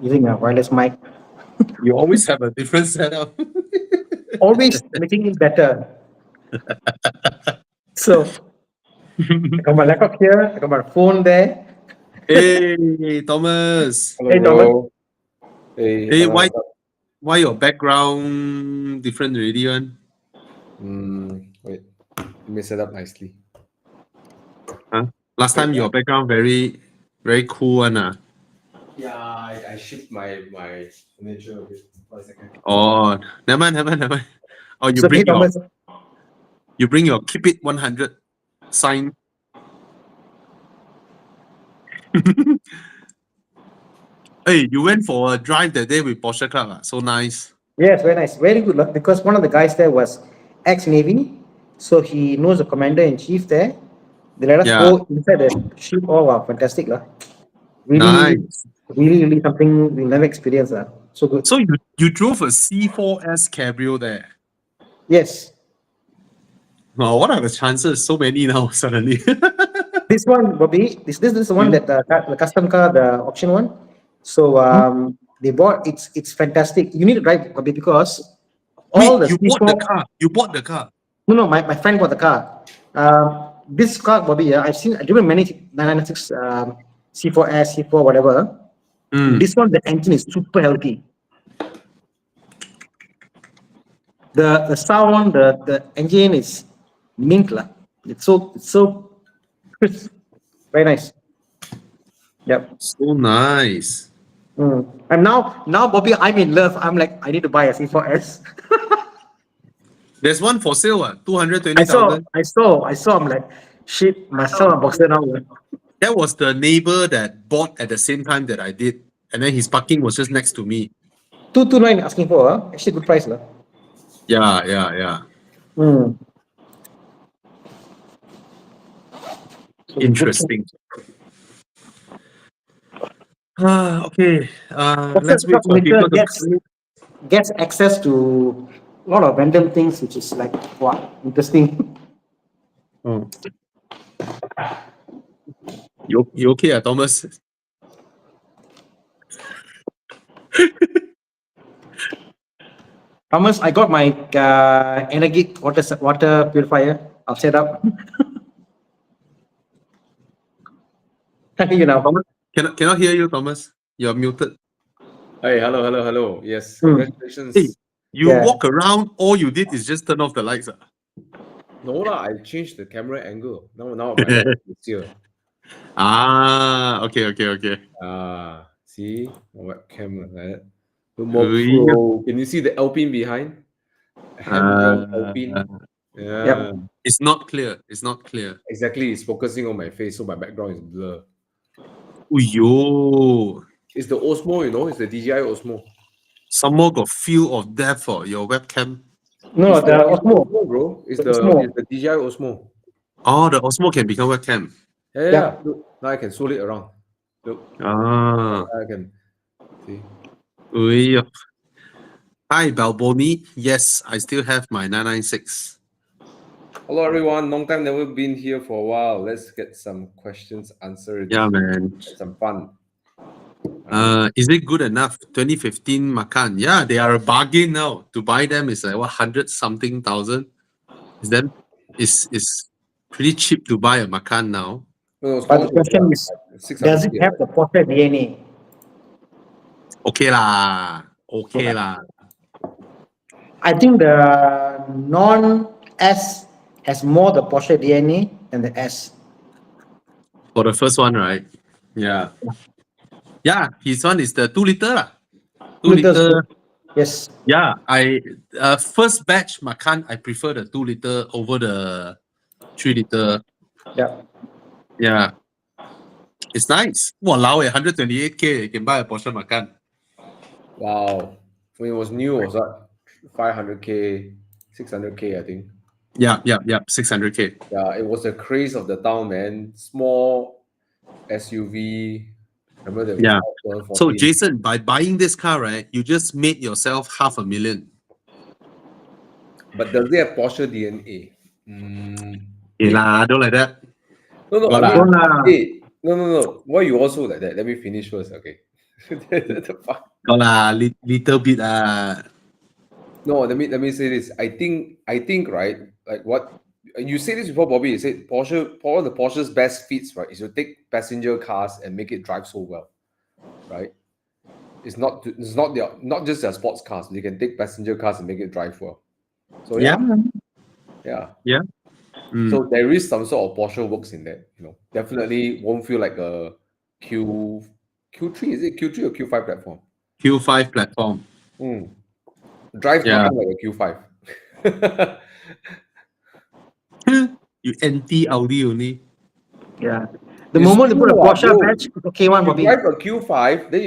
using a wireless mic. You always have a different setup. Always making it better. So I got my laptop here. I got my phone there. Hey, Thomas. Hello, Hey Thomas. bro. Hey, Hey, Hannah, why what's up? why your background different already one? Wait, let me set up nicely. Huh? Last time Wait, your background very cool one ah. yeah, I shift my furniture a bit. 1 second. Oh, never mind. Oh, It's okay, Thomas. you bring your keep it 100 sign. Hey, you went for a drive that day with Porsche Club ah. So nice. Yes, very nice, very good luck. Because one of the guys there was ex-Navy, so he knows the commander in chief there. They let us Yeah, go inside the ship. Oh wow, fantastic lah! Really, nice. really something we never experienced lah. So good. So you drove a C4S Cabrio there. Yes, Oh, what are the chances? So many now suddenly. this one, Bobby. This is the one that the custom car, the auction one. So they bought. It's fantastic. You need to drive, Bobby, because all Wait, the you bought the C4. car. You bought the car. No, my friend bought the car. This car, Bobby, yeah, I driven many 996 C4S, C4, whatever. Mm. This one, the engine is super healthy. The sound, the engine is mint lah. It's so very nice. Yep. So nice. And now, Bobby, I'm in love. I'm like, I need to buy a C4S. There's one for sale, I 220,000. saw. I'm like, shit, must sell a boxer now. That was the neighbor that bought at the same time that I did. And then his parking was just next to me. 229 asking for, actually good price lah. Yeah. Mm. Interesting. Okay. Let's wait for people to gets access to a lot of random things, which is like, wow, interesting. Oh. You okay, Thomas? Thomas, I got my energy water purifier. I'll set up. Can you now? Thomas, cannot hear you, Thomas. You're muted. Hey, hello. Yes, congratulations. Hey, you Yeah. walk around, all you did is just turn off the lights. No lah, I changed the camera angle. Now my background is here. Okay. See my webcam like that. Look more pro. Can you see the Alpine behind? Alpine. Yeah. Yep. It's not clear. Exactly. It's focusing on my face, so my background is blur. Yo. It's the Osmo, It's the DJI Osmo. Some more got feel of depth for your webcam. No, the Osmo. Bro. It's The Osmo. the DJI Osmo. Oh, the Osmo can become webcam. Yeah. Look, now I can swirl it around. Look. I can see. Hi, Balboni. Yes, I still have my 996. Hello, everyone. Long time never been here for a while. Let's get some questions answered. Yeah, man. Get some fun. Is it good enough? 2015 Macan. Yeah, they are a bargain now. To buy them is like 100 something thousand. Is pretty cheap to buy a Macan now. But the question is, does it have the Porsche DNA? Okay lah. I think the non-S has more the Porsche DNA than the S. For the first one, right? Yeah. Yeah, his one is the 2 liter lah. 2 liter. Yes. Yeah, I first batch Macan, I prefer the 2 liter over the 3 liter. Yeah. Yeah. It's nice. Walao, 128K, you can buy a Porsche Macan. Wow. When it was new, it was what? 500K, 600K, I think. Yeah, 600K. Yeah, it was the craze of the town, man. Small SUV. Remember the Yeah. 2014? So Jason, by buying this car, right, you just made yourself $500,000. But does it have Porsche DNA? Yeah, don't like that. No. Go I lah. mean, hey, no. Why you also like that? Let me finish first, okay? The fuck? Got lah, little bit No, let me say this. I think right, like what you said this before, Bobby. You said Porsche, one of the Porsche's best feats, right, is to take passenger cars and make it drive so well, right? It's not just their sports cars. They can take passenger cars and make it drive well. So yeah. Mm. So there is some sort of Porsche works in that. Definitely won't feel like a Q3. Is it Q3 or Q5 platform? Q5 platform. Drives Yeah. like a Q5. You anti Audi only. Yeah. The moment you put a Porsche badge, it's okay one, You Bobby. drive a Q5, then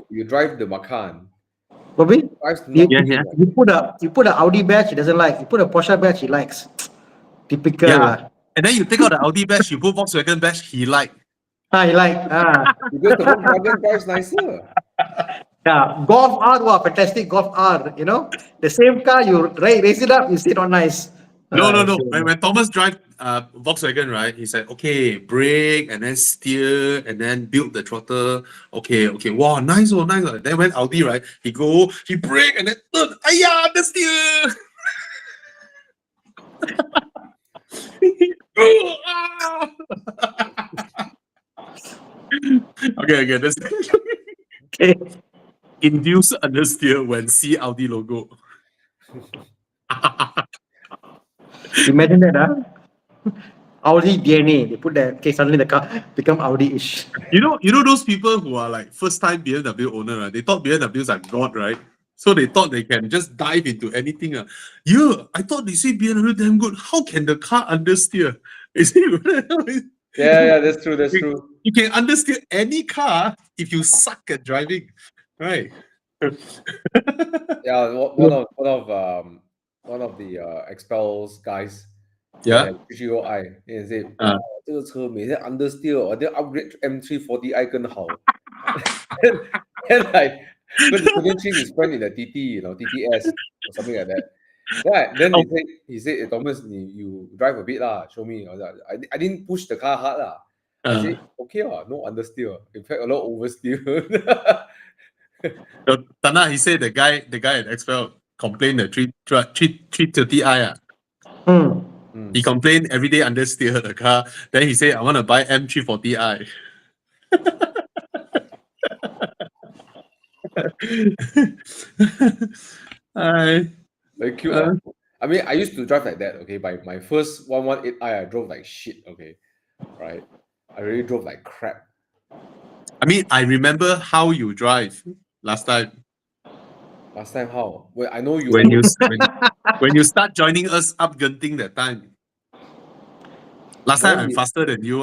you drive the Macan. Bobby, Yeah. you put a Audi badge, he doesn't like. You put a Porsche badge, he likes. Typical. Yeah. And then you take out the Audi badge, you put Volkswagen badge, he like. He like. Because the Volkswagen drives nicer. Yeah, Golf R, wow, fantastic Golf R. The same car, you raise it up, you see not nice. No. When Thomas drive Volkswagen, right? He said, okay, brake and then steer and then build the throttle. Okay. Wow, nice. Then when Audi, right? He brake and then turn. Ayah, the steer. Okay. That's Okay. Induce understeer when see Audi logo. Imagine that, Audi DNA, they put that, okay, suddenly the car become Audi-ish. You know those people who are like first time BMW owner, right? They thought BMWs are God, right? So they thought they can just dive into anything. I thought they say BMW damn good. How can the car understeer? Yeah, that's true. That's true. You can understeer any car if you suck at driving, right? Yeah, one of the Expels guys. Yeah. 330i，也是这个车每天 understeer，我要 upgrade M340i 更好。Then like going to change his friend in the TT, TTS or something like that. Yeah, then he said, hey, Thomas, you drive a bit lah, show me. I didn't push the car hard lah. I said, okay no understeer. In fact, a lot oversteer. Tana, he said the guy at Expel complained the 330i. He complained every day understeer the car. Then he said, I want to buy M340i. Very cute. I mean, I used to drive like that, okay? By my first 118i, I drove like shit, okay? Right? I really drove like crap. I mean, I remember how you drive last time. Last time how? Well, I know you... When you start joining us up Genting that time. Last time I'm faster than you.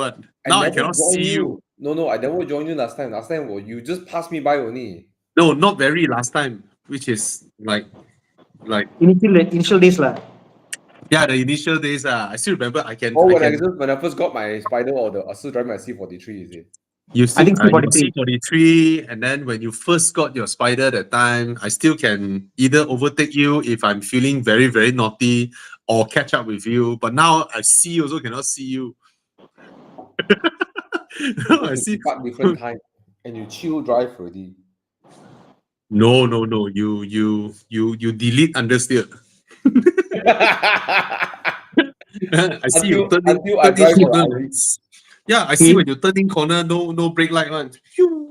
Now I cannot see you. No, I never joined you last time. Last time, you just passed me by only. No, not very last time, which is like initial days lah. Yeah, the initial days. I still remember. When I first got my Spider, or I still driving my C43, is it? I think C43, and then when you first got your Spider that time, I still can either overtake you if I'm feeling very, very naughty or catch up with you. But now I see also cannot see you. I see different time, and you chill drive already. No. You delete understeer. I see you until I drive Yeah, I see when you turn in corner, no brake light one.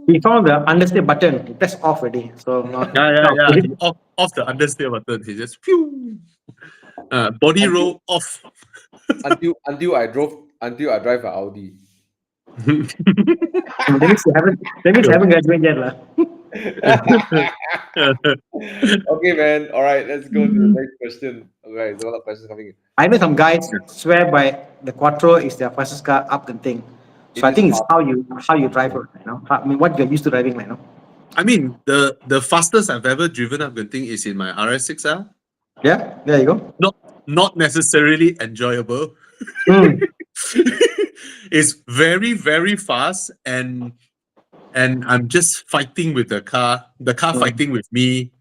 He found the understeer button. He pressed off already. So yeah. He off the understeer button. He just body roll off. until I drive an Audi. That means you haven't graduated yet lah. Okay, man. All right, let's go to the next question. Okay, there's a lot of questions coming in. I know some guys swear by the Quattro is their fastest car up the thing. So I think it's how you drive it, I mean, what you're used to driving, I mean, the fastest I've ever driven up Genting is in my RS6. Yeah, there you go. Not necessarily enjoyable. It's very, very fast, and I'm just fighting with the car fighting with me.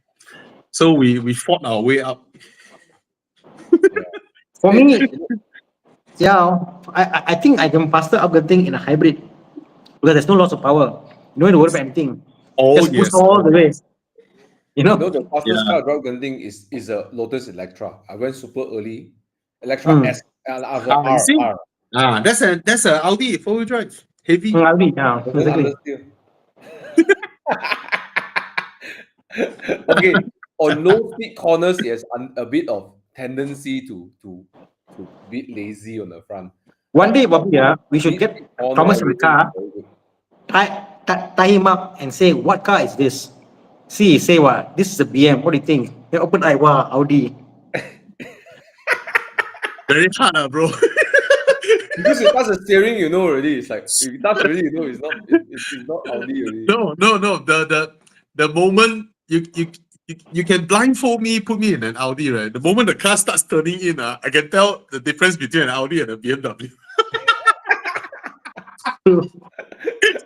So we fought our way up. For me, I think I can faster up the thing in a hybrid because there's no loss of power. You don't need to worry about anything. Oh Just push yes. all the way. You know? You know, the fastest Yeah. car I drive Genting is a Lotus Electra. I went super early. Electra Mm. S, You R, see? R. That's a Audi 4-wheel drive. Heavy. Audi, yeah, There's exactly. understeer. Okay, on low speed corners, it has a bit of tendency to be lazy on the front. One day, Bobby, we should Mid get speed corner, Thomas in the everything is car, very good. tie him up and say, what car is this? See, say what? This is a BM. What do you think? Then open eye, wow, Audi. Very hard, bro. Because you touch the steering, you know already. It's like if you touch already, you know it's not Audi already. No. The moment you can blindfold me, put me in an Audi, right? The moment the car starts turning in, I can tell the difference between an Audi and a BMW.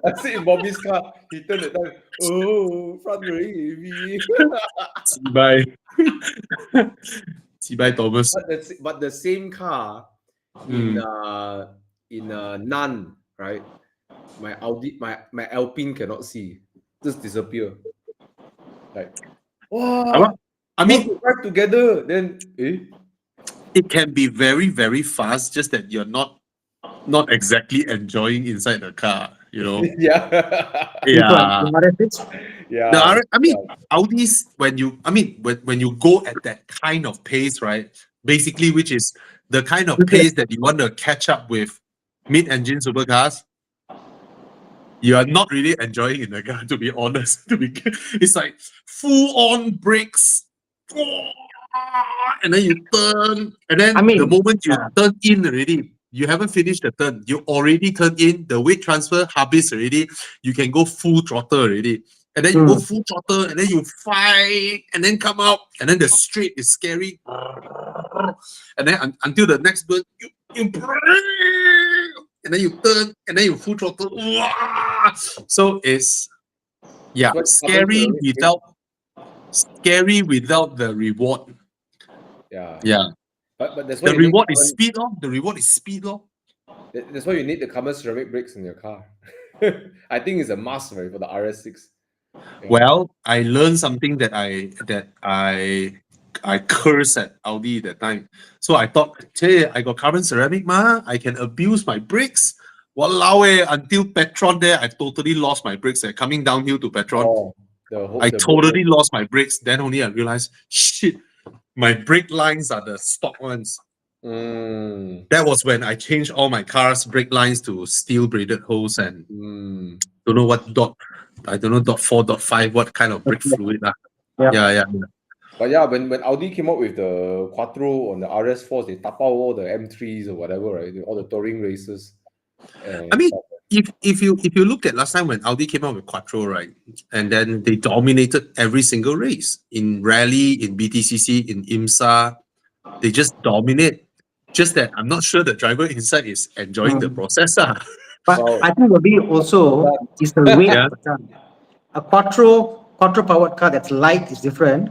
I sit in Bobby's car. He turned the time. Oh, front very heavy. Bye. Bye, Thomas. But the same car in Nan, right? My Audi, my Alpine cannot see. Just disappear. Like, wow. I mean, we drive together. Then, it can be very, very fast, just that you're not exactly enjoying inside the car, you know. yeah, Yeah. yeah. Audi's when you go at that kind of pace, right? Basically, which is the kind of pace that you want to catch up with mid-engine supercars, you are not really enjoying in the car, to be honest. It's like full-on brakes, and then you turn, and then the moment you turn in already, you haven't finished the turn. You already turned in, the weight transfer habits already. You can go full throttle already. And then you go full throttle, and then you fight, and then come out, and then the straight is scary. And then until the next burn, you brake, and then you turn, and then you full throttle. So it's scary without the reward. Yeah. But that's why the reward is speed, The reward is speed, That's why you need the carbon ceramic brakes in your car. I think it's a must, right, for the RS6. Yeah. Well, I learned something that I cursed at Audi that time. So I thought, hey, I got carbon ceramic, I can abuse my brakes. Walao until Petron there, I totally lost my brakes. Coming downhill to Petron, I totally lost my brakes. Then only I realized, shit, my brake lines are the stock ones. That was when I changed all my cars' brake lines to steel braided hose and don't know what dot 4, dot 5, what kind of brake fluid. Yeah. But yeah, when Audi came up with the Quattro on the RS4s, they tap out all the M3s or whatever, right? All the touring races. I mean, if you look at last time when Audi came out with Quattro, right, and then they dominated every single race in rally, in BTCC, in IMSA, they just dominate. Just that I'm not sure the driver inside is enjoying the process. But I think will be also is the weight of the car. A Quattro powered car that's light is different.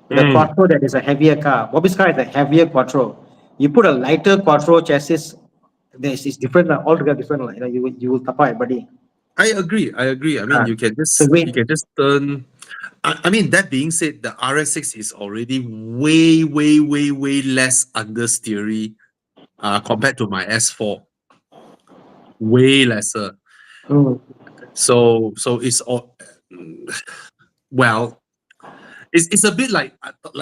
The Quattro that is a heavier car. Bobby's car is a heavier Quattro. You put a lighter Quattro chassis, it's different, altogether different. You will tap out everybody. I agree. I mean, you can just turn. I mean, that being said, the RS6 is already way, way, way, way less understeery compared to my S4. Way lesser. So it's all well. It's a bit like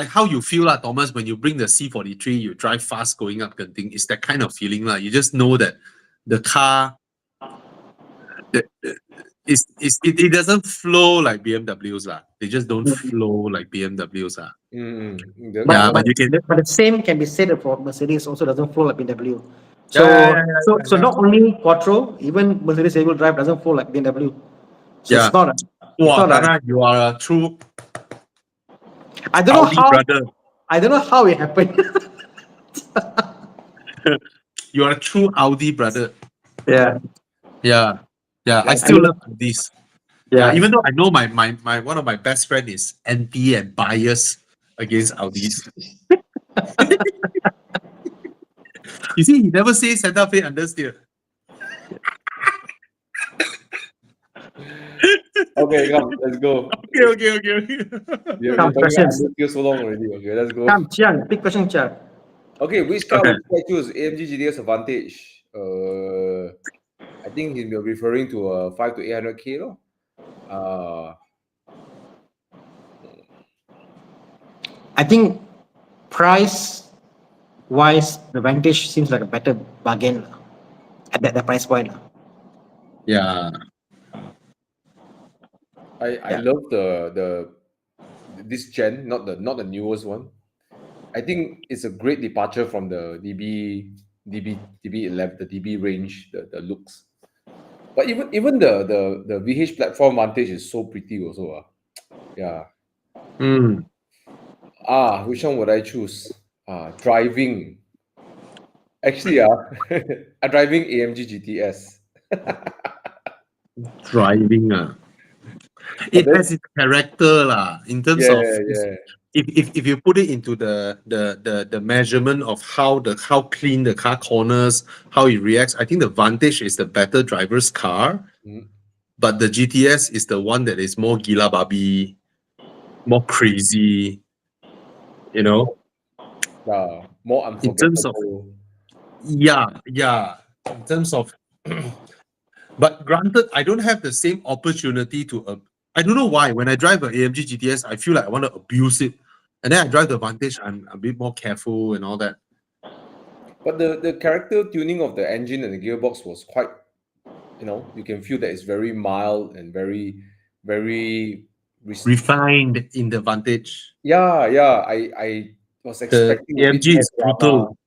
how you feel, Thomas, when you bring the C43, you drive fast going up Genting. It's that kind of feeling, You just know that the car, it doesn't flow like BMWs, They just don't flow like BMWs, But the same can be said for Mercedes. Also doesn't flow like BMW. So not only Quattro, even Mercedes able drive doesn't flow like BMW. So it's not. You are a true. I don't Audi know how. Brother. I don't know how it happened. You are a true Audi brother. Yeah. I still love this. Yeah, even though I know my one of my best friend is anti and biased against Audis. You see, he never says Santa Fe understeer. Okay, come, let's go. Okay. You're Come, talking questions. about understeer so long already. Okay, let's go. Come, Chiang, big question, Chiang. Okay, which car Okay. would you choose? AMG GTS Vantage. I think he's referring to a 5 to 800K, no? I think price wise, the Vantage seems like a better bargain lah, at that price point lah. Yeah. I Yeah. love the this gen, not the newest one. I think it's a great departure from the DB11, the DB range, the looks. But even the VH platform Vantage is so pretty also. Yeah. Which one would I choose? Driving. Actually, I'm driving AMG GTS. Driving. It then- has its character lah, in terms Yeah, of yeah. if you put it into the measurement of how clean the car corners, how it reacts, I think the Vantage is the better driver's car, but the GTS is the one that is more gila babi, more crazy, you know. More In terms of unforgettable. in terms of but granted, I don't have the same opportunity to I don't know why when I drive an AMG GTS I feel like I want to abuse it, and then I drive the Vantage, I'm a bit more careful and all that. But the character tuning of the engine and the gearbox was quite, you can feel that it's very mild and very, very Refined in the Vantage. Yeah. I was The expecting a bit AMG more is drama. brutal.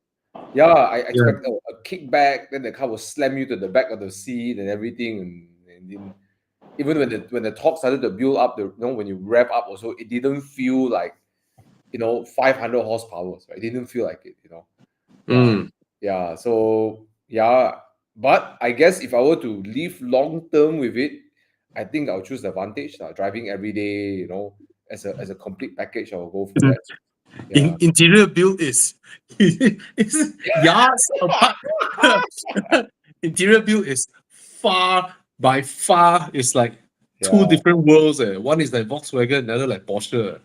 Yeah, I expect a kickback, then the car will slam you to the back of the seat and everything, and then even when the torque started to build up, when you rev up also, it didn't feel like 500 horsepower. Right? It didn't feel like it. Yeah. So yeah, but I guess if I were to live long term with it, I think I'll choose the Vantage. Driving every day, as a complete package, I'll go for that. Yeah. Interior build is yards apart. Interior build is by far is like two Yeah. different worlds. One is like Volkswagen, another like Porsche.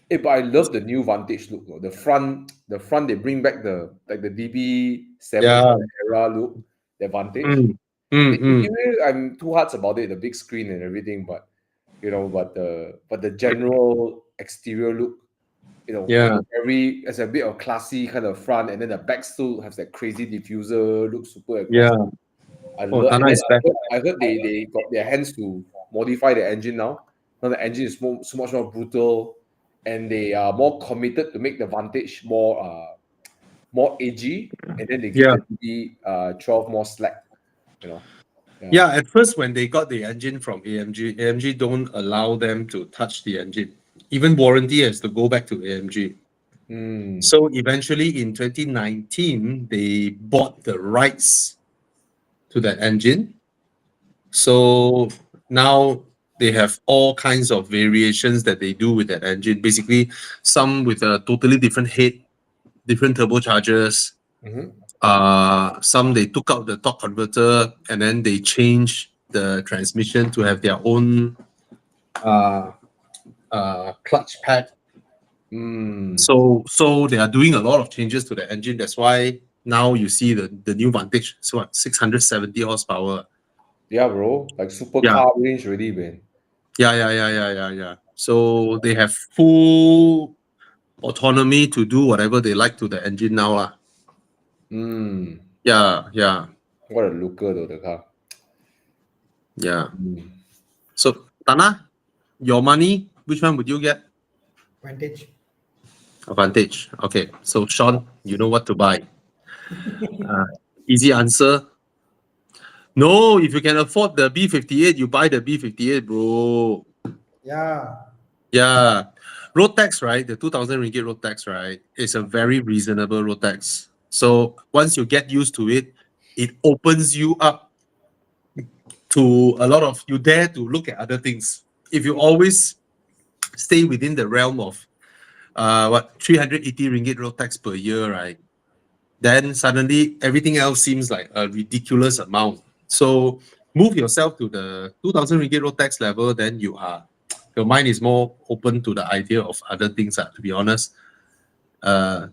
But I love the new Vantage look. The front they bring back the DB7 era look. The Vantage. The interior, I'm too hard about it. The big screen and everything, but the general exterior look, it's a bit of classy kind of front, and then the back still has that crazy diffuser, looks super aggressive. I love. Tana is back. I heard they got their hands to modify the engine now. Now the engine is so much more brutal, and they are more committed to make the Vantage more edgy, and then they give the DB12 more slack. Yeah, at first when they got the engine from AMG don't allow them to touch the engine. Even warranty has to go back to AMG. So eventually in 2019, they bought the rights to that engine. So now they have all kinds of variations that they do with that engine. Basically, some with a totally different head, different turbochargers. Some they took out the torque converter and then they changed the transmission to have their own clutch pad. So they are doing a lot of changes to the engine. That's why now you see the new Vantage. So what, 670 horsepower. Yeah, bro. Like supercar range already, man. Yeah. So they have full autonomy to do whatever they like to the engine now. Yeah. What a looker though, the car. Yeah. So Tana, your money, which one would you get? Vantage. Vantage. Okay. So Sean, you know what to buy. Easy answer. No, if you can afford the B58, you buy the B58, bro. Yeah. Road tax, right? The 2,000 ringgit road tax, right? Is a very reasonable road tax. So once you get used to it, it opens you up to a lot of, you dare to look at other things. If you always stay within the realm of 380 ringgit road tax per year, right? Then suddenly everything else seems like a ridiculous amount. So move yourself to the 2,000 ringgit road tax level, then your mind is more open to the idea of other things, to be honest.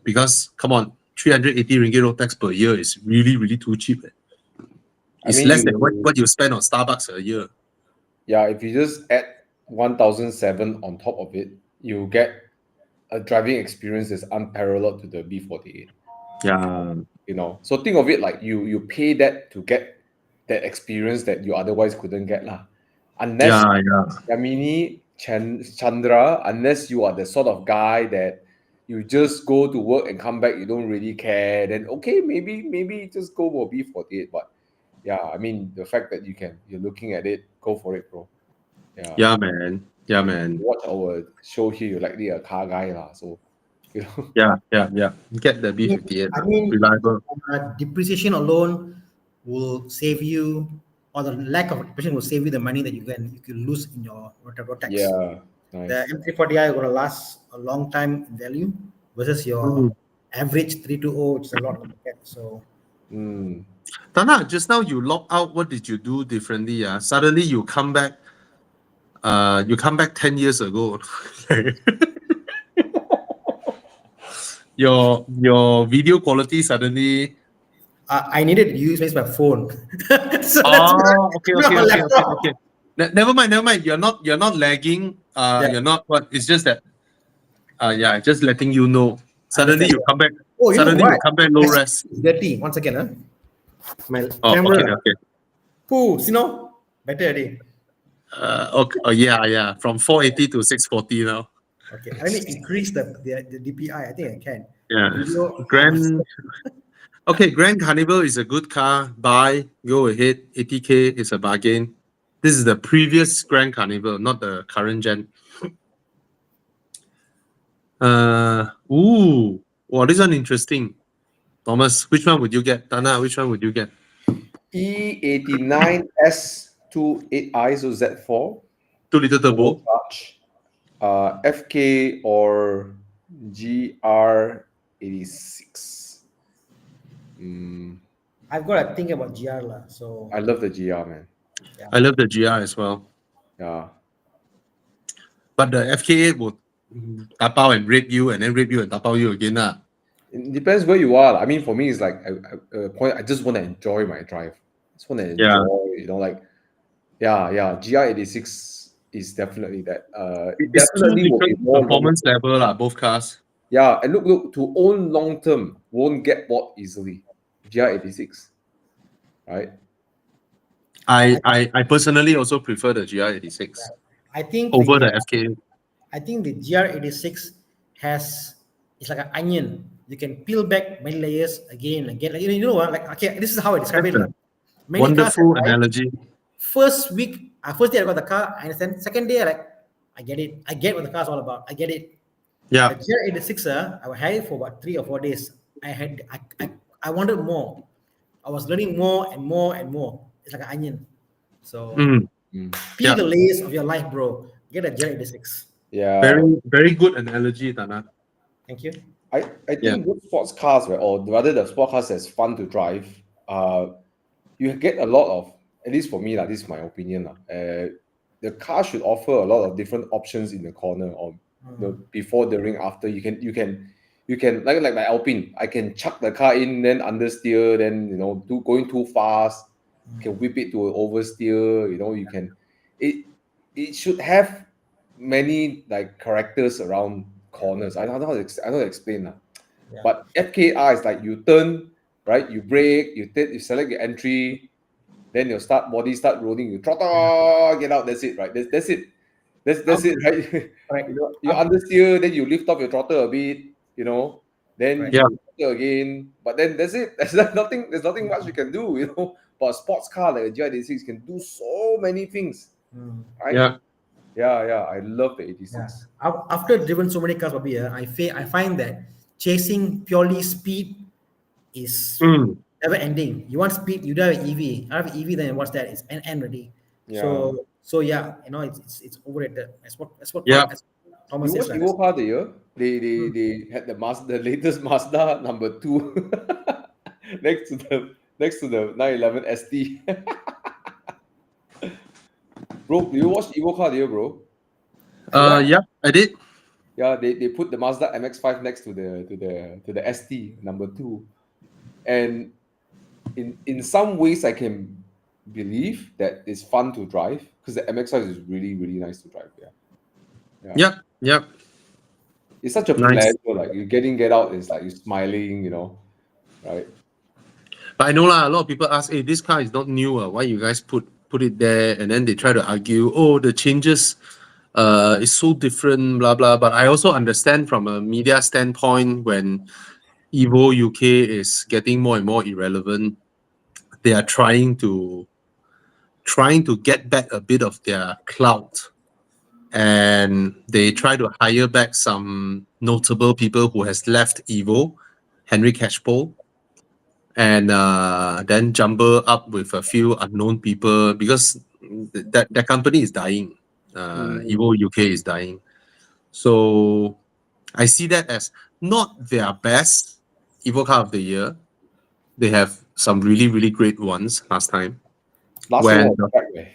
Because come on, 380 ringgit road tax per year is really, really too cheap. It's less than what you spend on Starbucks a year. Yeah, if you just add 1,007 on top of it, you get a driving experience that's unparalleled to the B48. Yeah. You know, so think of it like you pay that to get that experience that you otherwise couldn't get lah. Unless Yamini Chandra, unless you are the sort of guy that you just go to work and come back, you don't really care, then okay, maybe just go for B48. But yeah, I mean the fact that you're looking at it, go for it, bro. Yeah, man. Yeah, man. Watch our show here, you're likely a car guy lah. So you know. Yeah. Get the B58. I mean, reliable. Depreciation alone will save you, or the lack of depreciation will save you the money that you can lose in your road tax. Yeah, nice. The M340i is going to last a long time in value versus your average 320, which is a lot of market. So, Tana, just now you locked out. What did you do differently? Suddenly you come back. You come back 10 years ago. your video quality suddenly. I needed to use my phone. So okay. Never mind. You're not lagging. You're not what. It's just that. Just letting you know. Suddenly you come back. Oh, suddenly you come back low res. Dirty. Once again, huh? My Oh, camera. okay. Ooh, you know, better already. Okay. Oh, yeah. From 480 to 640 now. Okay. I mean, increase the DPI. I think I can. Yeah. Grand Carnival is a good car. Buy. Go ahead. 80K is a bargain. This is the previous Grand Carnival, not the current gen. Wow, this one interesting. Thomas, which one would you get? Tana, which one would you get? E89 S28i, so Z4. 2-liter turbo. FK or GR86. I've got to think about GR lah. So I love the GR, man. Yeah. I love the GR as well. Yeah. But the FK8 would tapao and rape you, and then rape you and tapao you again. It depends where you are. I mean, for me, it's like a point. I just want to enjoy my drive. I just want to enjoy, you know, like, GR86 is definitely that. It's definitely will be more performance level, both cars. Yeah, and look, to own long term won't get bought easily. GR86, right? I personally also prefer the GR86. I think over the FK. I think the GR86 it's like an onion. You can peel back many layers again and again. Like, you know what? Like, okay, this is how I describe it. Wonderful analogy. First day I got the car, I understand. Second day, I get it. I get what the car's all about. I get it. Yeah. The GR86, I had it for about 3 or 4 days. I wanted more. I was learning more and more and more. It's like an onion. So peel the layers of your life, bro. Get a GR86. Yeah. Very, very good analogy, Tana. Thank you. I think good sports cars, right, or rather the sports cars that's fun to drive, you get a lot of, at least for me, this is my opinion. The car should offer a lot of different options in the corner, or before, during, after. You can like my Alpine, I can chuck the car in, then understeer, then going too fast, you can whip it to oversteer. You can. It should have many like characters around corners. I don't know how to explain that. Yeah. But FKR is like you turn, right? You brake, you select your entry, then your body start rolling, you throttle, get out. That's it, right? That's it. That's it, right? Right. You understeer, then you lift off your throttle a bit, then you throttle again. But then that's it. There's nothing much you can do, But a sports car like a GR86 can do so many things, right? Yeah, I love the 86. Yeah. After driven so many cars, I find that chasing purely speed is never ending. You want speed, you drive an EV. I have an EV, then what's that? It's end ready. Yeah. So yeah, it's overrated. That's what Thomas says. You watch Evo car the year? They had the latest Mazda number 2 next to the 911 ST. Bro, you watch Evo car, dear bro? Yeah, I did. Yeah, they put the Mazda MX-5 next to the ST number 2, and in some ways I can believe that it's fun to drive because the MX-5 is really really nice to drive. Yeah, Yep, yep. it's such a Nice. pleasure. Like you get out, it's like you're smiling, right? But I know lah, a lot of people ask, hey, this car is not new. Why you guys put it there? And then they try to argue, oh, the changes is so different, blah blah. But I also understand from a media standpoint when Evo UK is getting more and more irrelevant, they are trying to get back a bit of their clout. And they try to hire back some notable people who has left Evo, Henry Cashpole, and then jumble up with a few unknown people because that company is dying. Evo UK is dying. So I see that as not their best Evo car of the year. They have some really, really great ones last time. Last year was back there.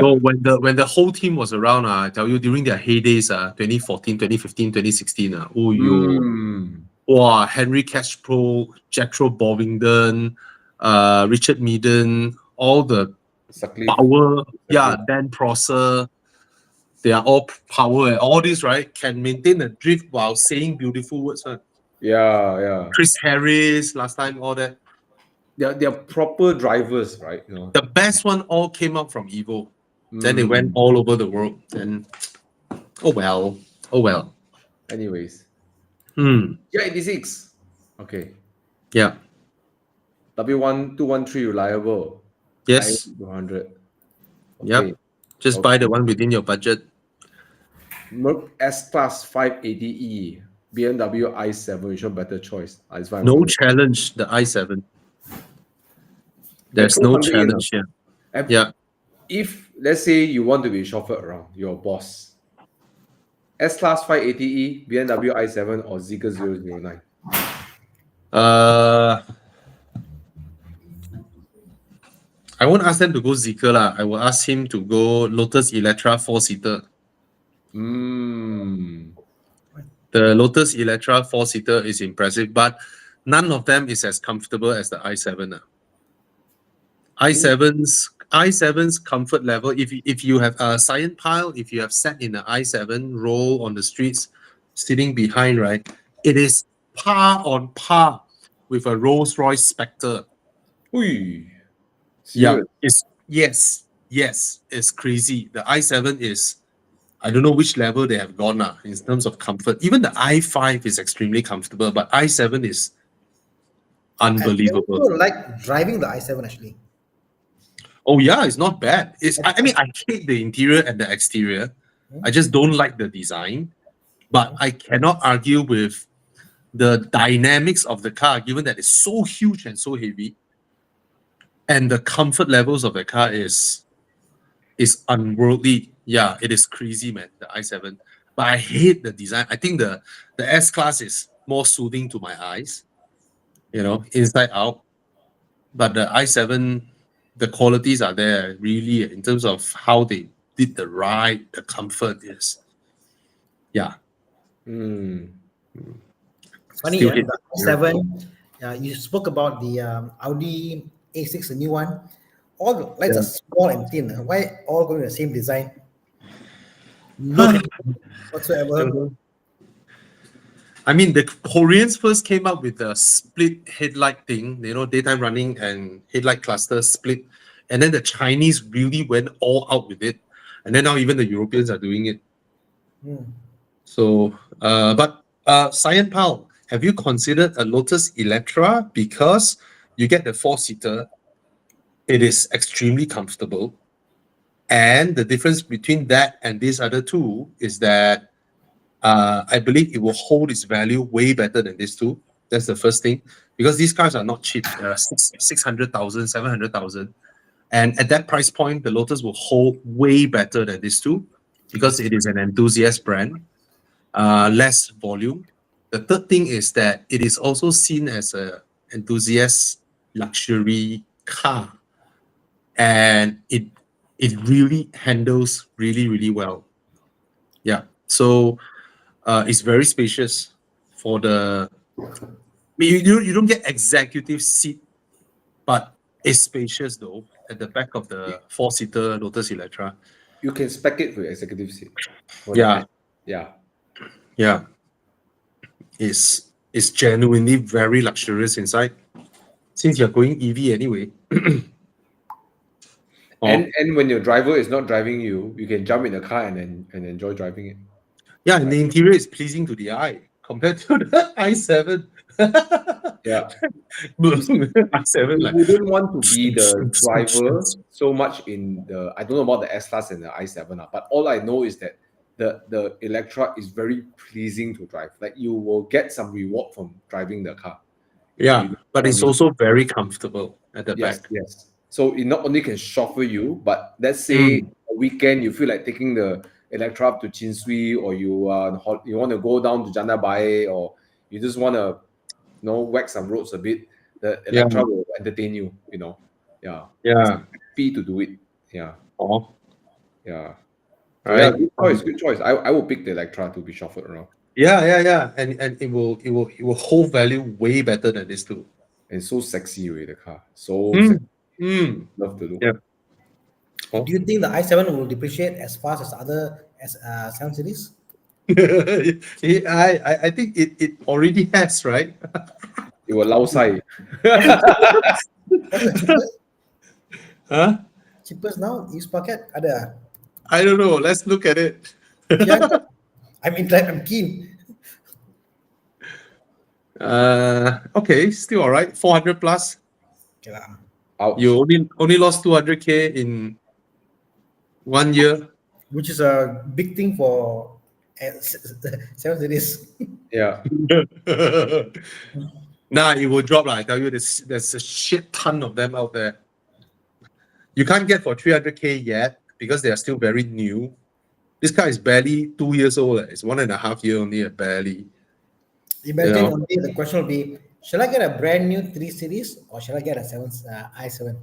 No, when the whole team was around, I tell you, during their heydays, 2014, 2015, 2016, oh yo, wow, Henry Cashpro, Jethro Bovingdon, Richard Meaden, all the power, Dan Prosser, they are all power, and all this, right, can maintain a drift while saying beautiful words. Yeah. Chris Harris, last time, all that. They're proper drivers, right? The best one all came out from Evo. Then they went all over the world. And oh well. Anyways. Yeah, 86. Okay. Yeah. W1213 reliable. Yes. 200. Okay. Yep. Just buy the one within your budget. Merc S-Class 580e. BMW i7, which is a better choice. No challenge, the i7. There's no challenge here. Yeah. If, let's say, you want to be chauffeured around, your boss, S-Class 580e, BMW i7, or Zeekr 009? I won't ask them to go Zeekr lah. I will ask him to go Lotus Electra 4-seater. The Lotus Electra 4-seater is impressive, but none of them is as comfortable as the i7. i7's comfort level, if you have a Cyan Pile, if you have sat in an i7 roll on the streets, sitting behind, right, it is par on par with a Rolls-Royce Spectre. Yeah, yes, it's crazy. The i7 is, I don't know which level they have gone in terms of comfort. Even the i5 is extremely comfortable, but i7 is unbelievable. I also like driving the i7 actually. Oh yeah, it's not bad. I mean, I hate the interior and the exterior. I just don't like the design. But I cannot argue with the dynamics of the car, given that it's so huge and so heavy. And the comfort levels of the car is unworldly. Yeah, it is crazy, man, the i7. But I hate the design. I think the S-Class is more soothing to my eyes, inside out. But the i7, the qualities are there, really, in terms of how they did the ride, the comfort is, yeah. Funny, the i7, you spoke about the Audi A6, the new one. All the lights are small and thin. Why all going the same design? No whatsoever. I mean, the Koreans first came up with the split headlight thing, daytime running and headlight cluster split. And then the Chinese really went all out with it. And then now even the Europeans are doing it. So, but Cyan Pal, have you considered a Lotus Electra? Because you get the 4-seater, it is extremely comfortable. And the difference between that and these other two is that I believe it will hold its value way better than these two. That's the first thing. Because these cars are not cheap. They're 600,000, 700,000. And at that price point, the Lotus will hold way better than these two because it is an enthusiast brand, less volume. The third thing is that it is also seen as an enthusiast luxury car. And it it really handles really well. Yeah. So it's very spacious for the. You don't get executive seat, but it's spacious though at the back of the 4-seater Lotus Electra. You can spec it for your executive seat. For Yeah. the yeah. Yeah. It's genuinely very luxurious inside. Since you're going EV anyway. And when your driver is not driving you, you can jump in the car and enjoy driving it. Yeah, and the interior is pleasing to the eye compared to the i7. Yeah. i7 You like wouldn't want to be the driver so much in the. I don't know about the S-Class and the i7, but all I know is that the Electra is very pleasing to drive. Like you will get some reward from driving the car. Yeah, You know but what I it's mean? also very comfortable at the Yes, back. yes. So it not only can chauffeur you, but let's say a weekend you feel like taking the Electra up to Chin Swee, or you want to go down to Janda Bai, or you just want to whack some roads a bit. The Electra will entertain you. Yeah. It's Yeah. happy to do it. Yeah. Oh, Yeah. So right. yeah, good choice. Good choice. I will pick the Electra to be chauffeured around. Yeah. And it will hold value way better than this too. And so sexy with the car. So sexy. Love the look. Yeah. Do you think the i7 will depreciate as fast as other 7 series? I think it already has, right? It will lao sai. What's the cheapest? Huh? Cheapest now? Used packet? Ada? I don't know. Let's look at it. Yeah, I'm keen. Okay, still all right. 400 plus. Okay, lah. Ouch. You only lost 200K in 1 year. Which is a big thing for 7 series. Yeah. Nah, it will drop. I tell you, there's a shit ton of them out there. You can't get for 300K yet because they are still very new. This car is barely 2 years old. It's 1.5 years only, barely. Imagine only the question will be, shall I get a brand new 3 series or shall I get a i7?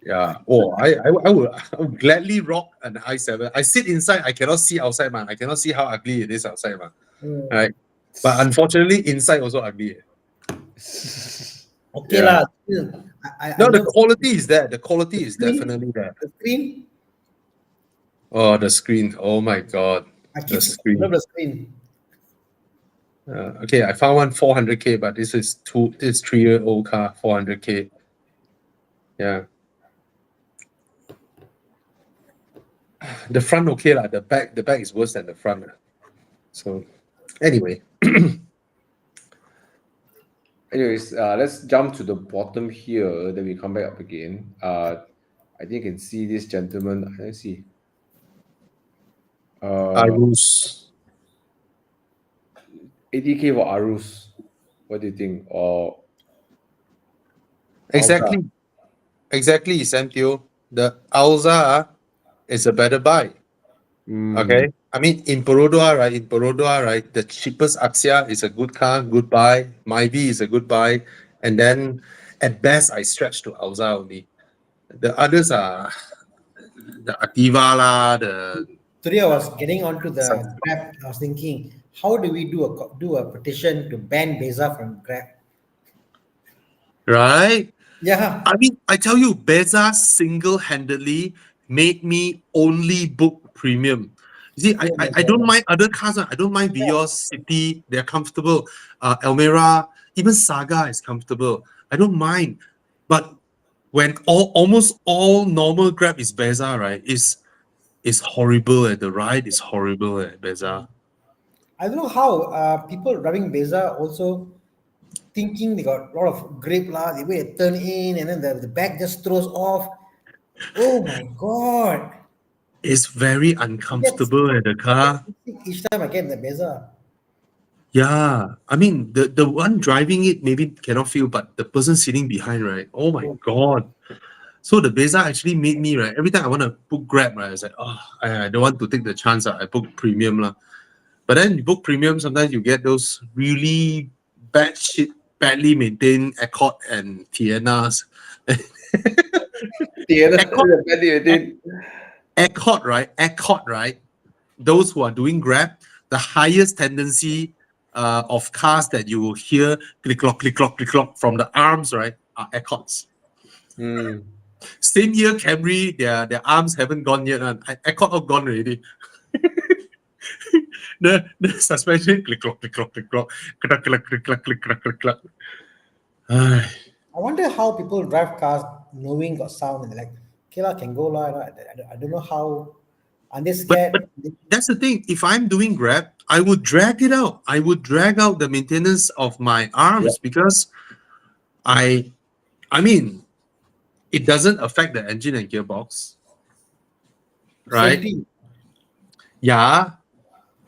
Yeah. Oh, I would gladly rock an i7. I sit inside. I cannot see outside, man. I cannot see how ugly it is outside, man. Right. But unfortunately, inside also ugly. Okay, Yeah. lah. No, the quality is there. The quality is definitely there. The screen? Oh, the screen. Oh my God. I The love screen. the screen. Okay, I found one 400K, but this is 3-year-old car, 400K. Yeah. The front okay lah. The back is worse than the front. So anyway. Anyways, let's jump to the bottom here. Then we come back up again. I think you can see this gentleman. Let's see. Aruz. 80K for Aruz. What do you think? Or Exactly, Samtio. The Alza is a better buy. Okay. I mean, in Perodua, right? The cheapest Axia is a good car, good buy. Myvi is a good buy. And then at best, I stretch to Alza only. The others are the Activa lah, the Today I was getting onto the Grab. I was thinking, how do we do a petition to ban Beza from Grab? right? Yeah. I mean, I tell you, Beza single-handedly made me only book premium. You see, I don't mind other cars. I don't mind Vios, City. They're comfortable. Almera, even Saga is comfortable. I don't mind. But when almost all normal Grab is Beza, right? It's horrible. The ride is horrible at Beza. I don't know how people driving Beza also thinking they got a lot of grip lah. The way they turn in and then the back just throws off. Oh my God. It's very uncomfortable at the car. Each time I get in the Beza. Yeah, I mean the one driving it maybe cannot feel, but the person sitting behind, right? Oh my God! So the Beza actually made me, right? Every time I want to book Grab, right? I was like, oh, I don't want to take the chance. I book premium lah. But then you book premium, sometimes you get those really badly maintained Accord and Tianas. Accord, right? Those who are doing Grab, the highest tendency of cars that you will hear click clock from the arms, right, are Accords. Same here, Camry, their arms haven't gone yet. Accord all gone already. the suspension click clock, click. I wonder how people drive cars knowing got sound and they're like, okay, lah, can go lah. I don't know how. Are they scared? That's the thing. If I'm doing Grab, I would drag it out. I would drag out the maintenance of my arms because I mean, it doesn't affect the engine and gearbox, right? Safety. Yeah,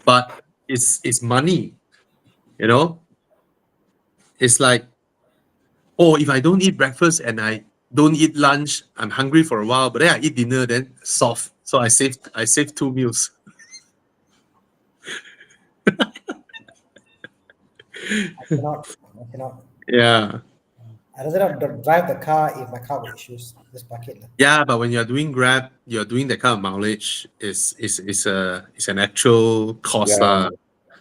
but it's money, you know. It's like, oh, if I don't eat breakfast and I don't eat lunch, I'm hungry for a while, but then I eat dinner, then soft. So I saved 2 meals. I cannot. Yeah. I rather not drive the car if my car got issues. Just park it. Yeah, but when you're doing Grab, you're doing that kind of mileage. It's an actual cost.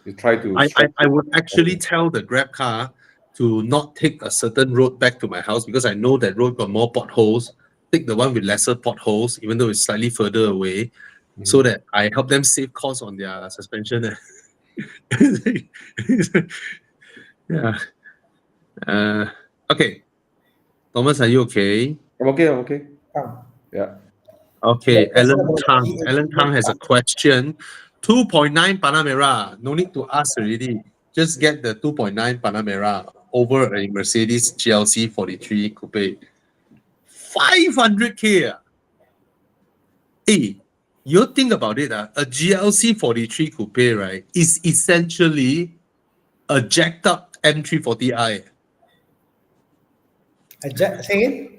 You try to. I would actually tell the Grab car to not take a certain road back to my house because I know that road got more potholes. Take the one with lesser potholes, even though it's slightly further away, so that I help them save costs on their suspension. Yeah. Okay. Thomas, are you okay? I'm okay. Yeah. Okay. Yeah, Alan Tang has a question. 2.9 Panamera. No need to ask already. Just get the 2.9 Panamera over a Mercedes GLC 43 Coupe. 500K. Hey, you think about it. A GLC 43 Coupe, right, is essentially a jacked up M340i. Say again?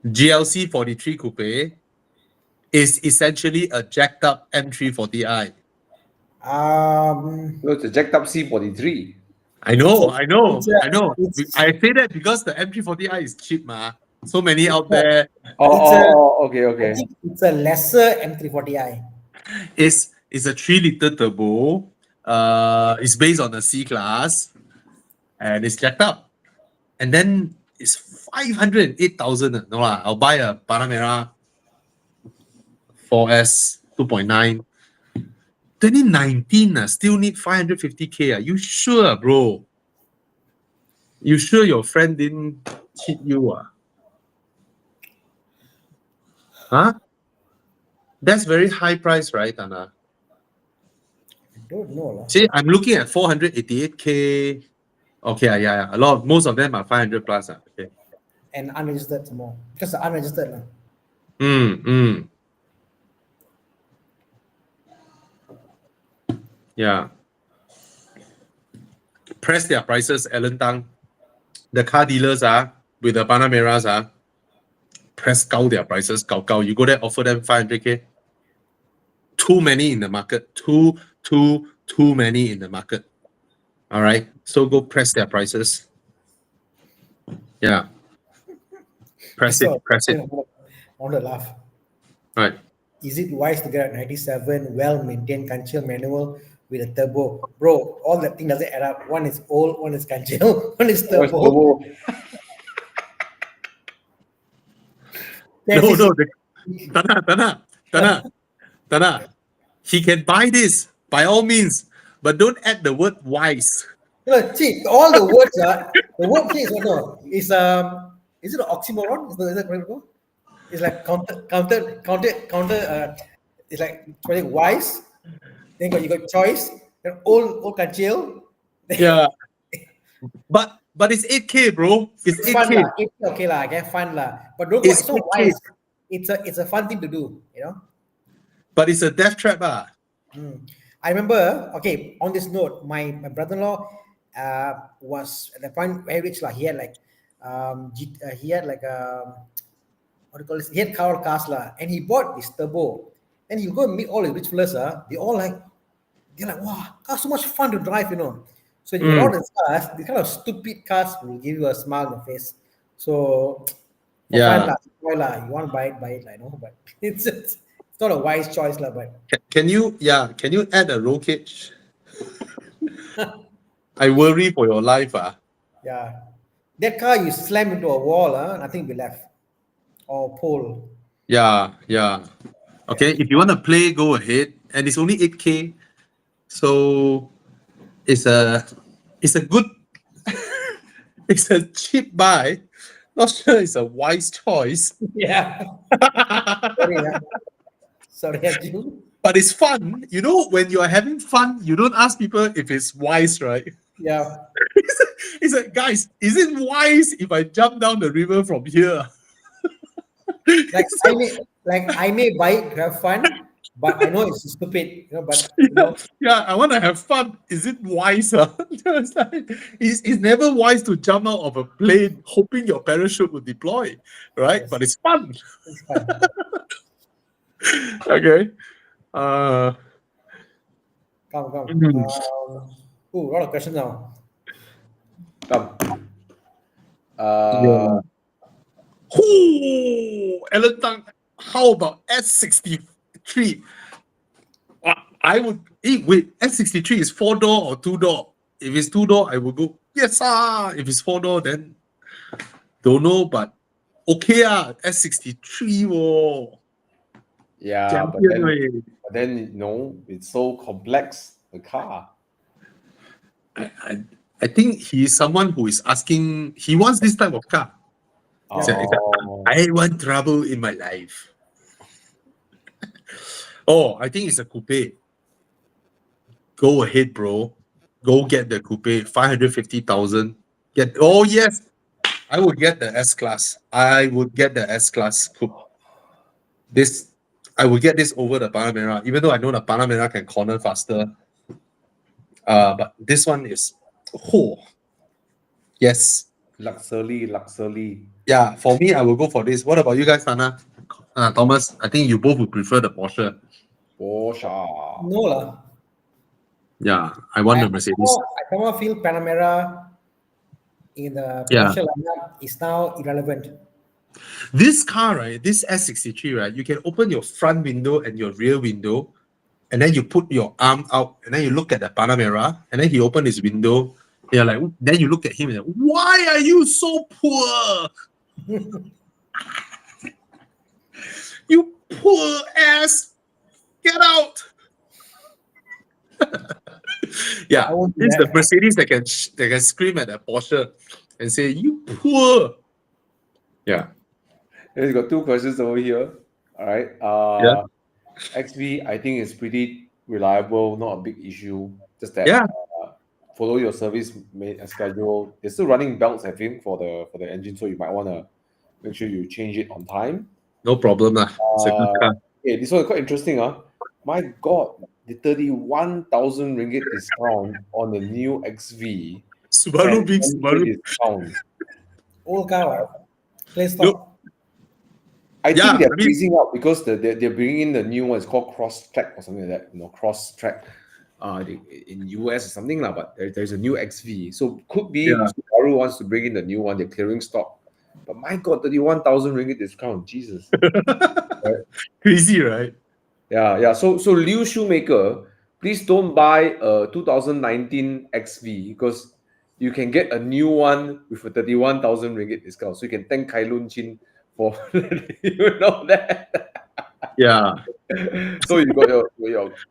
GLC 43 Coupe is essentially a jacked up M340i. No, it's a jacked up C43. I know. I say that because the M340i is cheap, ma. So many out there. Okay. I think it's a lesser M340i. It's a 3-liter turbo. It's based on the C class, and it's jacked up. And then it's 508,000. No lah, I'll buy a Panamera 4S 2.9. 2019 still need 550K. You sure, bro? You sure your friend didn't cheat you? Huh? That's very high price, right, Anna? I don't know. See, I'm looking at 488K. Okay, yeah. Most of them are 500 plus. Okay. And unregistered some more. Because the unregistered. Yeah. Press their prices, Alan Tang. The car dealers with the Panameras press their prices. You go there, offer them 500K. Too many in the market. Too many in the market. All right. So go press their prices. Yeah. Press it. I want to laugh. All right. Is it wise to get a 97 well-maintained Kanchil manual with a turbo? Bro, all that thing doesn't add up. One is old, one is Kanchil, one is turbo. No. Tana. He can buy this by all means, but don't add the word wise. No, see, all the words the word here is is it an oxymoron? Is that correct? It's like counter. It's like wise. Then you got choice. Then old Kanchil. Yeah. But it's 8K, bro. It's 8K. 8K, okay lah. I get fun lah. But don't it's so wise. It's a fun thing to do, you know. But it's a death trap, I remember. Okay, on this note, my brother-in-law was at the point very rich lah. He had like he had like what do you call this? He had cars lah, and he bought this turbo. And he go and meet all the rich fellas. They're like, wow, cars so much fun to drive, you know. So you get all the cars, these kind of stupid cars will give you a smile on the face. So For fun Yeah. lah, enjoy lah. You want to buy it, I know, but it's not a wise choice lah. But Can you add a roll cage? I worry for your life. yeah, that car you slam into a wall, nothing will be left, or pole. Yeah. Okay, if you want to play, go ahead. And it's only 8K. So it's a good it's a cheap buy. Not sure it's a wise choice. Yeah. Sorry, sorry, Arjun. But it's fun. You know, when you are having fun, you don't ask people if it's wise, right? Yeah. It's like, guys, is it wise if I jump down the river from here? I may buy it to have fun, but I know it's stupid. But Yeah, I want to have fun. Is it wise? It's like, it's never wise to jump out of a plane hoping your parachute will deploy, right? Yes. But it's fun. it's fun. Okay. Come. Mhm. A lot of questions now. Come. Yeah. Alan Tang, how about S63? I would wait, S63 is 4-door or 2-door? If it's 2-door, I would go, yes, If it's 4-door, then don't know, but okay, S63. Whoa. Yeah, but Champion, then it's so complex, the car. I think he's someone who is asking, he wants this type of car. He's like, I want trouble in my life. I think it's a coupe. Go ahead, bro. Go get the coupe. 550,000. Yes. I would get the S class. I would get the S class coupe. I would get this over the Panamera, even though I know the Panamera can corner faster. But this one is yes. Luxury. Yeah, for me, I will go for this. What about you guys, Hannah? Thomas, I think you both would prefer the Porsche. Porsche. No lah. Yeah, I want the Mercedes. I somehow feel Panamera in the Porsche lineup is now irrelevant. This car, right, this S63, right, you can open your front window and your rear window, and then you put your arm out, and then you look at the Panamera, and then he opened his window. You're like, then you look at him and like, why are you so poor? You poor ass! Get out! Yeah, it's the Mercedes that can scream at a Porsche and say, you poor. Yeah. He's got two questions over here. All right. XV, I think is pretty reliable, not a big issue. Just that follow your service schedule. They're still running belts, I think, for the engine, so you might want to make sure you change it on time. No problem. It's a good car. Okay, this one is quite interesting. My God, the 31,000 ringgit discount on the new XV. Subaru being Subaru. Discount. Old car, play stop. I think they're phasing out because they're bringing in the new one. It's called Cross Track or something like that. Cross Track in US or something like. But there's a new XV, so could be Subaru wants to bring in the new one. They're clearing stock. But my God, 31,000 ringgit discount, Jesus, right? Crazy, right? Yeah. So Liu Shoemaker, please don't buy a 2019 XV because you can get a new one with a 31,000 ringgit discount. So you can thank Kai Lun Chin for you know that. Yeah. So you got your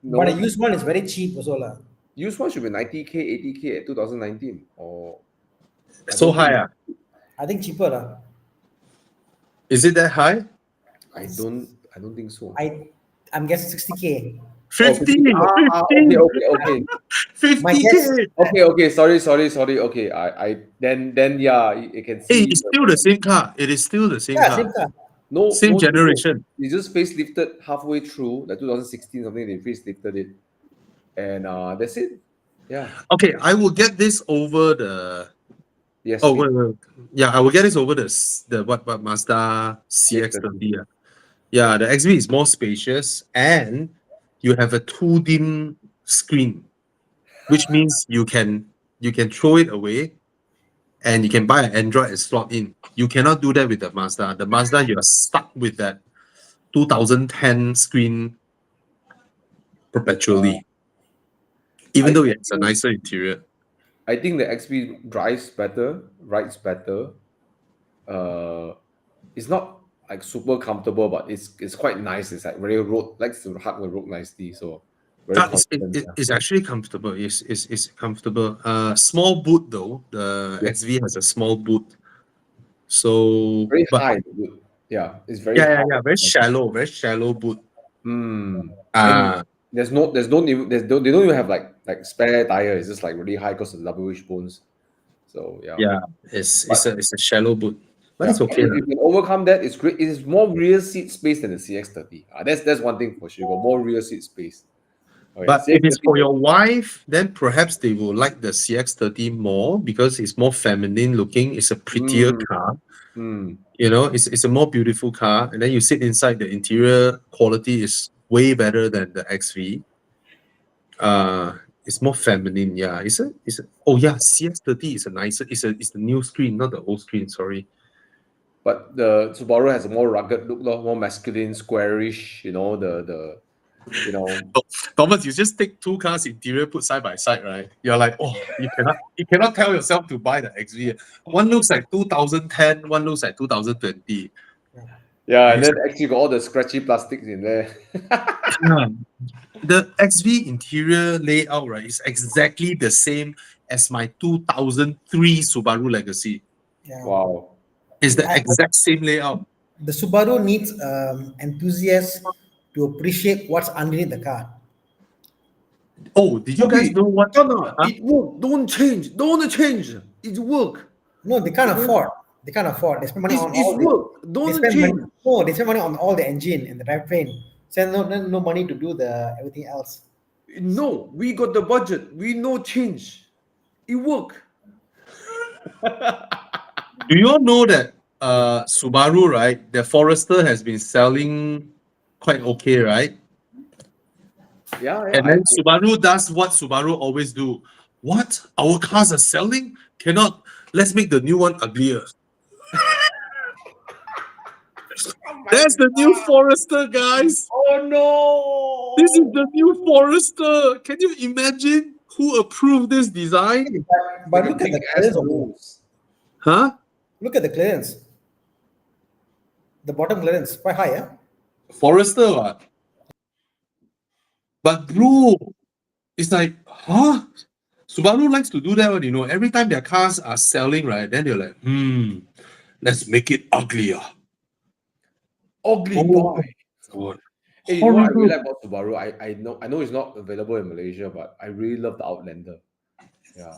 But a used one is very cheap also lah. Used one should be 90K, 80K at 2019 or so high. I think cheaper lah. Is it that high? I don't think so. I'm guessing 60K. 50. Okay. 50K. Okay. Sorry. Okay, I then you can see. Hey, it's still the same car. It is still the same car. Same car. Same generation. They just facelifted halfway through, like 2016 something. They facelifted it, and that's it. Yeah. Okay, I will get this over the. Yes. Oh wait. Yeah, I will get this over the what Mazda CX-30. Yeah, the XV is more spacious and you have a 2D screen, which means you can throw it away and you can buy an Android and slot in. You cannot do that with the Mazda. The Mazda, you are stuck with that 2010 screen perpetually, even though it's a nicer interior. I think the XP drives better, rides better. It's not like super comfortable, but it's quite nice. It's like very road, likes to hug the road nicely. So very confident. It's actually comfortable. It's comfortable. Small boot though. The Yes. XV has a small boot. So Very but high. Yeah, it's very yeah, high. very shallow boot. And Ah, they don't even have like spare tire. It's just like really high because of the double wishbones. So yeah, it's a shallow boot, but it's yeah, okay. if you can overcome that, it's great. It is more rear seat space than the CX-30. That's one thing for sure. You got more rear seat space. Okay, But if it's CX-30 for your wife, then perhaps they will like the CX-30 more because it's more feminine looking. It's a prettier car. You know, it's a more beautiful car. And then you sit inside, the interior quality is way better than the XV. It's more feminine. Yeah, oh yeah, CX-30 is a nicer. It's the new screen, not the old screen. Sorry. But the Subaru has a more rugged look, more masculine, squarish. Thomas, you just take two cars interior, put side by side, right? You're like, oh, you cannot tell yourself to buy the XV. One looks like 2010, one looks like 2020. Yeah, and then actually got all the scratchy plastics in there. Yeah. The XV interior layout, right, is exactly the same as my 2003 Subaru Legacy. Yeah. Wow. It's the exact same layout. The Subaru needs enthusiasts to appreciate what's underneath the car. Oh, did you guys know what? No, it work. Don't change. It work. No, they can't afford. They can't afford. They spend money on all the. work. They Don't spend change. money. No, they spend money on all the engine and the drivetrain. Spend no money to do the everything else. No, we got the budget. We no change. It work. Do you all know that Subaru, right? The Forester has been selling quite okay, right? Yeah. And then Subaru does what Subaru always do. What? Our cars are selling? Cannot. Let's make the new one uglier. That's the new Forester, guys. Oh no! This is the new Forester. Can you imagine who approved this design? But look at the clearance of those. Huh? Look at the clearance. The bottom clearance quite high, yeah. Forester, what? But bro, it's like, huh? Subaru likes to do that one, you know. Every time their cars are selling, right? Then they're like, let's make it uglier. Ugly Oh, boy. God. Hey, you know what I really like about Subaru? I know it's not available in Malaysia, but I really love the Outlander. Yeah.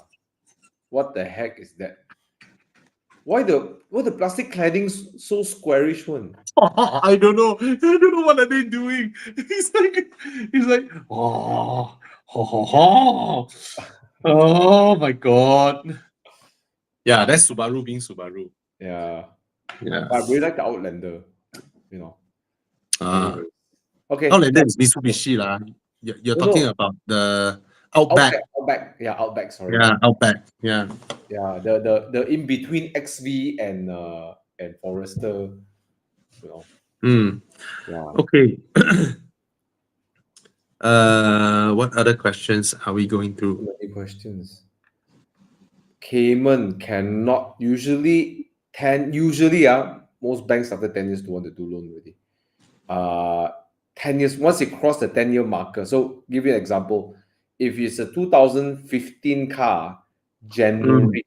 What the heck is that? Why the plastic cladding so squarish one? I don't know. I don't know what are they doing. He's like, oh my God. Yeah, that's Subaru being Subaru. Yeah. Yeah. But I really like the Outlander. You know. Okay. Outlander is Mitsubishi lah. You're talking about the Outback. Outback. Yeah, Outback. Sorry. Yeah, Outback. Yeah. Yeah. The in between XV and Forester. You know. Yeah. Okay. What other questions are we going through? Many questions. Cayman cannot usually most banks after 10 years don't want to do loan already. 10 years once it cross the 10-year marker. So give you an example. If it's a 2015 car, January,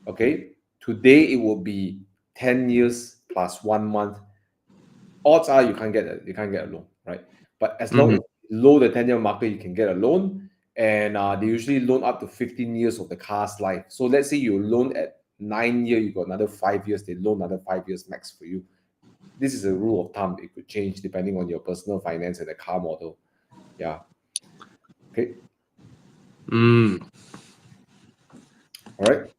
okay, today it will be 10 years plus 1 month. Odds are you can't get a loan, right? But as long as below the 10-year marker, you can get a loan. And they usually loan up to 15 years of the car's life. So let's say you loan at 9 years, you got another 5 years, they loan another 5 years max for you. This is a rule of thumb. It could change depending on your personal finance and the car model. Yeah. Okay. All right.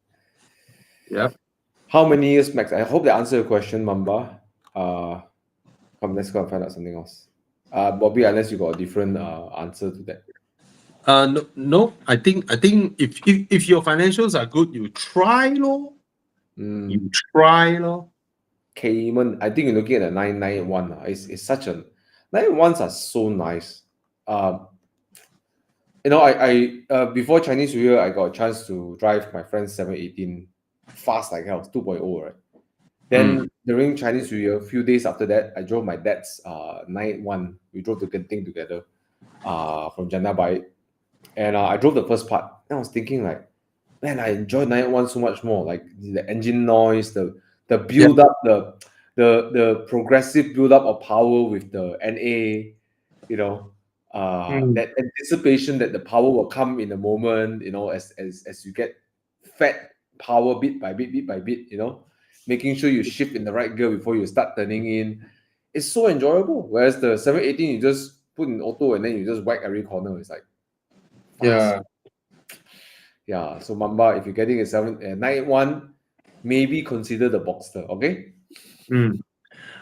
Yeah. How many years max? I hope that answered your question, Mamba. Come, let's go and find out something else. Bobby, unless you got a different answer to that. No, no. I think if your financials are good, you try lor. You try lor. Cayman, I think you're looking at a 991. It's such a 991s are so nice. I before Chinese New Year, I got a chance to drive my friend's 718 fast like hell, 2.0, right? Then during Chinese New Year, a few days after that, I drove my dad's 981. We drove to Genting together from Jannah Bike. And I drove the first part. And I was thinking like, man, I enjoy 911 so much more. Like the engine noise, the build up, the progressive build up of power with the NA, that anticipation that the power will come in a moment, as you get fed power bit by bit, making sure you shift in the right gear before you start turning in. It's so enjoyable. Whereas the 718, you just put in auto and then you just whack every corner. It's like fast. Yeah. So Mamba, if you're getting a 981, maybe consider the Boxster. Okay.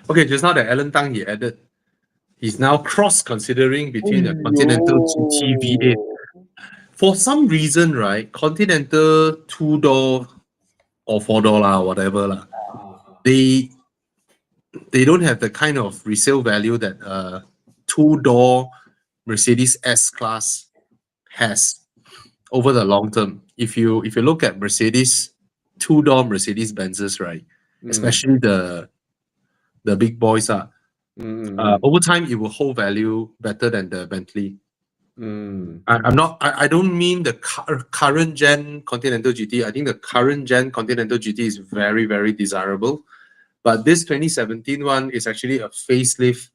Okay, just now that Alan Tang he added, he's now considering between a Continental GT V8. For some reason, right, Continental 2-door or 4-door lah, whatever lah, they don't have the kind of resale value that 2-door Mercedes S-Class has over the long term. If you look at Mercedes 2-door Mercedes Benzes, right, especially the big boys over time it will hold value better than the Bentley. I don't mean the current gen Continental GT. I think the current gen Continental GT is very, very desirable, but this 2017 one is actually a facelift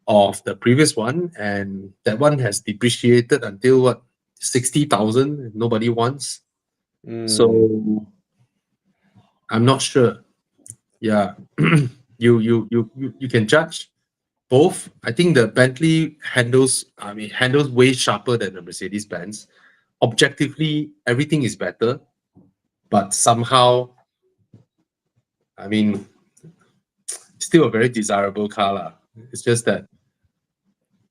of the previous one, and that one has depreciated until what, 60,000. Nobody wants. So I'm not sure. Yeah. you can judge both. I think the Bentley handles way sharper than the Mercedes Benz. Objectively, everything is better, but somehow, I mean, still a very desirable car lah. It's just that,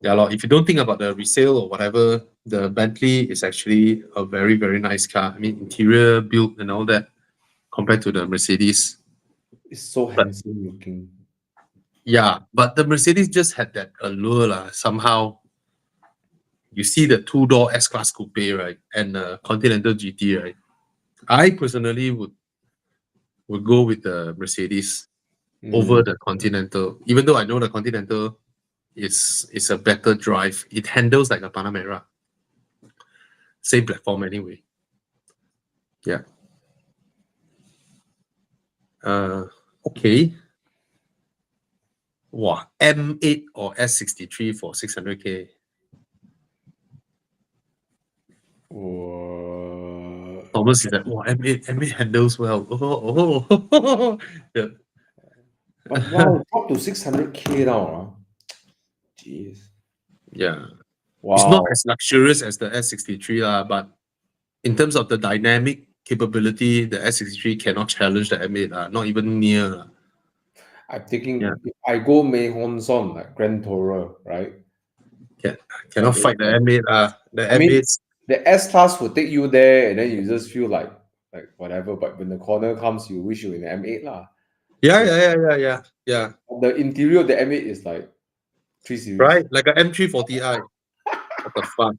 if you don't think about the resale or whatever, the Bentley is actually a very, very nice car. I mean, interior build and all that, compared to the Mercedes. It's so handsome looking. Yeah, but the Mercedes just had that allure lah. Somehow, you see the 2-door S-Class coupe, right, and the Continental GT, right. I personally would go with the Mercedes over the Continental, even though I know the Continental is a better drive. It handles like a Panamera. Same platform anyway. Yeah. Okay. Wow, M8 or S63 for 600K. Thomas is like, wow, M8 handles well. Yeah. But wow, drop to 600K now. Jeez. Yeah. Wow. It's not as luxurious as the S63 lah, but in terms of the dynamic capability, the S63 cannot challenge the M8 not even near. I'm thinking if I go Mei Hon Son, like Grand Tourer, right? Cannot fight the M8 The M8's the S-Class will take you there and then you just feel like whatever, but when the corner comes, you wish you were in the M8 lah. Yeah. The interior of the M8 is like 3 Series. Right, like an M340i. What the fuck?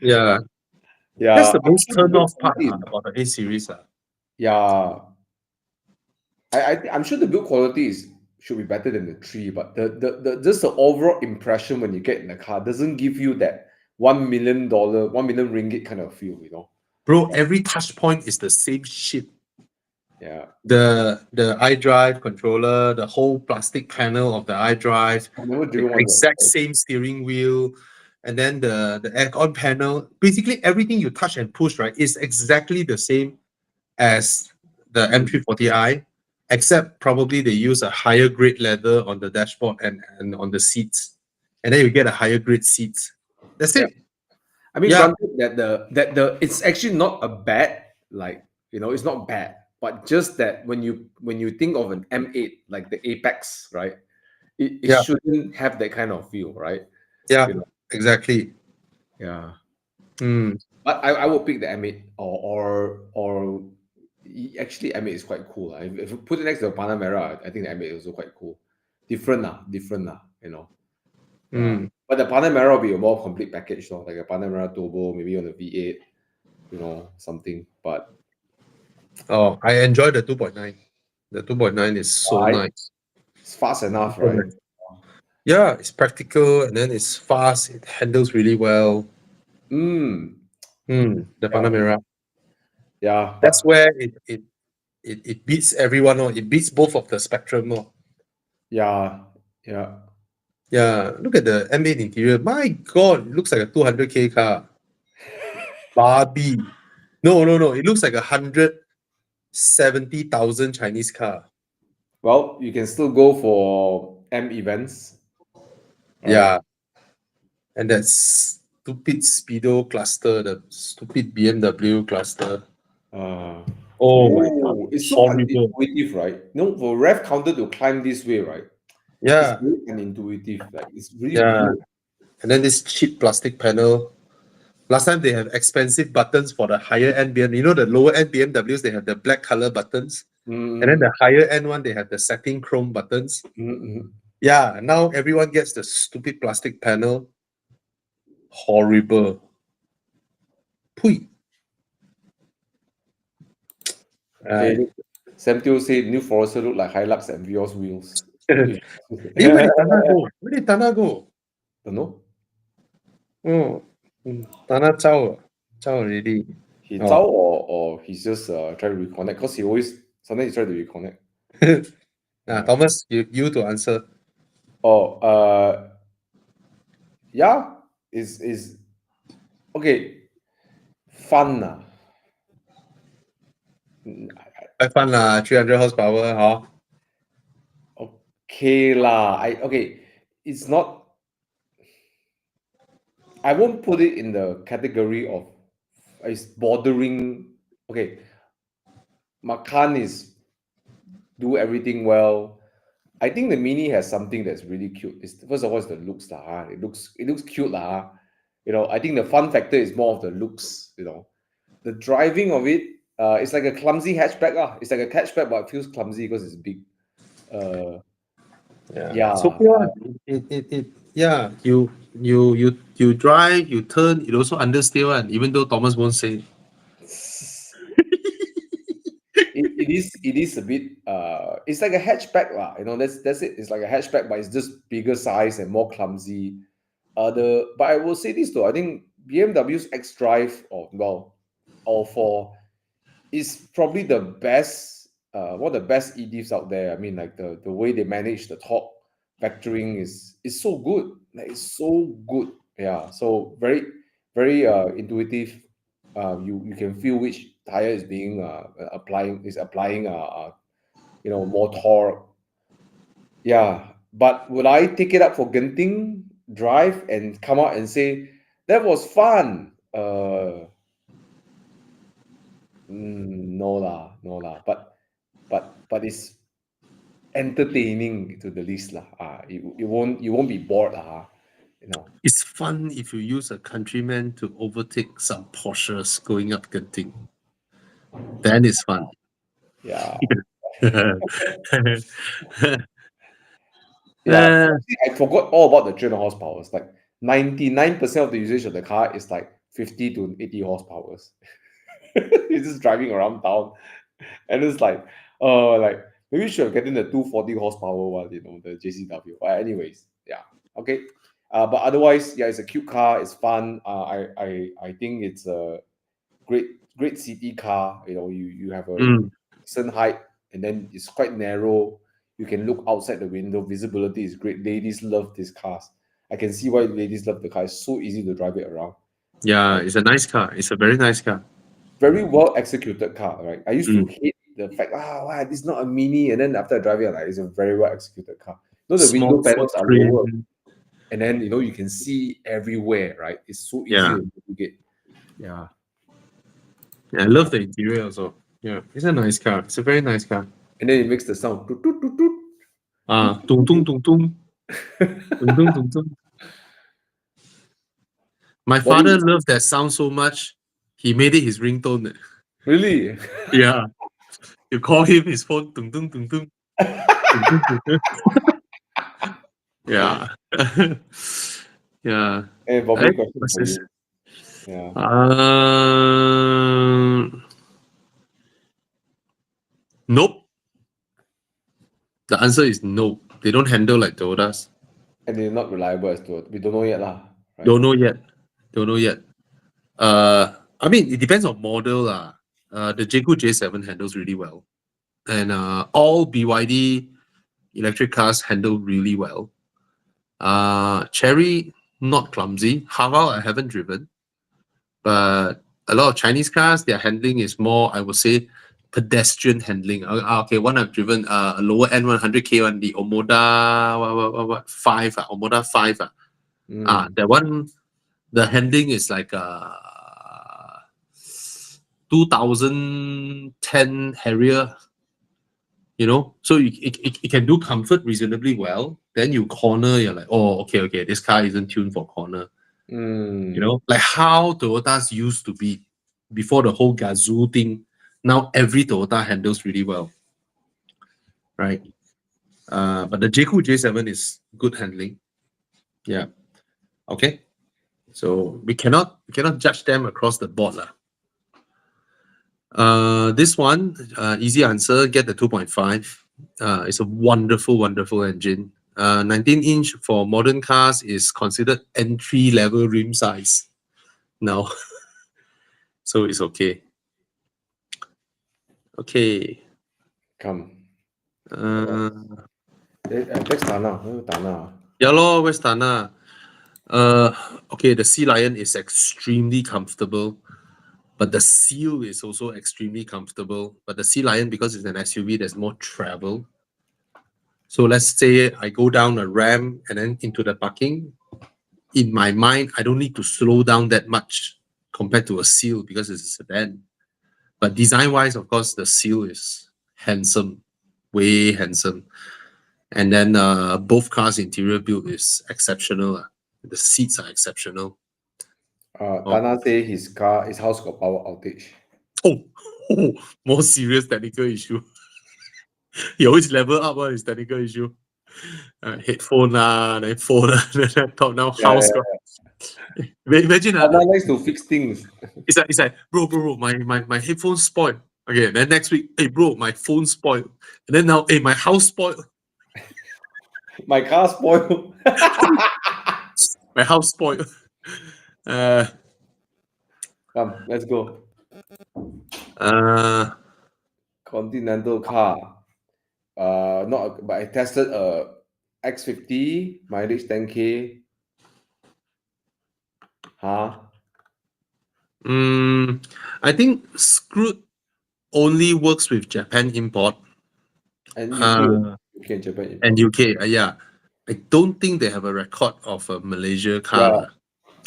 Yeah. That's the most turn off part about the A series. Yeah. I'm sure the build quality should be better than the 3, but the just the overall impression when you get in the car doesn't give you that $1 million ringgit kind of feel, Bro, every touch point is the same shit. Yeah. The iDrive controller, the whole plastic panel of the iDrive, the exact same steering wheel, and then the aircon panel. Basically, everything you touch and push, right, is exactly the same as the M340i, except probably they use a higher grade leather on the dashboard and on the seats, and then you get a higher grade seats. That's it. I mean, granted that the it's actually not a bad, it's not bad, but just that when you think of an M8 like the Apex, right, it shouldn't have that kind of feel, right? Yeah, exactly. Yeah. Mm. But I would pick the M8 actually M8 is quite cool. If you put it next to the Panamera, I think the M8 is also quite cool. Different lah, you know. Yeah. Mm. But the Panamera will be a more complete package, so like a Panamera Turbo, maybe on the V8, you know, something. But Oh, I enjoy the 2.9. The 2.9 is so right, nice. it's fast enough, So right? nice. Yeah, it's practical and then it's fast. It handles really well. Mm. The Yeah. Panamera. Yeah. That's But where it beats everyone. Oh. It beats both of the spectrum. Oh. yeah. Yeah. Yeah, look at the M8 interior. My God, it looks like a 200K car. Barbie. No. It looks like 170,000 Chinese car. Well, you can still go for M events. Right? Yeah. And that stupid Speedo cluster, the stupid BMW cluster. Oh my God. Oh, it's so Horrible. unintuitive, right? No, for rev counter to climb this way, right? It's Yeah. very unintuitive. Like it's really Yeah. weird. And then this cheap plastic panel. Last time they have expensive buttons for the higher end BMW. You know, the lower end BMWs, they have the black color buttons. And then Mm, the higher end one, they have the satin chrome buttons. mm. Yeah, now everyone gets the stupid plastic panel. Horrible. Pui. Okay, Right. Sam Teo said New Forester look like Hilux and Vios wheels. Where did Tana go? Where did Tana go? Don't know. Oh, Tana Chao. Chao already. He Oh. zao or he's just trying to reconnect because he always sometimes he try to reconnect. Thomas, you to answer. Oh, yeah, is okay. Fun lah. Quite fun lah, 300 horsepower, huh? Okay lah. Okay. It's not. I won't put it in the category of it's bordering. Okay, Macan is do everything well. I think the Mini has something that's really cute. It's first of all, it's the looks lah. It looks cute lah. You know, I think the fun factor is more of the looks. You know, the driving of it. It's like a clumsy hatchback lah. It's like a hatchback, but it feels clumsy because it's big. Yeah. So yeah, you drive, you turn, it also understeer one, even though Thomas won't say. It is a bit it's like a hatchback lah, you know, that's it. It's like a hatchback, but it's just bigger size and more clumsy. But I will say this though, I think BMW's X Drive or 4 is probably the best one of the best e-diffs out there. I mean, like the way they manage the torque vectoring is so good. Like it's so good. Yeah. So very intuitive. You can feel which tire is being applying more torque. Yeah. But would I take it up for Genting drive and come out and say that was fun? No lah. But it's entertaining to the least lah. You won't be bored lah. You know. It's fun if you use a Countryman to overtake some Porsches going up Genting. Then it's fun. Yeah. Uh, Actually, I forgot all about the 300 horsepower. It's like 99% of the usage of the car is like 50 to 80 horsepower. You're just driving around town, and it's like maybe we should have gotten the 240 horsepower one, you know, the JCW. But anyways, yeah, okay. But otherwise, yeah, it's a cute car. It's fun. I think it's a great city car. You know, you have a decent height, and then it's quite narrow. You can look outside the window. Visibility is great. Ladies love these cars. I can see why ladies love the car. It's so easy to drive it around. yeah, it's a nice car. It's a very nice car. Very well executed car, right? I used to hate the fact, why this is not a Mini, and then after I drive it, I'm like, it's a very well executed car. You know, the Small window panels are footprint. lower, and then you can see everywhere, right? It's so easy Yeah. to navigate. Yeah. Yeah, I love the interior also. Yeah, it's a nice car. It's a very nice car. And then it makes the sound. Toot, toot, toot, toot. Tung tung tung tung. Tung tung tung tung. My What father is- loved that sound so much, he made it his ringtone. Really? Yeah. You call him, his phone, tung, tung, tung, tung. Tung, tung, tung, tung. Yeah. Yeah. Hey, Bobby, Hey, question what's for this? you. Yeah. Nope. The answer is no. They don't handle like Toyotas. And they're not reliable as to we don't know yet lah. Right? Don't know yet. Don't know yet. I mean, it depends on model lah. The Jaguar J7 handles really well, and all BYD electric cars handle really well. Cherry not clumsy. Haval I haven't driven, but a lot of Chinese cars, their handling is more, I would say, pedestrian handling. Okay, one I've driven, a lower end 100k one, the Omoda what 5 Omoda 5 that one, the handling is like 2010 Harrier, you know, so it can do comfort reasonably well. Then you corner, you're like, oh, okay, this car isn't tuned for corner. You know, like how Toyotas used to be before the whole Gazoo thing. Now every Toyota handles really well, right? But the Jaguar J7 is good handling. Yeah. Okay. So we cannot judge them across the board lah. This one, easy answer, get the 2.5. It's a wonderful engine. 19-inch for modern cars is considered entry-level rim size now. So it's okay. Okay. Come. Where's Tana? Yeah lor, where's Tana? Okay, the Sea Lion is extremely comfortable, but the Seal is also extremely comfortable. But the Sea Lion, because it's an SUV, there's more travel. So let's say I go down a ramp and then into the parking. In my mind, I don't need to slow down that much compared to a Seal because it's a sedan. But design-wise, of course, the Seal is handsome, way handsome. And then both cars' interior build is exceptional. The seats are exceptional. Tana say his house got power outage. Oh, more serious technical issue. He always level up on his technical issue. Headphone then phone then laptop, now house. Imagine Tana likes to fix things. It's like bro, my headphone spoiled. Okay, then next week, hey bro, my phone spoiled. And then now, hey, my house spoiled. My car spoiled. My house spoiled. Come, let's go. Uh, Continental car. Not, but I tested a X50, mileage 10K. Huh? I think Screwed only works with Japan import. And UK and Japan import. And UK, yeah. I don't think they have a record of a Malaysia car. Yeah.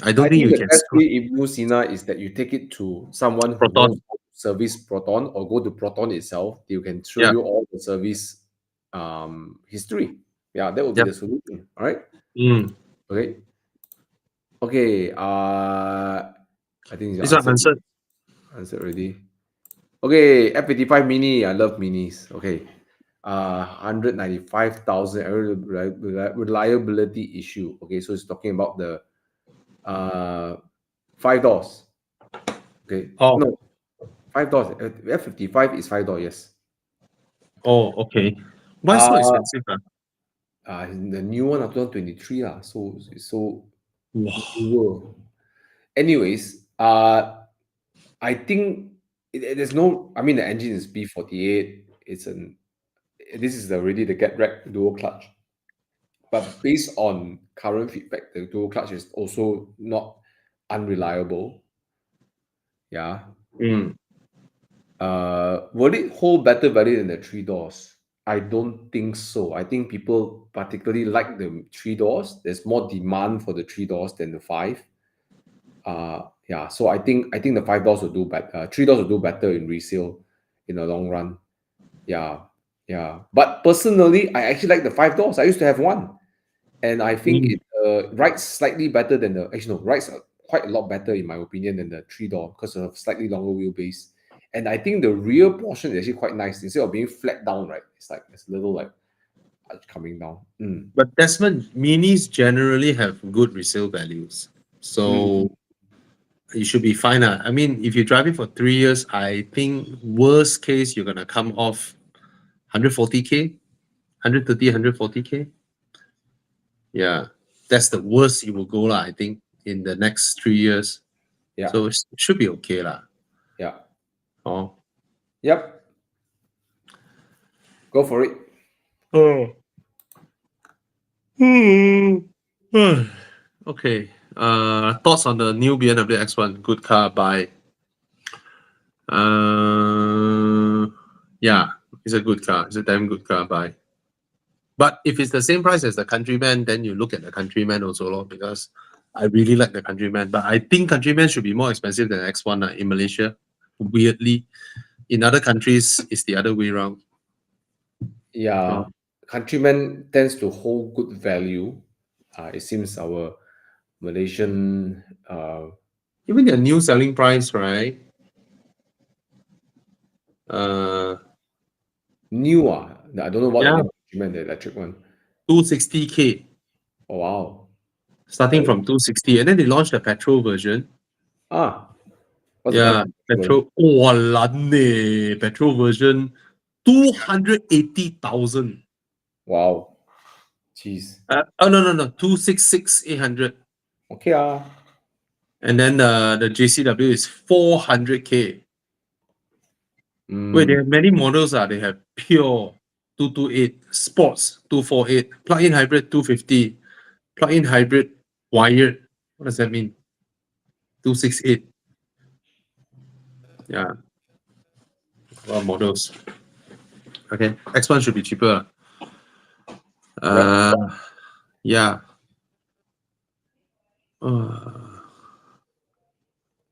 I don't think you the can best screw way if you Sina is that you take it to someone who Proton. knows how to service Proton or go to Proton itself. You can show Yeah. you all the service history. Yeah, that would be Yep. the solution. All right. Mm. Okay. Okay. I think This one answered. Answered already. Okay, F55 Mini. I love minis. Okay. 195,000 reliability issue. Okay, so it's talking about the 5 doors. Okay. Oh. No, 5 doors. F55 is 5 doors, yes. Oh, okay. Why so expensive? The new one of 2023. So it's so Wow. newer. Anyways, I think there's no, I mean, the engine is B48. This is already the get wreck dual clutch. But based on current feedback, the dual clutch is also not unreliable. Yeah. Will it hold better value than the 3 doors? I don't think so. I think people particularly like the 3 doors. There's more demand for the 3 doors than the 5. Yeah. So I think the 5 doors will do better. 3 doors will do better in resale in the long run. Yeah. Yeah. But personally, I actually like the 5 doors. I used to have one, and I think it rides slightly better than the. Actually, no, rides quite a lot better in my opinion than the 3-door because of slightly longer wheelbase. And I think the rear portion is actually quite nice. Instead of being flat down, right? It's like it's a little like coming down. But Desmond, minis generally have good resale values. So you should be fine. I mean, if you drive it for 3 years, I think worst case, you're going to come off 140K, 130, 140K. Yeah, that's the worst you will go, lah, I think, in the next 3 years. Yeah. So it should be okay, lah. Yeah. Oh. Yep. Go for it. Oh. Okay. Thoughts on the new BMW X1? Good car, buy. Yeah, it's a good car. It's a damn good car, buy. But if it's the same price as the Countryman, then you look at the Countryman also, lor, because I really like the Countryman. But I think Countryman should be more expensive than X1 in Malaysia. Weirdly, in other countries, it's the other way around. Yeah. Countryman tends to hold good value. It seems our Malaysian Even their new selling price, right? new I don't know what Yeah. the new Countryman, the electric one. 260K, Oh wow. starting from 260, and then they launched the petrol version. What's Yeah, the petrol. Oh, lane, petrol version, 280,000. Wow. Jeez. No, 266,800. Okay. And then the JCW is 400K. Wait, they have many models. They have pure 228, sports 248, plug-in hybrid 250, plug-in hybrid wired. What does that mean? 268. Yeah. A lot of models. Okay. X1 should be cheaper. Yeah.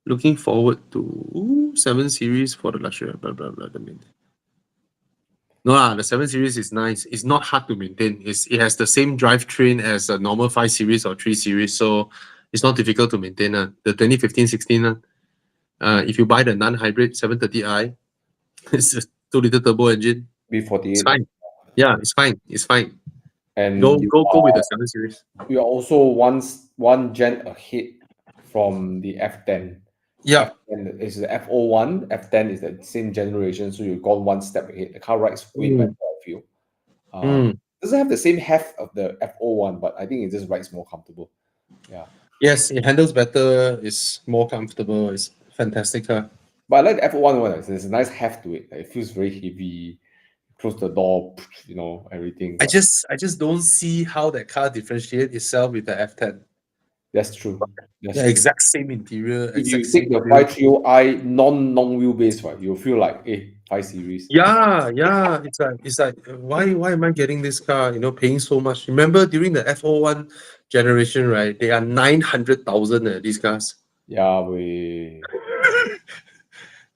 Looking forward to 7 Series for the luxury. Blah, blah, blah. No, the 7 Series is nice. It's not hard to maintain. It has the same drivetrain as a normal 5 Series or 3 Series, so it's not difficult to maintain. The 2015-16, if you buy the non-hybrid 730i, it's a 2-liter turbo engine. B48. It's fine. Yeah, it's fine. It's fine. And Go with the 7 Series. You are also one gen ahead from the F10. Yeah. F10 is the F01. F10 is the same generation, so you've gone one step ahead. The car rides way better, I feel. Doesn't have the same heft of the F01, but I think it just rides more comfortable. Yeah. Yes, it handles better. It's more comfortable. It's fantastic car. But I like the F01 one. There's a nice heft to it. It feels very heavy. Close the door, everything. I just don't see how that car differentiates itself with the F10. That's true. That's true. Exact same interior. If you take the 530i non-wheelbase, right, you'll feel like 5 Series. Yeah. It's like why am I getting this car? Paying so much. Remember during the F01 generation, right? They are 900,000. These cars. Yeah,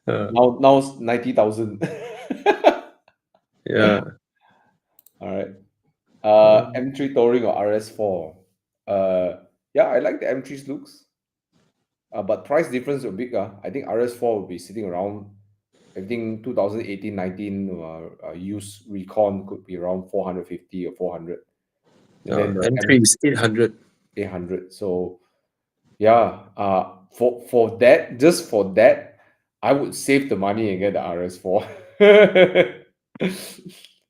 now 90,000. Yeah. All right. M3 Touring or RS4? Yeah, I like the M3's looks. But price difference will be big. I think RS4 will be sitting around, I think 2018-19 used Recon could be around 450 or 400. And then the M3 is 800. 800. So yeah, for that, just for that, I would save the money and get the RS4.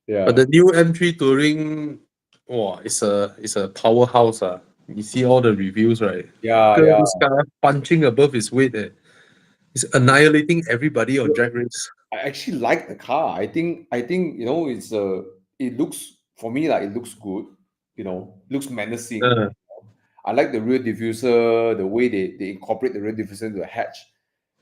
Yeah. But the new M3 Touring, it's a powerhouse. You see all the reviews, right? Yeah. This car punching above his weight. It's annihilating everybody on drag race. I actually like the car. I think it's it looks, for me, like it looks good. Looks menacing. I like the rear diffuser, the way they incorporate the rear diffuser into the hatch.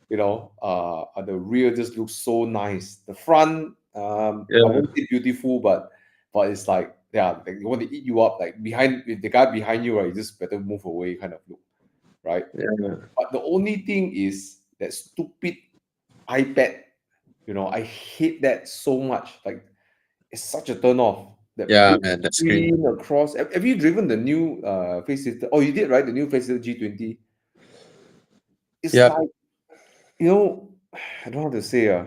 The rear just looks so nice. The front, I won't say beautiful, but it's like, like they want to eat you up. Like with the guy behind you, right? You just better move away, kind of look, right? Yeah. But the only thing is that stupid iPad. I hate that so much. Like, it's such a turn off. Man, that screen across. Have you driven the new facelift? Oh, you did, right? The new facelift G20. It's Yep. like, you know, I don't know how to say.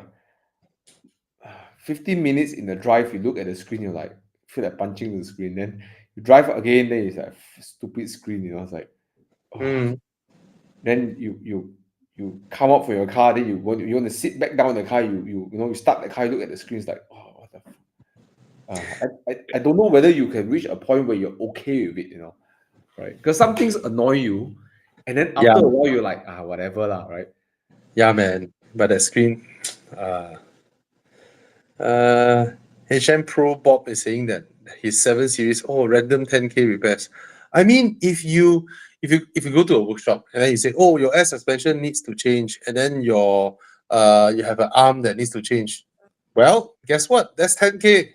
15 minutes in the drive, you look at the screen, you're like, feel like punching the screen. Then you drive again, then it's like stupid screen, you know. It's like, oh. Mm. Then you come up for your car, then you want to sit back down in the car, you start the car, you look at the screen, it's like, oh, what the I don't know whether you can reach a point where you're okay with it, you know, right? Because some things annoy you, and then after Yeah. a while you're like, whatever lah, right? Yeah, man. But that screen, HM Pro Bob is saying that his 7 Series, random 10K repairs. I mean, if you go to a workshop and then you say, your air suspension needs to change, and then you have an arm that needs to change. Well, guess what? That's 10K,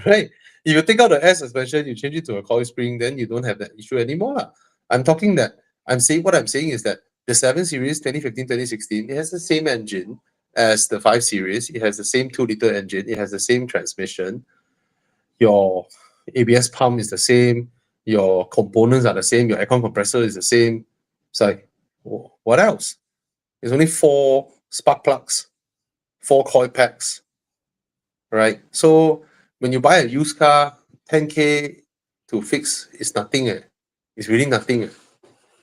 right? If you take out the air suspension, you change it to a coil spring, then you don't have that issue anymore lah. What I'm saying is that the 7 Series 2015, 2016, it has the same engine as the 5 Series. It has the same 2-liter engine. It has the same transmission. Your ABS pump is the same. Your components are the same. Your aircon compressor is the same. It's like, what else? There's only 4 spark plugs, 4 coil packs, right? So when you buy a used car, 10K to fix is nothing. It's really nothing,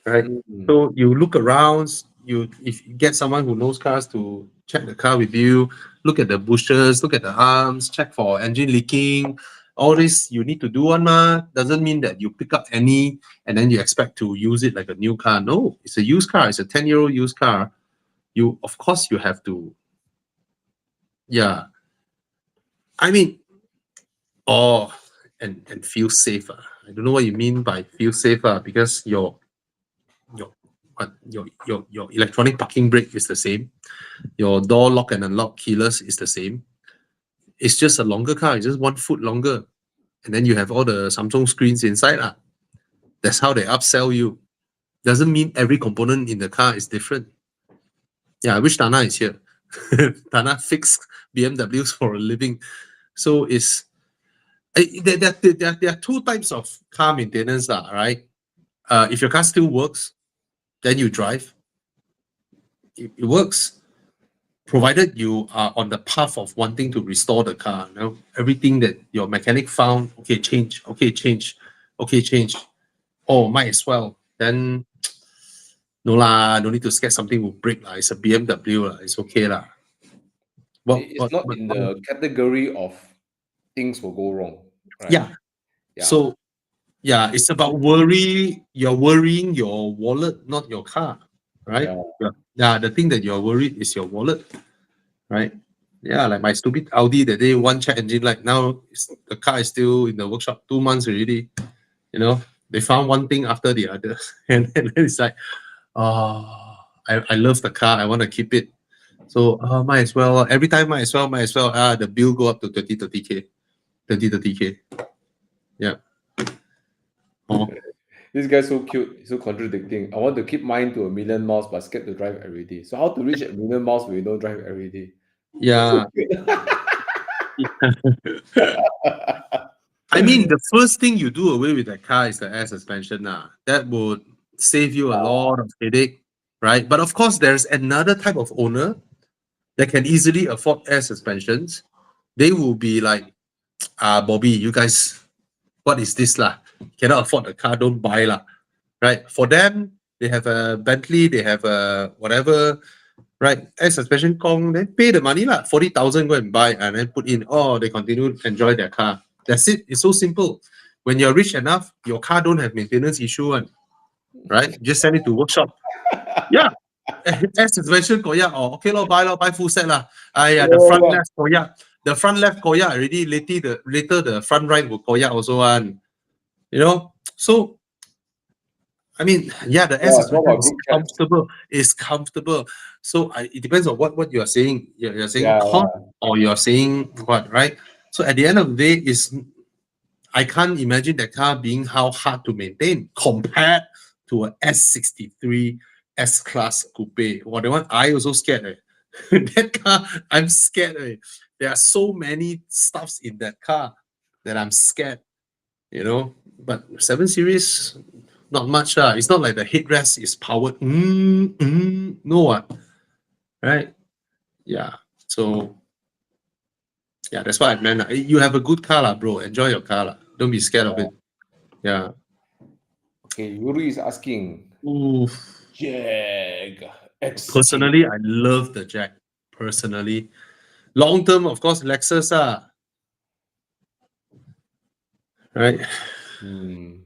right? So you look around. If you get someone who knows cars to check the car with you, look at the bushes, look at the arms, check for engine leaking. All this you need to do one ma. Doesn't mean that you pick up any and then you expect to use it like a new car. No, it's a used car. It's a 10-year-old used car. Of course you have to. Yeah. I mean, and feel safer. I don't know what you mean by feel safer, because your electronic parking brake is the same. Your door lock and unlock keyless is the same. It's just a longer car. It's just 1 foot longer. And then you have all the Samsung screens inside. That's how they upsell you. Doesn't mean every component in the car is different. Yeah, I wish Tana is here. Tana fixes BMWs for a living. So there are 2 types of car maintenance, right? If your car still works, then you drive. It works, provided you are on the path of wanting to restore the car. You know, everything that your mechanic found, change. Oh, might as well. Then no lah, no need to scare something will break lah. It's a BMW lah. It's okay lah. It's not in the category of things will go wrong, right? Yeah. So it's about worry. You're worrying your wallet, not your car, right? Yeah. The thing that you're worried is your wallet, right? Yeah, like my stupid Audi that day, 1 check engine light. Now the car is still in the workshop 2 months already. You know, they found one thing after the other, and then it's like, I love the car. I want to keep it. So might as well. Every time might as well. The bill go up to 30K. Yeah. This guy's so cute, so contradicting. I want to keep mine to 1 million miles, but scared to drive every day. So how to reach 1 million miles when you don't drive every day? Yeah. I mean, the first thing you do away with that car is the air suspension. That would save you a lot of headache, right? But of course, there's another type of owner that can easily afford air suspensions. They will be like, Bobby, you guys, what is this lah? Cannot afford the car, don't buy lah. Right? For them, they have a Bentley, they have a whatever, right? Air suspension Kong, then pay the money lah. 40,000, go and buy and then put in. They continue to enjoy their car. That's it. It's so simple. When you're rich enough, your car don't have maintenance issue, right? Just send it to workshop. Yeah. Air suspension koyak, okay lo, buy full set lah. The front left koyak. The front left koyak already. Later the front right will koyak also one. You know, so I mean, the air suspension is comfortable. It's comfortable. So it depends on what you are saying. You're saying hot or you're saying what, right? So at the end of the day, I can't imagine that car being how hard to maintain compared to an S63 S-Class coupe. Well, the one I also scared. That car, I'm scared. There are so many stuffs in that car that I'm scared. You know, but 7 Series, not much. It's not like the headrest is powered. No. Right? Yeah. So, yeah, that's what I meant. You have a good car, bro. Enjoy your car. Don't be scared of it. Yeah. Okay, Yuri is asking, Oof. Jag XJ. Personally, I love the Jag. Personally. Long term, of course, Lexus. Right? Hmm.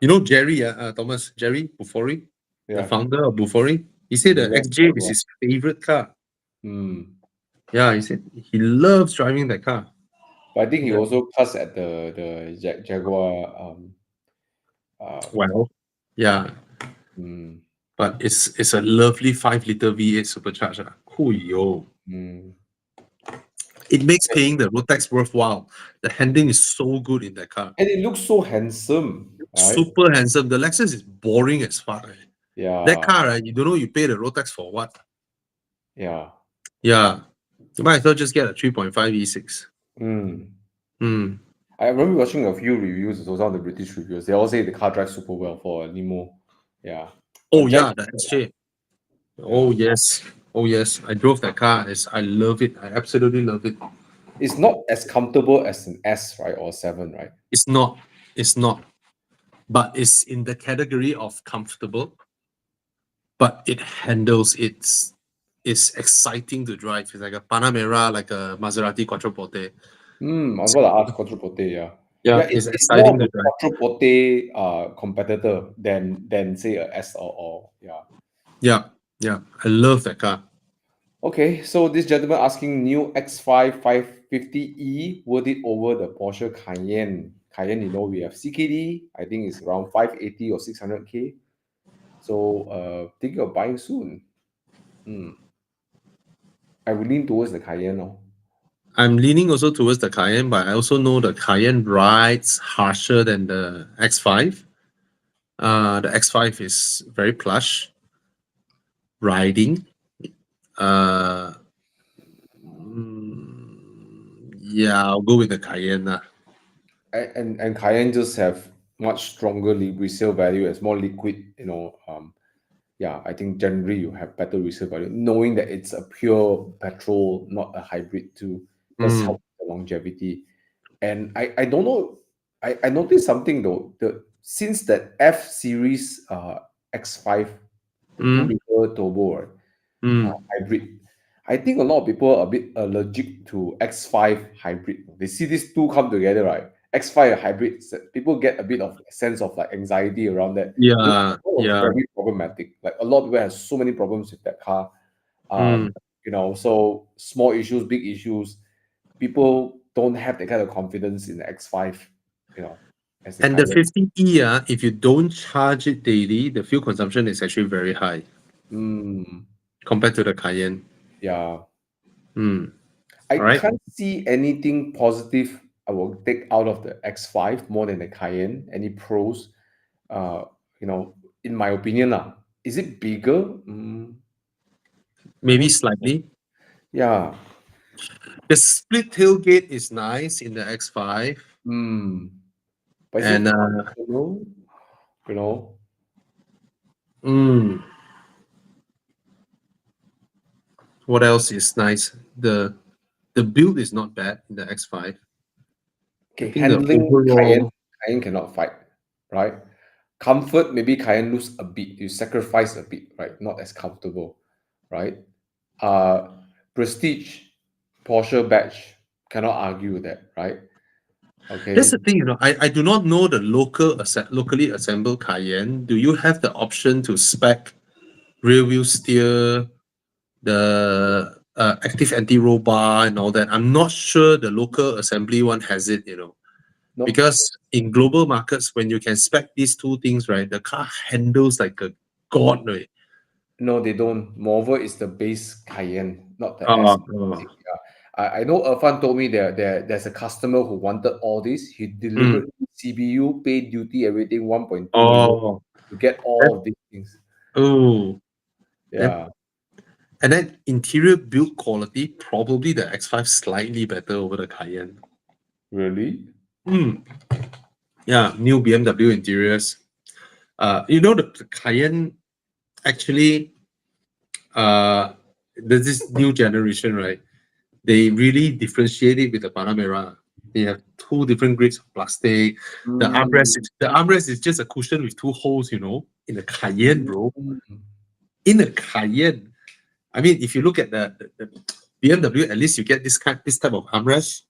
You know Jerry, Thomas, Jerry Bufori, the Yeah. founder of Bufori. He said the Yeah. XJ is his favorite car. Hmm. Yeah, he said he loves driving that car. But I think he Yeah. also cuts at the Jaguar. Well, yeah, Hmm. but it's a lovely 5-liter V8 supercharger. Yo. Hmm. It makes paying the road tax worthwhile. The handling is so good in that car. And it looks so handsome, right? Super handsome. The Lexus is boring as fuck. Yeah. That car, you don't know you pay the road tax for what. Yeah. Yeah. You might as well just get a 3.5 V6. Hmm. Hmm. I remember watching a few reviews, also some of the British reviews. They all say the car drives super well for a limo. Yeah. Oh, But yeah, the XJ. Oh, Yeah. yes. Oh, yes. I drove that car. I love it. I absolutely love it. It's not as comfortable as an S, right? Or 7, right? It's not. It's not. But it's in the category of comfortable. But it handles it's exciting to drive. It's like a Panamera, like a Maserati Quattroporte. I was about to ask Quattroporte, yeah. Yeah, Yeah, it's it's more exciting of to a drive. Quattroporte competitor than say a S or yeah. Yeah, yeah. I love that car. Okay, so this gentleman asking new X5 550e worth it over the Porsche Cayenne. Cayenne, we have CKD. I think it's around 580 or 600K. So thinking of buying soon. I would lean towards the Cayenne. I'm leaning also towards the Cayenne, but I also know the Cayenne rides harsher than the X5. The X5 is very plush riding. Uh, yeah, I'll go with the Cayenne. And Cayenne just have much stronger resale value. It's more liquid, yeah, I think generally you have better resale value, knowing that it's a pure petrol, not a hybrid too. That's Mm, helps the longevity. And I don't know, I noticed something though. Since that F series X5, the mm, 2-liter turbo, right, mm. hybrid. I think a lot of people are a bit allergic to X5 hybrid. They see these two come together, right? X5 hybrid, people get a bit of a sense of like anxiety around that. Because Yeah, it was yeah. very problematic. Like a lot of people have so many problems with that car. Mm. So small issues, big issues. People don't have that kind of confidence in the X5, as the And the Cayenne. 50E, if you don't charge it daily, the fuel consumption is actually very high compared to the Cayenne. Yeah. Mm. I All right. can't see anything positive I will take out of the X5 more than the Cayenne. Any pros? Uh, in my opinion, is it bigger? I Maybe don't. slightly. Yeah. The split tailgate is nice in the X5. But is And it functional? You know. mm, what else is nice? The build is not bad in the X5. I Okay, think the handling Cayenne, overall Cayenne cannot fight, right? Comfort, maybe Cayenne lose a bit. You sacrifice a bit, right? Not as comfortable, right? Uh, Prestige, Porsche badge, cannot argue with that, right? that's Okay. the thing, I do not know the locally assembled Cayenne. Do you have the option to spec rear wheel steer, the active anti-roll bar and all that? I'm not sure the local assembly one has it, No, because in global markets, when you can spec these two things, right, the car handles like a god, right? no, they don't. Moreover, it's the base Cayenne, not the S. Oh, Yeah. I know Irfan told me there's a customer who wanted all this. He mm, delivered CBU, paid duty, everything, 1.2 million oh, to get all that, of these things. oh, that, Yeah. and then interior build quality, probably the X5 slightly better over the Cayenne. Really? Yeah, new BMW interiors. the Cayenne actually, there's this new generation, right? They really differentiate it with the Panamera. They have two different grades of plastic. The armrest is just a cushion with two holes, in the Cayenne, bro. In the Cayenne. I mean, if you look at the BMW, at least you get this type of armrest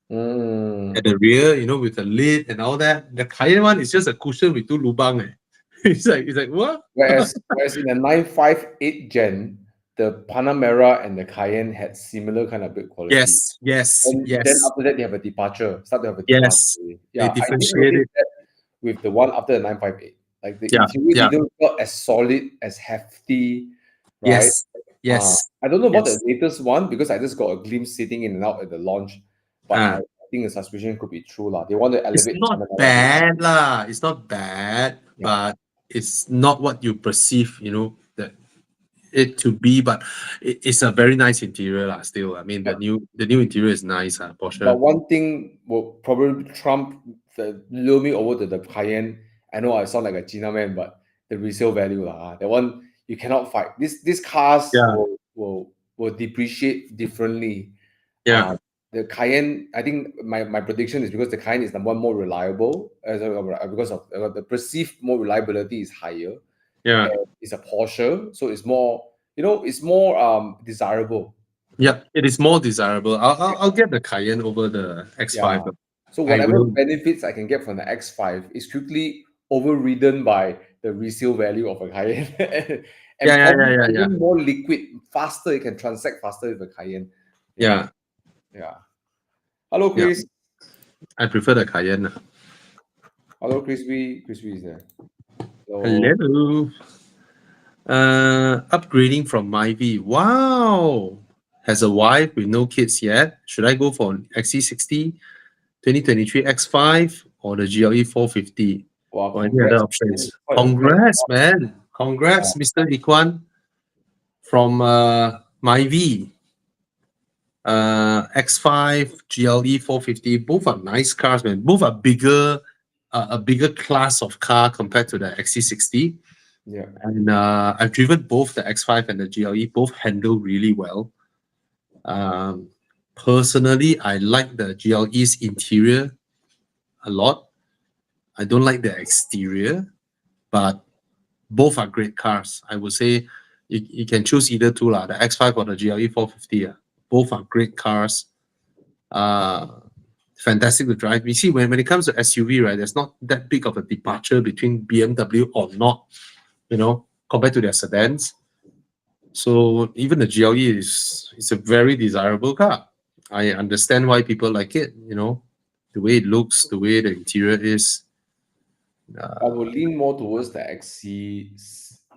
at the rear, with the lid and all that. The Cayenne one is just a cushion with two lubang. It's like what? Whereas in the 958 gen, the Panamera and the Cayenne had similar kind of build quality. Yes. And then after that, they have a departure. Start to have a Yes. departure. They Yeah, I did differentiate notice it. that with the one after the 958. Like the Yeah, interior didn't feel as solid, as hefty, right? Yes. I don't know about Yes. the latest one because I just got a glimpse sitting in and out at the launch. But I think the suspicion could be true. They want to It's elevate not Panamera. bad lah. It's not bad, Yeah. but it's not what you perceive, that it to be. But it's a very nice interior lah. Still, I mean, the new interior is nice, Porsche. But one thing will probably lure me over to the Cayenne. I know I sound like a China man, but the resale value that one you cannot fight. These cars will depreciate differently. Yeah. The Cayenne, I think my prediction is because the Cayenne is the one more reliable, because of the perceived more reliability is higher. Yeah. And it's a Porsche, so it's more, it's more desirable. Yeah, it is more desirable. I'll get the Cayenne over the X5. Yeah. So whatever benefits I can get from the X5 is quickly overridden by the resale value of a Cayenne. and Yeah. more liquid, faster. You can transact faster with a Cayenne. Yeah. Hello, Chris. I prefer the Cayenne. Hello, Crispy. Crispy is there. Hello. Upgrading from Myvi. Wow. Has a wife with no kids yet. Should I go for an XC60, 2023 X5, or the GLE 450? Wow, or any other options? Congrats, man. Congrats, Mr. Lee Kwan from Myvi. X5, GLE 450, both are nice cars, man. Both are a bigger class of car compared to the XC60. Yeah. And I've driven both the X5 and the GLE. Both handle really well. Personally, I like the GLE's interior a lot. I don't like the exterior, but both are great cars. I would say you can choose either two, the X5 or the GLE 450. Both are great cars. Fantastic to drive. You see, when it comes to SUV, right, there's not that big of a departure between BMW or not, compared to their sedans. So even the GLE is a very desirable car. I understand why people like it, the way it looks, the way the interior is. I will lean more towards the XC.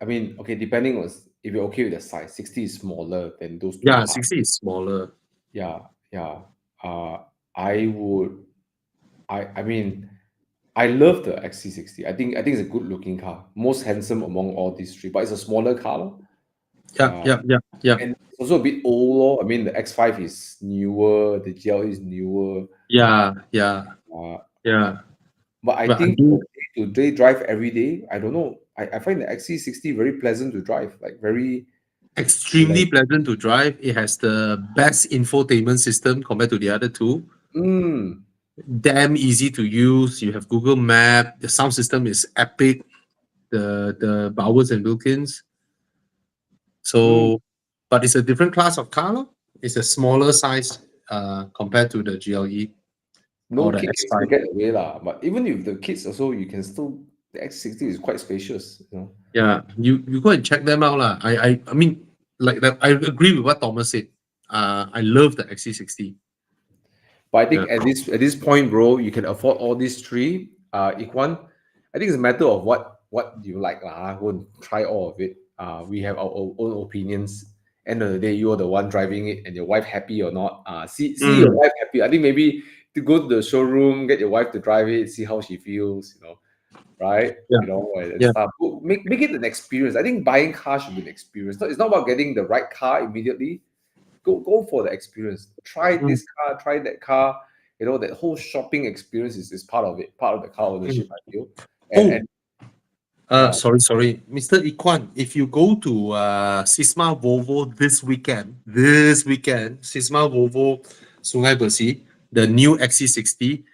I mean, okay, depending on if you're okay with the size, 60 is smaller than those two. Yeah, 60 is smaller. Yeah. I mean, I love the XC60. I think it's a good looking car, most handsome among all these three. But it's a smaller car. Yeah. And it's also a bit old. I mean, the X5 is newer. The GL is newer. Yeah. But I think to day drive every day, I don't know. I find the XC60 very pleasant to drive, like very extremely pleasant to drive. It has the best infotainment system compared to the other two. Damn easy to use. You have Google Map. The sound system is epic. The Bowers and Wilkins. So, but it's a different class of car. It's a smaller size compared to the GLE. No kids can get away but even if the kids also, you can still, the X60 is quite spacious. Yeah, you go and check them out I mean, like that. I agree with what Thomas said. I love the XC60. But I think at this point, bro, you can afford all these three. Ikwan, I think it's a matter of what you like Go and try all of it. We have our own opinions. End of the day, you're the one driving it, and your wife happy or not. See your wife happy. I think maybe to go to the showroom, get your wife to drive it, see how she feels, right? Stuff. Make it an experience. I think buying cars should be an experience. It's not about getting the right car immediately. Go for the experience. Try this car, try that car. That whole shopping experience is part of it, part of the car ownership, I feel. And Sorry, Mr. Ikwan. If you go to Sisma Volvo this weekend, Sisma Volvo Sungai Besi, the new XC60,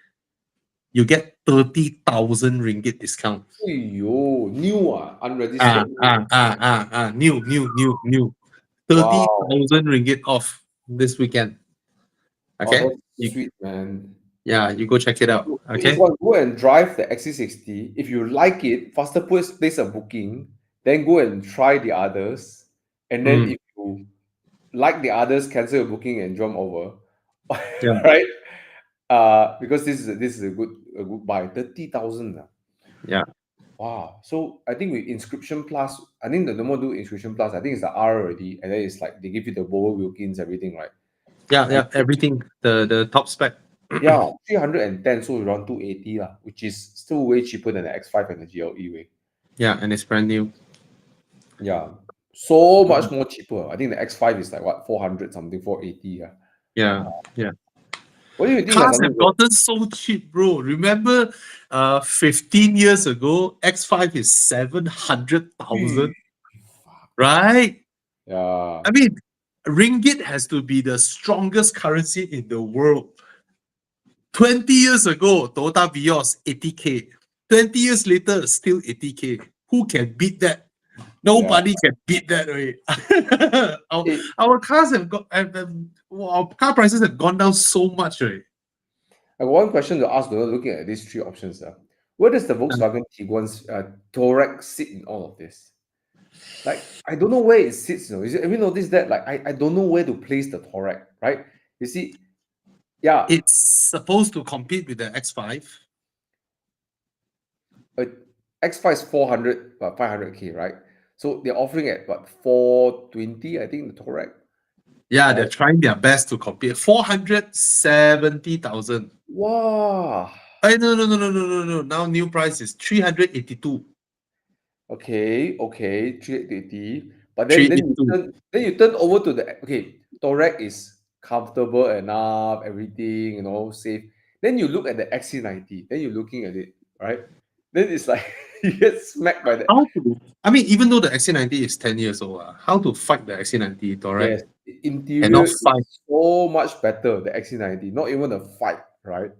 you get 30,000 ringgit discount. Yo, new unregistered. New. Wow. 30,000 ringgit off this weekend. Oh, Okay? that's sweet, man. Yeah, you go check it out. So Okay? if I go and drive the XC60, if you like it, faster place a booking, then go and try the others. And then Mm. if you like the others, cancel your booking and jump over. Yeah. Right? Because this is a good buy. 30,000. Yeah. Wow. So I think with Inscription Plus, I think the normal do Inscription Plus, I think it's the R already, and then it's like they give you the Volvo Wilkins, everything, right? Yeah, everything. The top spec. Yeah, 310, so around 280 lah, which is still way cheaper than the X5 and the GLE way. Yeah, and it's brand new. Yeah, so much more cheaper. I think the X5 is like what, 400 something, 480. Yeah, yeah. What do you think? Cars have gotten so cheap, bro. Remember, 15 years ago, X5 is 700,000, right? Yeah. I mean, ringgit has to be the strongest currency in the world. 20 years ago, Toyota Vios, 80K. 20 years later, still 80K. Who can beat that? Nobody can beat that, right? our cars have got, our car prices have gone down so much, right? I got one question to ask, looking at these three options. Where does the Volkswagen Tiguan's Touareg sit in all of this? Like, I don't know where it sits. Have you noticed that? Like, I don't know where to place the Touareg, right? You see, yeah. It's supposed to compete with the X5. X5 is 400, 500K, right? So they're offering at what, 420, I think, the Touareg. Yeah, they're trying their best to compete. 470,000. Wow. No. Now new price is 382. Okay, 380. But then you turn over to the Touareg is comfortable enough, everything, safe. Then you look at the XC90, then you're looking at it, right? Then it's like you get smacked by that. I mean, even though the XC90 is 10 years old, how to fight the XC90 Touareg? Yes, the interior Cannot is fight. so much better, the XC90, not even a fight, right?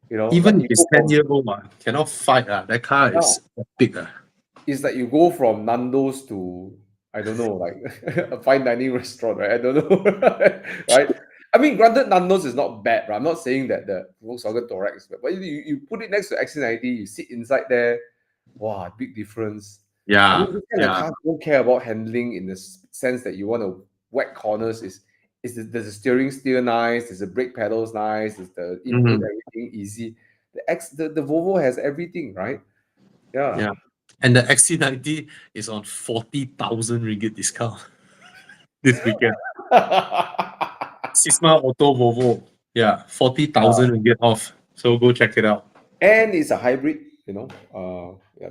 Even like if it's 10 years old, cannot fight. That car is big. It's like you go from Nando's to, I don't know, like a fine dining restaurant, right? I don't know, right? I mean, granted, Nando's is not bad, right? I'm not saying that the Volkswagen Touareg is bad, but you put it next to XC90, you sit inside there, wow, big difference. Yeah, I mean, this kind of cars don't care about handling in the sense that you want to whack corners. Does the steering still nice? Is the brake pedals nice? Is the input everything easy? The Volvo has everything, right? Yeah. And the XC90 is on 40,000 ringgit discount this weekend. Sisma Auto Volvo. Yeah, 40,000 ringgit off. So go check it out. And it's a hybrid,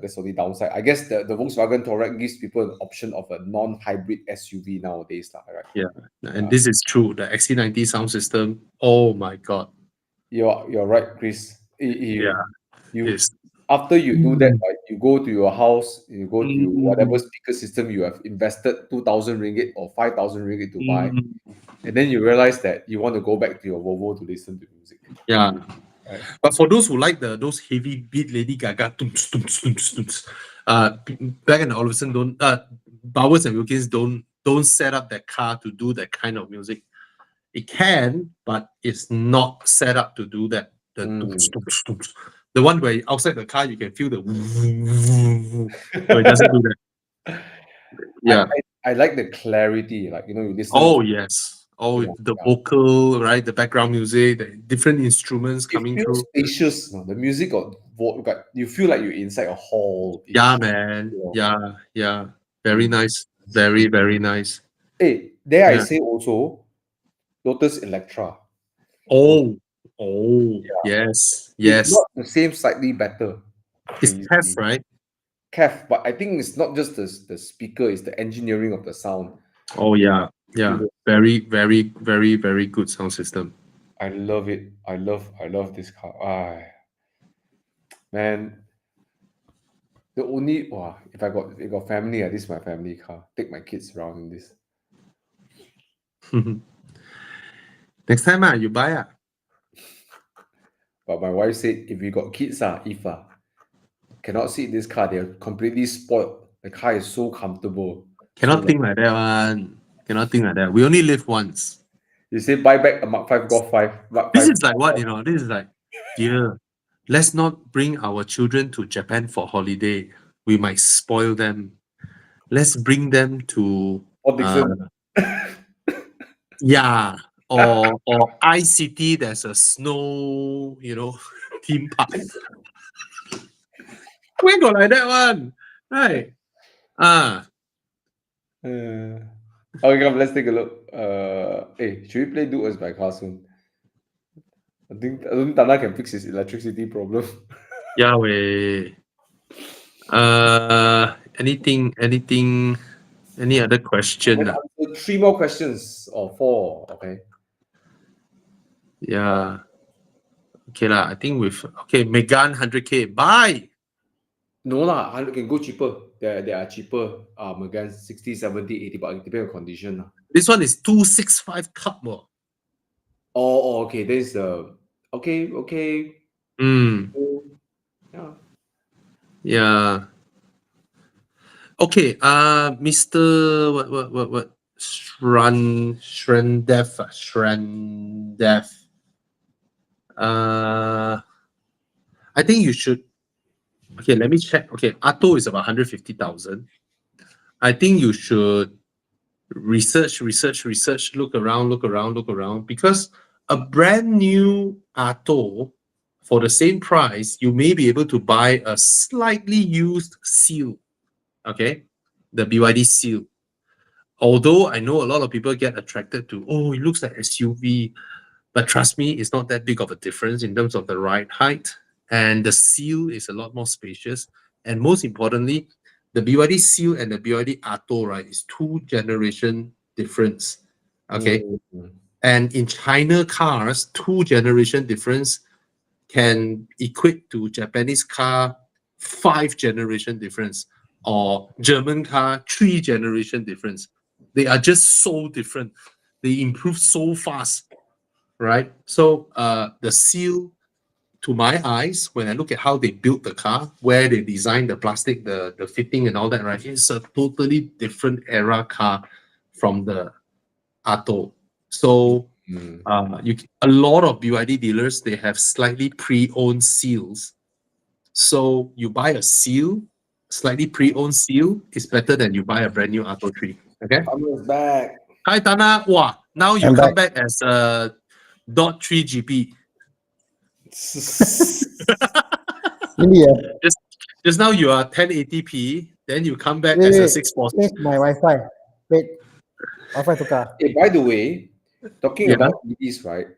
that's the only downside. I guess the Volkswagen Touareg gives people an option of a non-hybrid SUV nowadays, right? Yeah, and this is true. The XC90 sound system, oh my God. You're right, Chris. Yes. After you do that, right, you go to your house, you go to whatever speaker system you have invested 2,000 ringgit or 5,000 ringgit to buy, and then you realize that you want to go back to your Volvo to listen to music. Yeah. Right. But for those who like those heavy beat Lady Gaga, Bang & Olufsen Bowers and Wilkins don't set up that car to do that kind of music. It can, but it's not set up to do that. The one where outside the car you can feel the so it doesn't do that. Yeah. I like the clarity, like you listen. Oh yes. Oh, the vocal, right? The background music, the different instruments coming through. Spacious. The music you feel like you're inside a hall. Yeah, man. Yeah. Very nice. Very, very nice. Hey, I say also Lotus Electra. Oh, yes. It's not the same, slightly better. It's CAF, right? CAF, but I think it's not just the speaker, it's the engineering of the sound. Oh yeah. Very, very, very, very good sound system. I love it. I love this car. Man, The only if I got family, this is my family car. Take my kids around in this. Next time, you buy. But my wife said if we got kids, cannot sit in this car. They're completely spoiled. The car is so comfortable. Cannot think like that one. Cannot think like that. We only live once. You say buy back a Mark 5 Golf 5. This is like what, This is like, dear, let's not bring our children to Japan for holiday. We might spoil them. Let's bring them to yeah, or iCity. There's a snow, theme park. We got like that one, right? Okay, come, let's take a look. Hey, should we play Do Us by Car soon? I don't think Tana can fix his electricity problem. Yeah, we. Anything? Any other question? 3 more questions or 4. Okay. Yeah. Okay lah. I think Megane 100K. Buy. No lah, 100 can go cheaper. There are cheaper. Megane 60, 70, 80, but it depends on condition. This one is 265 cup. Okay. There's okay. Yeah. Yeah. Okay. Mr. What? Shrendev. I think you should. Okay, let me check. Okay, Atto is about 150,000. I think you should research, look around, because a brand new Atto for the same price, you may be able to buy a slightly used Seal. Okay, the BYD Seal. Although I know a lot of people get attracted to, it looks like SUV, but trust me, it's not that big of a difference in terms of the ride height, and the Seal is a lot more spacious. And most importantly, the BYD Seal and the BYD Atto, right, is 2 generation difference. Okay, and in China cars, 2 generation difference can equate to Japanese car 5 generation difference, or German car 3 generation difference. They are just so different. They improve so fast, right? So the Seal, to my eyes, when I look at how they built the car, where they designed the plastic, the fitting and all that, right, it's a totally different era car from the Atto. So a lot of BYD dealers, they have slightly pre-owned Seals. So you buy a Seal, slightly pre-owned Seal, is better than you buy a brand new Atto 3. Okay. Tana's back. Hi Tana. Wow, now you I'm come back as a .3 GP. Really? Just now you are 1080p, then you come back Wait, as a wait. 640. Change my Wi-Fi. Wait. Wi-Fi tukar. Hey, by the way, talking Yeah. about EVs, right?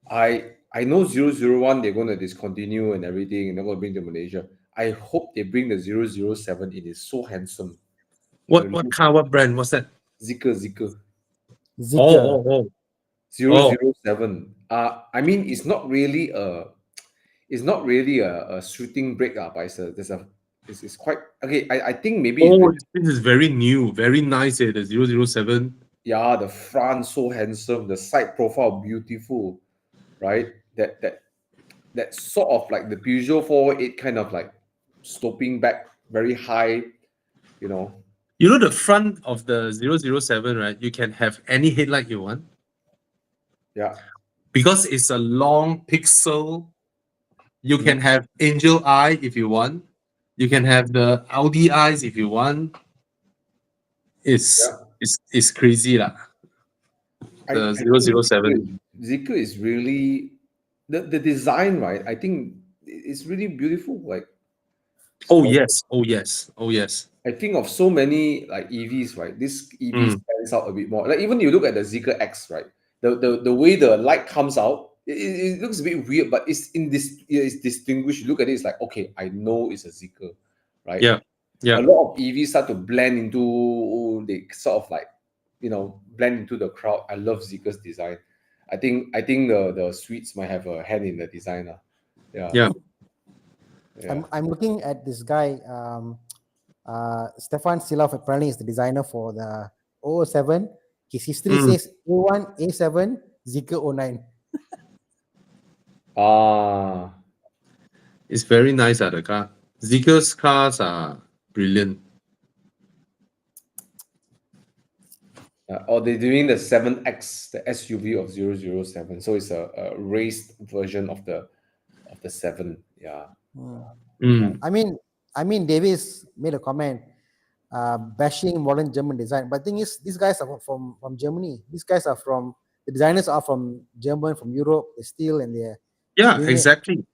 I know 001 they're going to discontinue and everything, and they're going to bring to Malaysia. I hope they bring the 007. It is so handsome. What car? What brand? What's that? Zeekr. Zeekr. Oh. 007. I mean, it's not really a shooting brake, but it's quite okay. I think maybe This is very new, very nice. The 007. yeah, the front so handsome, the side profile beautiful, right? That sort of like the Peugeot 408 kind of like sloping back very high, The front of the 007, right? You can have any headlight you want. Yeah. Because it's a long pixel. You can have angel eye if you want. You can have the Audi eyes if you want. It's crazy lah. The 007. Zeekr is really the design, right? I think it's really beautiful. Like, Oh yes. I think of so many like EVs, right? This EV stands out a bit more. Like even you look at the Zeekr X, right? The way the light comes out, it looks a bit weird, but it's it's distinguished. You look at it, it's like, okay, I know it's a Zeekr, right? Yeah. A lot of EVs start to blend into, they sort of like, blend into the crowd. I love Zeekr's design. I think the Swedes might have a hand in the design. Yeah. I'm looking at this guy, Stefan Silaf apparently is the designer for the 007. His history Mm. says A1, A7, Zeekr 09. Ah, It's very nice, the car. Zeekr's cars are brilliant. or they're doing the 7X, the SUV of 007. So it's a raced version of the 7. Yeah. Mm. I mean, Davis made a comment bashing modern German design. But the thing is, these guys are from Germany. These guys are from the designers are from German, from Europe. They steal and they're Yeah, doing it. exactly.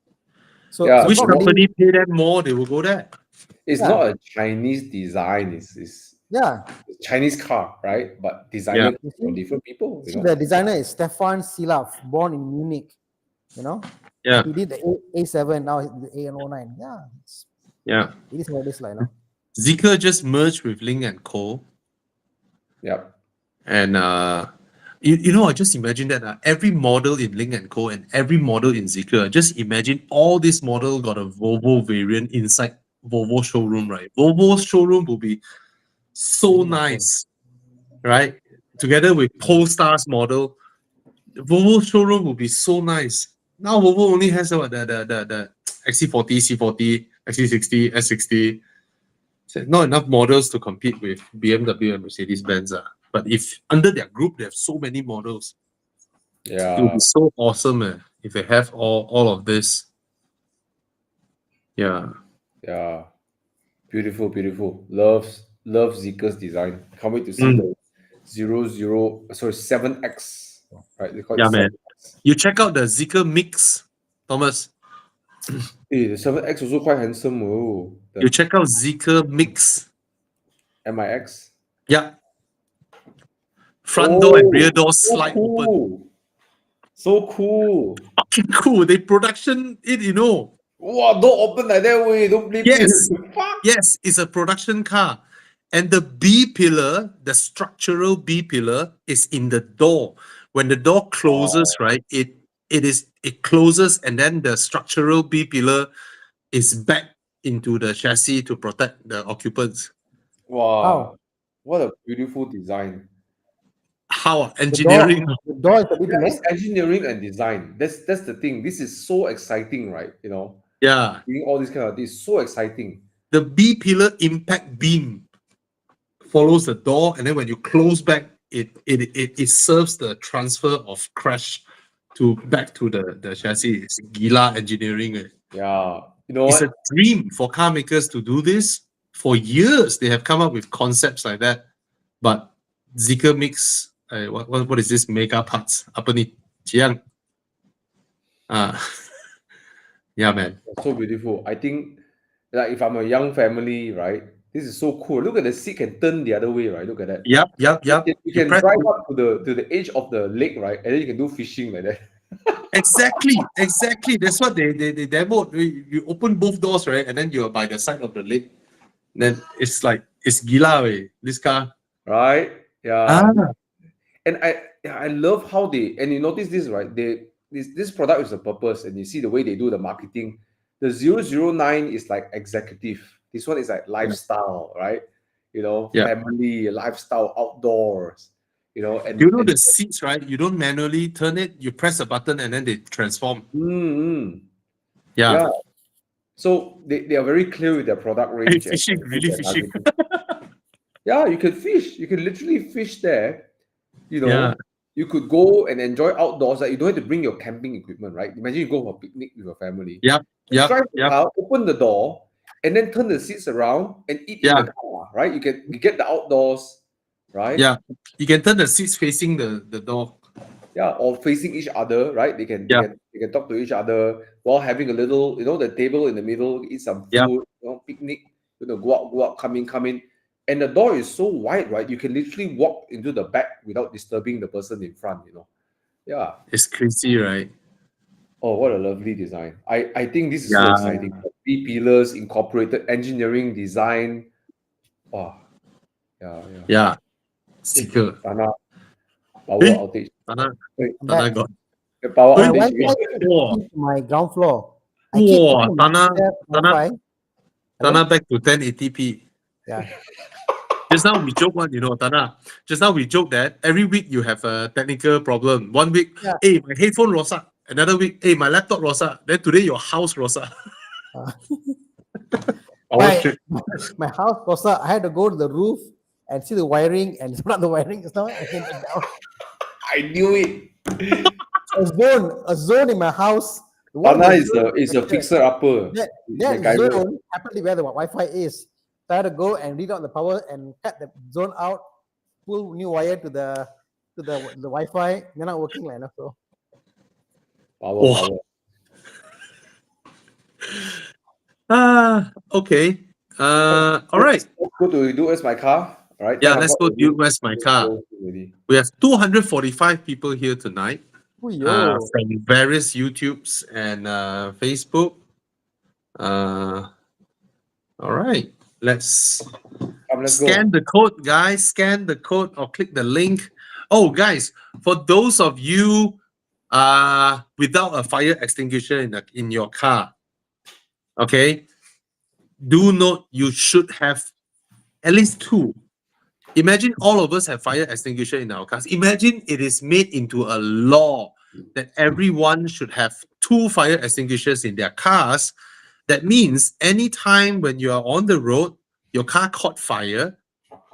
So, Yeah. so Which not really- company pay them more, they will go there. It's Yeah. not a Chinese design. It's Yeah. Chinese car, right? But designer You from see? different people. You See, know? the designer is Stefan Silaf, born in Munich. You know, Yeah, he did the A7, now the A09. Yeah, yeah. it is what it is like, no? Zeekr just merged with Lynk & Co. Yep. And you know, I just imagine that every model in Lynk & Co. and every model in Zeekr, just imagine all this model got a Volvo variant inside Volvo showroom, right? Volvo's showroom will be so Really awesome. nice, right? Together with Polestar's model, Volvo showroom will be so nice. Now Volvo only has the XC40, C40, XC60, S60. So not enough models to compete with BMW and Mercedes-Benz. But if under their group they have so many models, it will Yeah. be so awesome if they have all of this. Yeah. Yeah. Beautiful, beautiful. Love Zeekr's design. Can't wait to see Mm. the 7X. Right? They call Yeah, it man. 7X. You check out the Zeekr Mix, Thomas. The 7X also quite handsome. Oh, You the check out Zeekr Mix. MIX. Yeah. Front door and rear door so slide open. cool. So cool. Fucking cool. They production it, you know. Wow, don't open like that way. Don't blip Yes. it. Fuck. Yes, it's a production car. And the B pillar, the structural B pillar, is in the door. When the door closes, right, it closes, and then the structural B pillar is back into the chassis to protect the occupants. Wow. How? What a beautiful design. How? The Engineering. door is a bit Yeah, below. it's engineering and design. That's the thing. This is so exciting, right? You know, Yeah. doing all this kind of things, so exciting. The B pillar impact beam follows the door, and then when you close back, it serves the transfer of crash back to the chassis. It's gila engineering. Yeah. You know It's what? a dream for car makers to do this. For years, they have come up with concepts like that. But Zeekr Mix, what is this mega parts? Apa ni? Jiang. Yeah, man. So beautiful. I think like if I'm a young family, right? This is so cool. Look at the seat can turn the other way, right? Look at that. Yep. You can press- drive up to the edge of the lake, right? And then you can do fishing like that. Exactly. That's what they demoed. You open both doors, right? And then you're by the side of the lake. Then it's gila, this car. Right? Yeah. Ah. And I love how and you notice this, right? This product is a purpose, and you see the way they do the marketing. The 009 is like executive. This one is like lifestyle, right? You know, Yeah. family, lifestyle, outdoors. You know, and You know the seats, right? You don't manually turn it. You press a button and then they transform. Yeah. So they are very clear with their product range. and Fishing, who really they're fishing. targeting. Yeah, you can fish. You can literally fish there. You know, Yeah. you could go and enjoy outdoors. Like you don't have to bring your camping equipment, right? Imagine you go for a picnic with your family. Yep. Drive the car, open the door, and then turn the seats around and eat in the car, right? You get the outdoors, right? Yeah. You can turn the seats facing the door. Yeah, or facing each other, right? They can talk to each other while having a little, the table in the middle, eat some food, picnic, go out, come in. And the door is so wide, right? You can literally walk into the back without disturbing the person in front, Yeah. It's crazy, right? Oh, what a lovely design. I think this is so exciting. B pillars, incorporated engineering, design. Wow. Yeah. Zeekr. Tana, power outage. Tana Back. got. The power I outage. went to my ground floor. I keep Wow, putting my Tana- step Tana- Wi-Fi. Tana back to 1080p. Yeah. Just now we joke one, Tana. Just now we joke that every week you have a technical problem. 1 week, Yeah. hey, my headphone rosak. Another week, hey, my laptop rosak. Then today your house rosak. My house was I had to go to the roof and see the wiring and not the wiring. It's not I came back down. I knew it. A zone in my house. One Tana of the is a fixer upper. That MacGyver. zone happened where the Wi-Fi is. So I had to go and read out the power and cut the zone out, pull new wire to the Wi-Fi. They're not working like enough. So Power. Okay. All right. Let's go to Do Where's My Car. All right. Yeah, let's go to Where's My Car. We have 245 people here tonight from various YouTubes and Facebook. All right. Let's scan the code, guys. Scan the code or click the link. Oh, guys, for those of you without a fire extinguisher in your car, okay, do note you should have at least 2. Imagine all of us have fire extinguisher in our cars. Imagine it is made into a law that everyone should have 2 fire extinguishers in their cars. That means anytime when you are on the road, your car caught fire,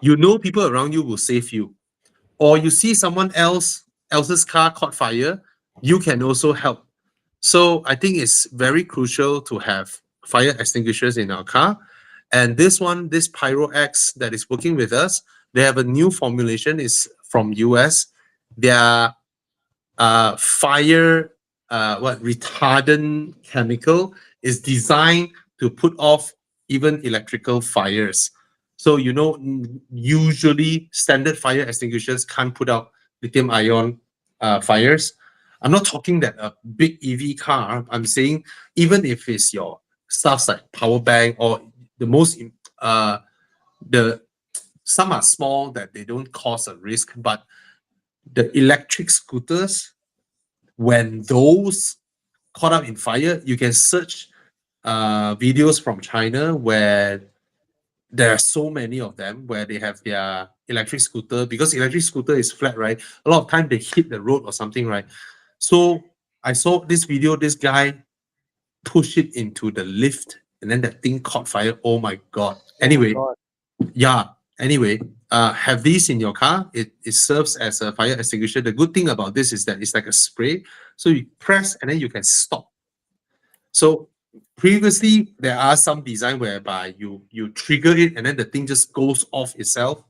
people around you will save you. Or you see someone else's car caught fire, you can also help. So I think it's very crucial to have fire extinguishers in our car. And this Pyro X that is working with us, they have a new formulation. It's from US. Their fire retardant chemical is designed to put off even electrical fires. So usually standard fire extinguishers can't put out lithium-ion fires. I'm not talking that a big EV car. I'm saying even if it's your stuff like power bank or some are small that they don't cause a risk, but the electric scooters, when those caught up in fire, you can search videos from China where there are so many of them where they have their electric scooter, because electric scooter is flat, right? A lot of time they hit the road or something, right? So I saw this video, this guy push it into the lift and then that thing caught fire. Oh my God. Anyway, have these in your car. It serves as a fire extinguisher. The good thing about this is that it's like a spray. So you press and then you can stop. So previously, there are some design whereby you trigger it and then the thing just goes off itself.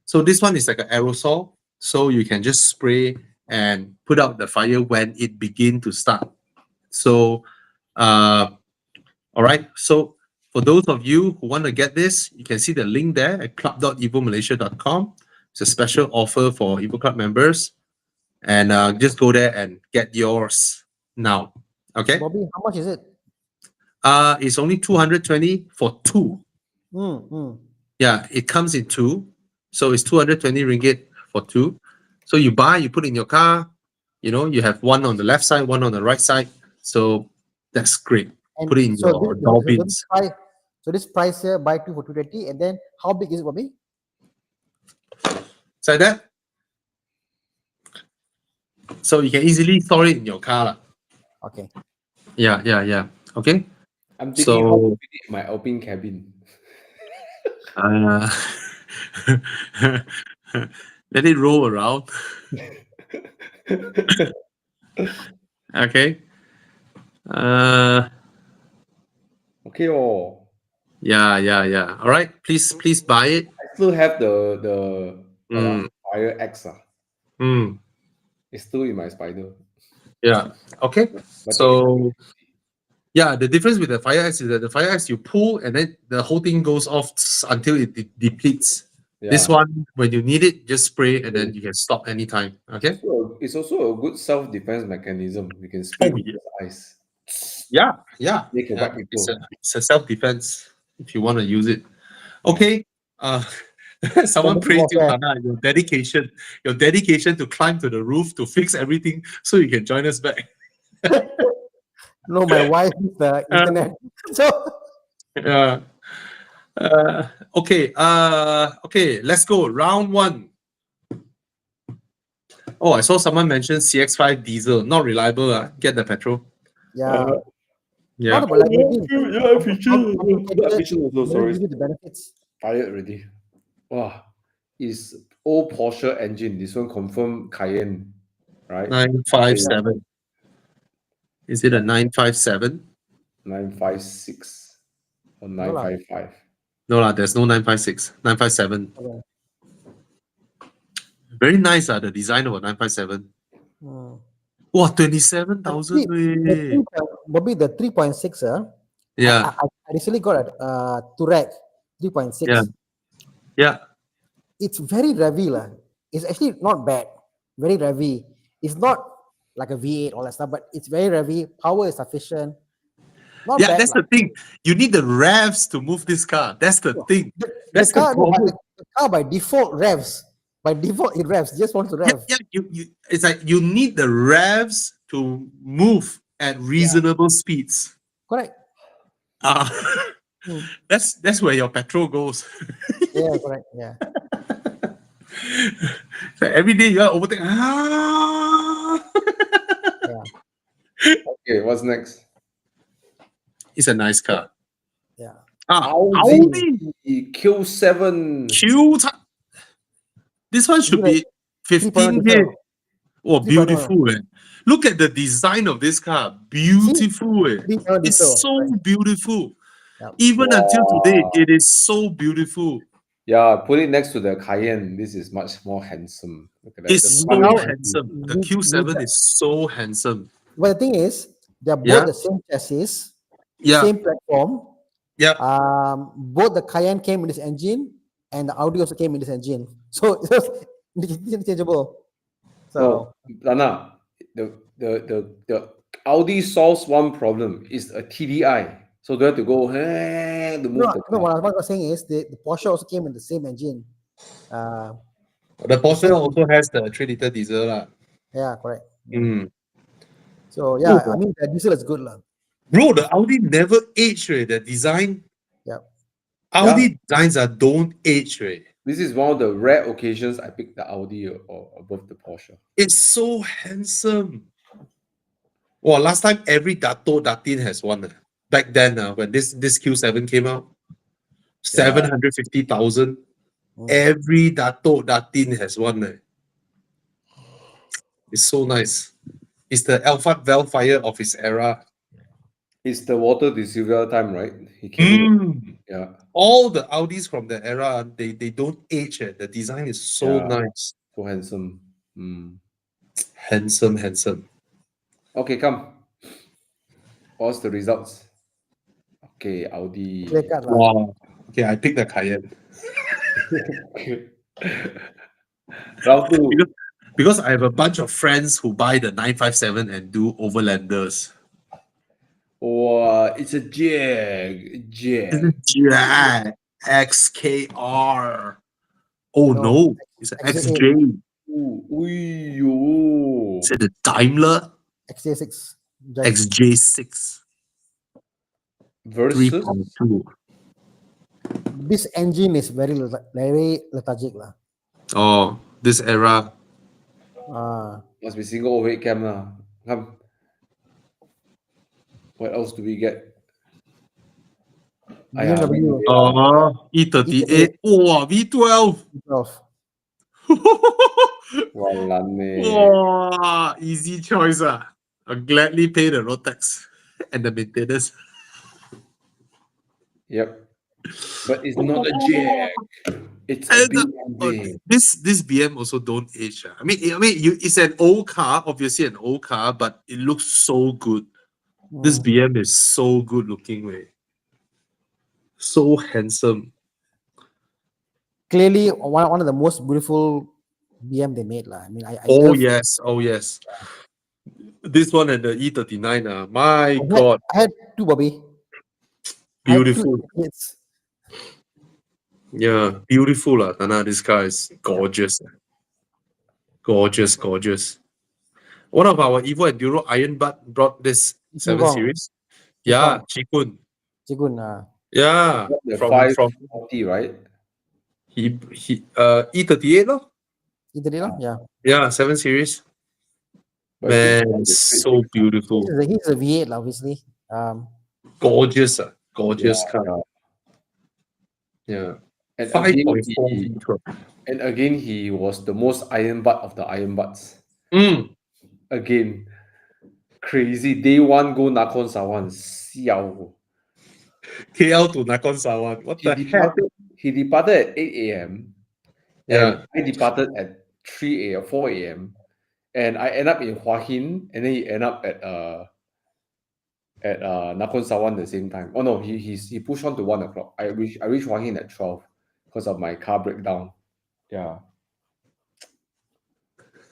So this one is like an aerosol. So you can just spray and put out the fire when it begin to start. So, all right. So for those of you who want to get this, you can see the link there at club.evomalaysia.com. It's a special offer for Evo Club members. And just go there and get yours now. Okay? Bobby, how much is it? It's only 220 for 2. Yeah, it comes in 2. So it's 220 ringgit for 2. So you put in your car, you have one on the left side, one on the right side. So that's great. And put it in your door bins. So this price here, buy 2 for 220, and then how big is it, Bobby? It's like that. So you can easily store it in your car. Okay. Yeah. Okay. I'm thinking how to fit it in my Alpine cabin. Let it roll around. Okay. Okay. Oh. Yeah. All right. Please buy it. I still have the Fire X. It's still in my Spider. Yeah. Okay. But So yeah, the difference with the Fire X is that the Fire X you pull and then the whole thing goes off until it depletes. yeah. This one, when you need it, just spray and then you can stop anytime. Okay. So it's also a good self-defense mechanism. You can spray with the ice. Yeah. They can whack people. It's a self-defense if you want to use it. Okay. Someone praised you, Hannah, your dedication to climb to the roof to fix everything so you can join us back. No, my wife is the internet. So Okay. Okay. Let's go. Round one. Oh, I saw someone mention CX5 diesel. Not reliable. Get the petrol. Yeah. Yeah. Not about like Yeah, efficient. complicated, Efficient also, doesn't sorry. give you the benefits. Tired already. Wow. Is old Porsche engine. This one confirm Cayenne, right? 957. Is it a 957? 956 or No lah. 955. No, lah. There's no 956. 957. Okay. Very nice, the design of a 957. Hmm. Wow, 27,000. Bobby, the 3.6, Yeah. I recently got a Touareg 3.6. Yeah. Yeah. It's very revvy. It's actually not bad. Very revvy. It's not like a V8, all that stuff, but it's very revvy. Power is sufficient. Not Yeah, bad. that's the thing. You need the revs to move this car. That's the thing. That's the problem. The car by default revs. By default, it revs. Just wants to rev. Yeah, it's like you need the revs to move at reasonable speeds. Correct. That's where your petrol goes. Yeah, correct. Yeah. So every day you are overtake. Okay, what's next? It's a nice car. Yeah. Audi Q7. Q7. This one should be 15K. Oh, beautiful. Look at the design of this car. Beautiful. It's so beautiful. Yep. Even until today, it is so beautiful. Yeah, put it next to the Cayenne. This is much more handsome. Look at that. It's so handsome. The Q7 is so handsome. But the thing is, they're both the same chassis, same platform. Yeah. Both the Cayenne came in this engine, and the Audi also came in this engine. So it's interchangeable. So Lana, the Audi solves one problem. It's a TDI. So they have to go to move the car. What I was saying is the Porsche also came in the same engine. The Porsche also has the 3-liter diesel. Yeah, correct. So Oh, I mean the diesel is good. Bro, the Audi never age, right? The design. Yeah. Audi designs don't age, right? This is one of the rare occasions I picked the Audi or above the Porsche. It's so handsome. Well, last time every Datin has one. Back then, when this Q7 came out, 750,000. Every Datin has one. It's so nice. It's the Alpha Velfire of his era. It's the water deceiver time, right? He came in. Yeah. All the Audis from the era, they don't age. The design is so nice. So handsome. Handsome. Okay, come. What's the results? Okay, Audi. Wow. Okay, I picked the Cayenne. Round two. Because I have a bunch of friends who buy the 957 and do overlanders. Wow, it's a Jag. Jag XKR. Oh no, it's an XJ. Is it the Daimler? XJ6. XJ6. Versus 3.2. This engine is very lethargic. Oh, this era. Must be single overhead cam lah. Come. What else do we get? BMW. E38. Wow, V12. Wow, easy choice. I'll gladly pay the road tax and the maintenance. Yep. But it's not a Jag. It's a BMW. This BM also don't age. I mean, it's an old car, obviously an old car, but it looks so good. This BM is so good looking, way. So handsome. Clearly, one of the most beautiful BM they made. I mean, yes. This one and the E39. My God. I had two, Bobby. Beautiful. Yeah, beautiful. Tana, this car is gorgeous. Gorgeous. One of our Evo Enduro Iron Butt brought this 7 Series. Yeah, Chikun. Yeah, The from 540, right? he E38 lor. Yeah. Yeah, 7 Series. But it's Man, the it's straight so six. beautiful. He's a V8, obviously. Gorgeous, Yeah, gorgeous car. yeah. Yeah. And again, 5.4 he V12. he was the most iron butt of the iron butts. Again, crazy. Day one go Nakhon Sawan. Siao. KL to Nakhon Sawan. What the heck? He departed at 8 a.m. and Yeah. I departed at 3 a.m. 4 a.m. and I end up in Hua Hin, and then he end up at Nakhon Sawan the same time. Oh no, he pushed on to 1 o'clock. I reached Hua Hin at 12 because of my car breakdown. Yeah.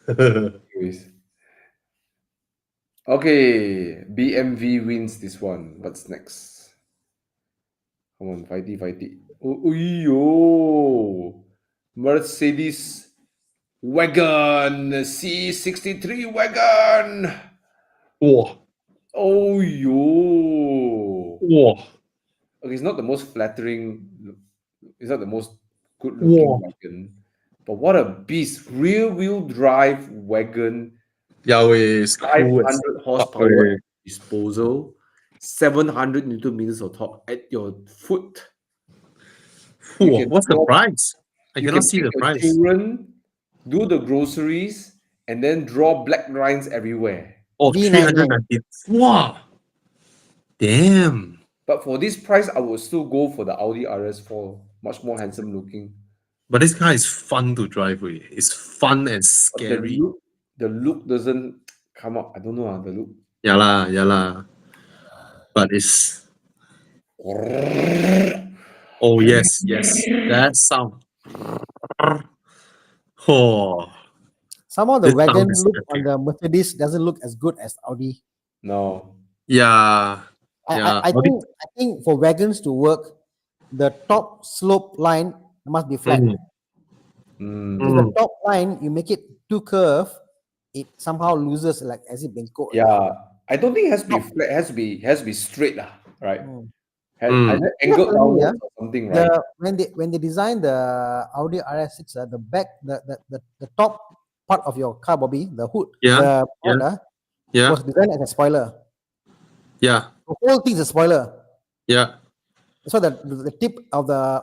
Anyways. Okay, BMW wins this one. What's next? Come on, fighty. Oh, yo. Mercedes wagon, C63 wagon. Whoa. Oh, yo. Whoa. Okay, it's not the most flattering. It's not the most good-looking Whoa. wagon, but what a beast! Rear-wheel drive wagon, Yahweh is cool as 500 fuck, horsepower eh. disposal, 700 Newton meters of torque at your foot. You Whoa. can What's the drop- price? I You cannot can see pick the your price. children, do the groceries, and then draw black lines everywhere. Oh, V99. 390. Wow. Damn. But for this price, I would still go for the Audi RS4. Much more handsome looking. But this car is fun to drive with. It's fun and But scary. the look doesn't come up. I don't know the look. Yeah lah. But it's oh yes. That sound. Oh, Some of the this wagon sound is look on epic. the Mercedes doesn't look as good as Audi. No. Yeah. I think for wagons to work, the top slope line must be flat. Mm. If the top line you make it too curved, it somehow loses like as it bengkok. Yeah. I don't think it has to be flat. It has to be straight, right? Either angled Definitely, downwards or something, right? When they designed the Audi RS6, the back the top part of your car, Bobby, the hood, Yeah, the bonnet, Yeah. was designed as a spoiler. Yeah. The whole thing is a spoiler. Yeah. So the tip of the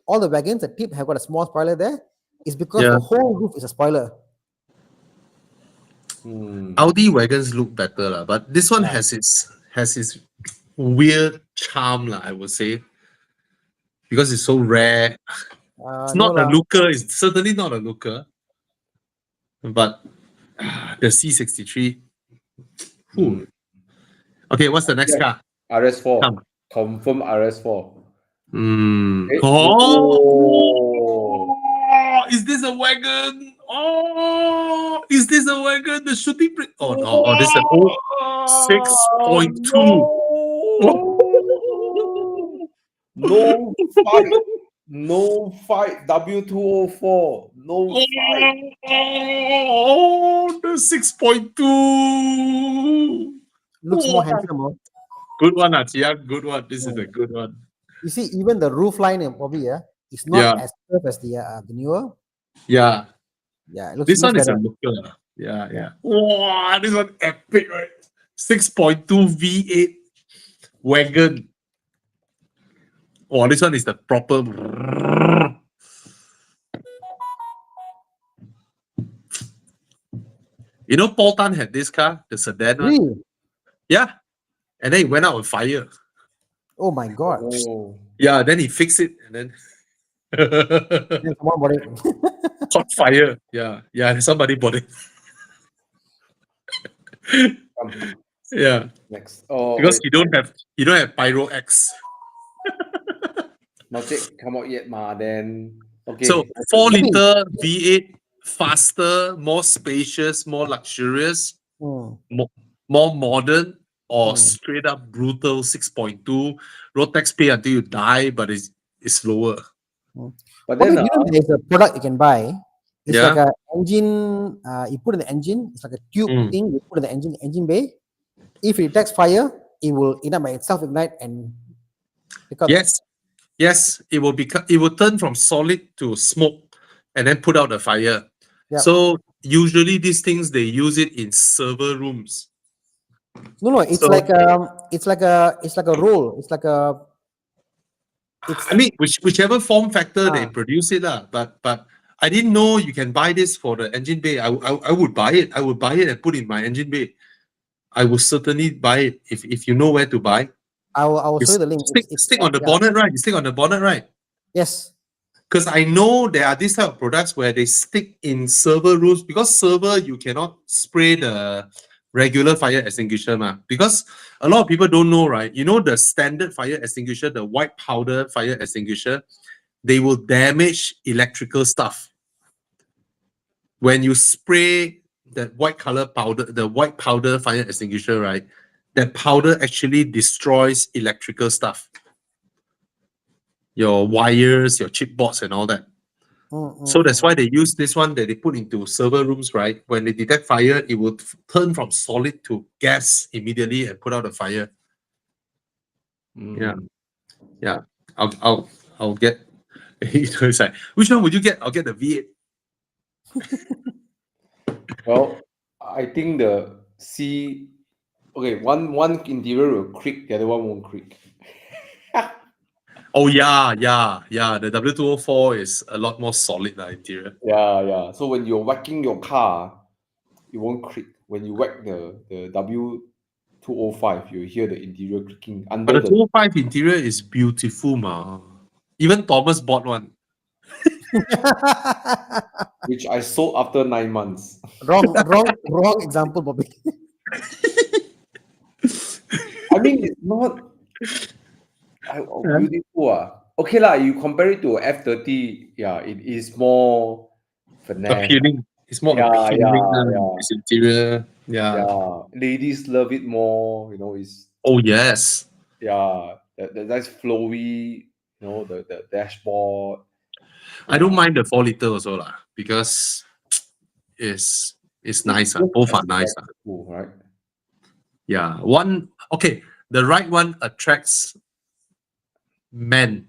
all the wagons, the tip have got a small spoiler there. It's because Yeah. the whole roof is a spoiler. Audi wagons look better lah, but this one has its weird charm lah, I would say, because it's so rare. It's No not a lah. looker. It's certainly not a looker. But the C63. Okay, what's the next car? RS4. Come. Confirm RS4. Is this a wagon? Oh, is this a wagon? The shooting brake. Oh no! Oh, this is a 6.2. No fight. No fight. W204. No fight. Oh, the 6.2. Looks more handsome. Oh. Good one, Chia. Good one. This is a good one. You see, even the roof line probably it's not as curved as the newer. Yeah. Yeah, it looks, This one is better. a looker. Yeah. Wow, this one epic, right? 6.2 V8 wagon. Oh, this one is the proper. You know, Paul Tan had this car, the sedan one. Really? Yeah. And then it went out on fire. Oh my god. Yeah, then he fixed it and then Then someone bought it. caught fire. Yeah, somebody bought it. Yeah. Next. Oh, Because wait. you don't have Pyro X. Not yet come out yet, ma. Then okay. So 4-liter V8, faster, more spacious, more luxurious, more modern, or straight up brutal 6.2. Road tax pay until you die, but it's slower. But then there's a product you can buy. It's Yeah. like an engine. You put in the engine. It's like a tube thing. You put in the engine bay. If it takes fire, it will by itself ignite and Yes, yes, it will become, it will turn from solid to smoke and then put out the fire. Yeah. So usually these things they use it in server rooms. No, it's So- like it's like a roll. It's like a. I mean, whichever form factor they Ah. produce it, but I didn't know you can buy this for the engine bay. I would buy it. I would buy it and put it in my engine bay. I would certainly buy it if you know where to buy. I will You show you the link. stick on the yeah. bonnet, right? You stick on the bonnet, right? Yes. Because I know there are these type of products where they stick in server rooms, because server you cannot spray the regular fire extinguisher, because a lot of people don't know, right? You know the standard fire extinguisher, the white powder fire extinguisher, they will damage electrical stuff. When you spray that white color powder, the white powder fire extinguisher, right? That powder actually destroys electrical stuff. Your wires, your chipboards and all that. So that's why they use this one that they put into server rooms, right? When they detect fire, it will turn from solid to gas immediately and put out the fire. Yeah, yeah. I'll get. It's like, which one would you get? I'll get the V8. Well, I think the C. Okay, one interior will creak, the other one won't creak. Oh yeah. The W204 is a lot more solid interior. Yeah. So when you're whacking your car, it won't creak. When you whack the W205, you hear the interior creaking But under the 205 interior is beautiful, ma. Even Thomas bought one. which I sold after 9 months. wrong example, Bobby. I mean, it's not beautiful. Okay lah, you compare it to F30, yeah, it is more finesse. Appealing. It's more appealing. Yeah. Its interior. Yeah. Yeah, ladies love it more. It's Oh yes. the nice flowy. The dashboard. I don't mind the 4 liter also lah, because it's nice. Both are nice. Cool, right? Yeah. The right one attracts men.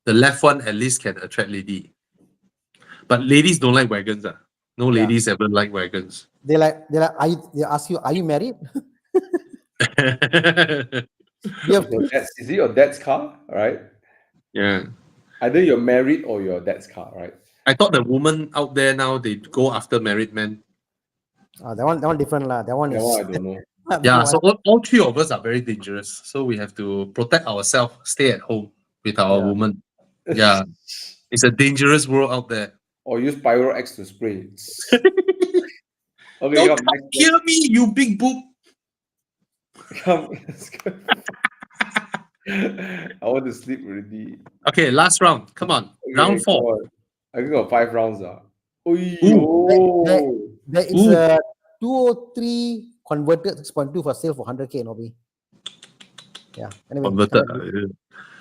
The left one at least can attract lady. But ladies don't like wagons. No ladies ever like wagons. They ask you, are you married? Is it your dad's car, right? Yeah. Either you're married or your dad's car, right? I thought the women out there now, they go after married men. That one different lah. That one That is. one I don't know. Yeah, so all three of us are very dangerous. So we have to protect ourselves, stay at home with our woman. Yeah. It's a dangerous world out there. Or use Pyro X to spray. Okay, Don't kill me, you big boob. Come. I want to sleep already. Okay, last round. Come on. Okay, Round 4. I think got 5 rounds. There is a 203 converted 6.2 for sale for 100K, Nobby. Yeah. Anyway. Converted.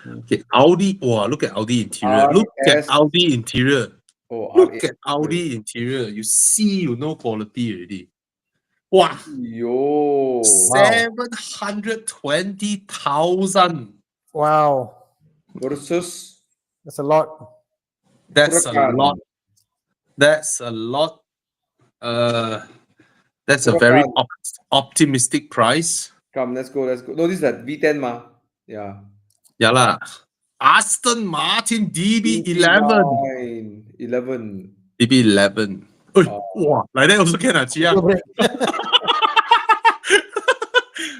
Okay, Audi. Wow, look at Audi interior. Look at Audi interior. Look at Audi interior. You see, you know quality already. Wow. 720,000. Wow. Versus. That's a lot. That's a lot. That's a lot. That's a very optimistic price. Come, let's go. No, this is that V10 ma. Yeah. Yeah lah. Aston Martin DB11. 11. DB11. Wow, like that also can Chia.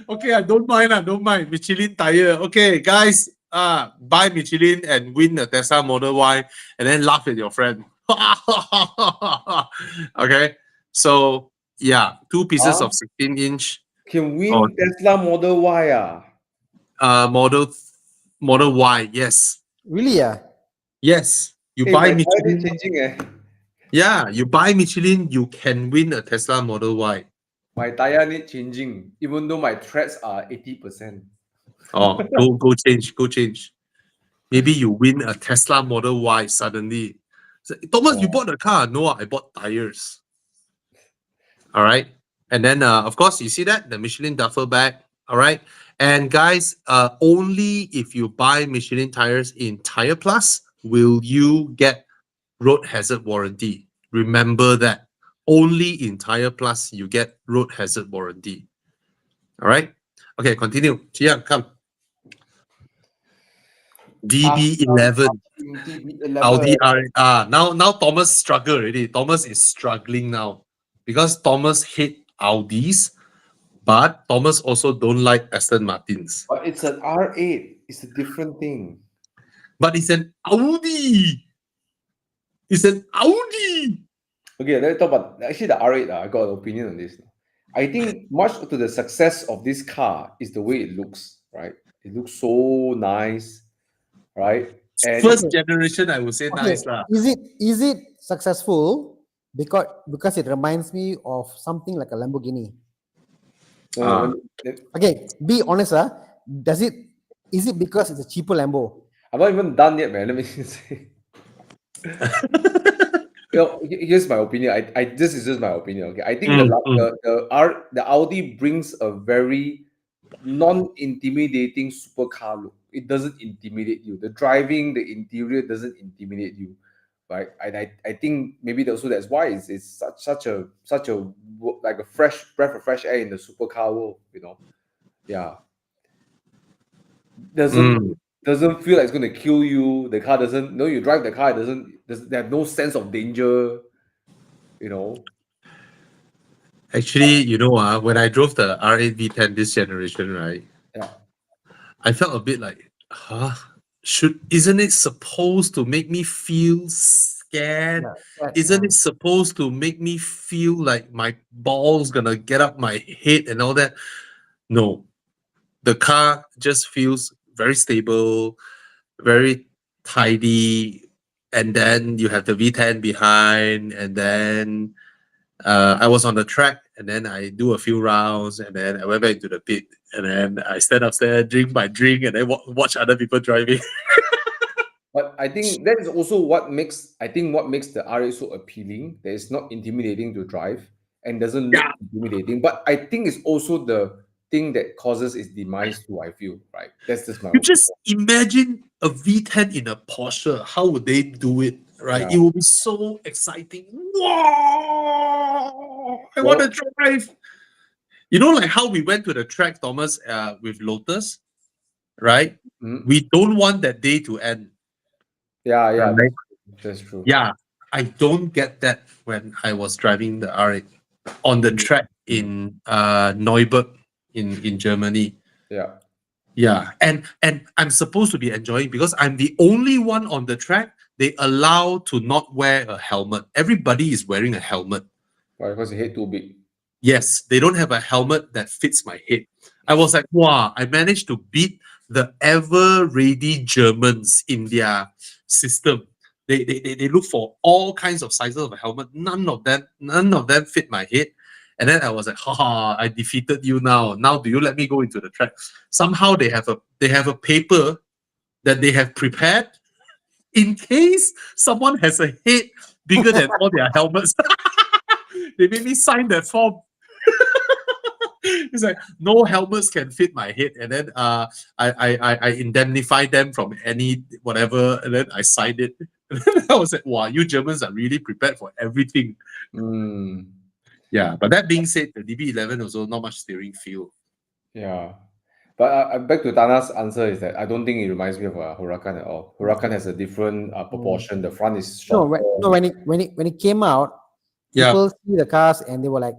Okay, I don't mind. Michelin tire. Okay, guys, buy Michelin and win the Tesla Model Y and then laugh at your friend. Okay, so yeah, 2 pieces of 16-inch. Can win Tesla Model Y Model Y, yes. Really? Yeah. Yes. You buy Michelin. Changing, Yeah, you buy Michelin, you can win a Tesla Model Y. My tire need changing, even though my treads are 80%. Oh, go change. Maybe you win a Tesla Model Y suddenly. So, Thomas, you bought the car? No, I bought tires. All right. And then, of course, you see that? The Michelin duffel bag. All right. And guys, only if you buy Michelin tires in Tire Plus will you get road hazard warranty. Remember that. Only in Tire Plus you get road hazard warranty. All right. Okay, continue. Chiang, come. DB11. Audi R. Now Thomas struggle already. Thomas is struggling now because Thomas hate Audis, but Thomas also don't like Aston Martins. But it's an R8. It's a different thing. But it's an Audi. It's an Audi. Okay, let's talk about actually the R8. I got an opinion on this. I think much to the success of this car is the way it looks, right? It looks so nice, right? And First generation, I would say nice lah. Is it successful because it reminds me of something like a Lamborghini? Okay, be honest, is it because it's a cheaper Lambo? I'm not even done yet, man. Let me say. Here's my opinion. This is just my opinion. Okay, I think the Audi brings a very non-intimidating supercar look. It doesn't intimidate you. The driving, the interior doesn't intimidate you, right? I think maybe also that's why it's such a like a fresh breath of fresh air in the supercar world. Yeah. Doesn't feel like it's going to kill you. The car doesn't. No, you drive the car. They have no sense of danger. Actually, when I drove the R8 V10 this generation, right? Yeah. I felt a bit like, isn't it supposed to make me feel scared? Isn't it supposed to make me feel like my balls gonna get up my head and all that? No, the car just feels very stable, very tidy, and then you have the V10 behind, and then I was on the track, and then I do a few rounds, and then I went back to the pit, and then I stand upstairs, drink my drink, and then watch other people driving. But I think that is also what makes the R8 so appealing. That it's not intimidating to drive and doesn't look intimidating. But I think it's also the thing that causes its demise too, I feel, right? That's just my You just imagine a V10 in a Porsche. How would they do it, right? Yeah. It will be so exciting. Wow! I want to drive. Like how we went to the track, Thomas, with Lotus, right? We don't want that day to end. Yeah, right? That's true. Yeah, I don't get that when I was driving the R8 on the track in Neuburg in Germany. Yeah, and I'm supposed to be enjoying because I'm the only one on the track they allow to not wear a helmet. Everybody is wearing a helmet. Why? Because your head too big. Yes, they don't have a helmet that fits my head. I was like, wow, I managed to beat the ever-ready Germans in their system. They look for all kinds of sizes of a helmet. None of them fit my head. And then I was like, haha, I defeated you now. Now do you let me go into the track? Somehow they have a paper that they have prepared in case someone has a head bigger than all their helmets. They made me sign that form. It's like no helmets can fit my head, and then I indemnify them from any whatever, and then I signed it. I was like, wow, you Germans are really prepared for everything. Yeah, but that being said, the DB11 also not much steering feel. Yeah, but back to Tana's answer is that I don't think it reminds me of a Huracan at all. Huracan has a different proportion. The front is short. No, when it came out, people see the cars and they were like,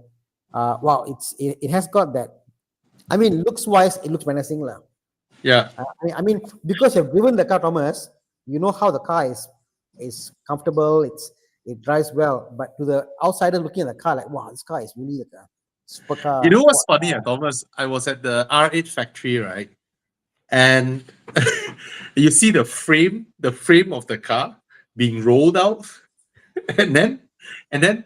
wow, it has got that. I mean, looks wise, it looks menacing lah. Yeah. I mean, because you've driven the car, Thomas, you know how the car is comfortable. It drives well, but to the outsider looking at the car, like, wow, this car is really like a supercar. You know what's funny, Thomas? I was at the R8 factory, right? And you see the frame of the car being rolled out, and then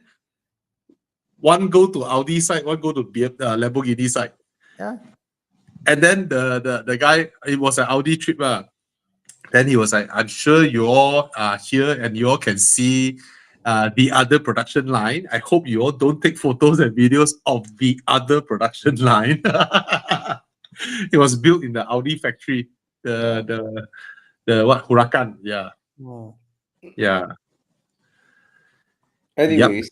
one go to Audi side, one go to Lamborghini side. Yeah. And then the guy, it was an Audi trip. Then he was like, I'm sure you all are here and you all can see the other production line. I hope you all don't take photos and videos of the other production line. It was built in the Audi factory. The what Huracan? Yeah, Oh. yeah. Anyways,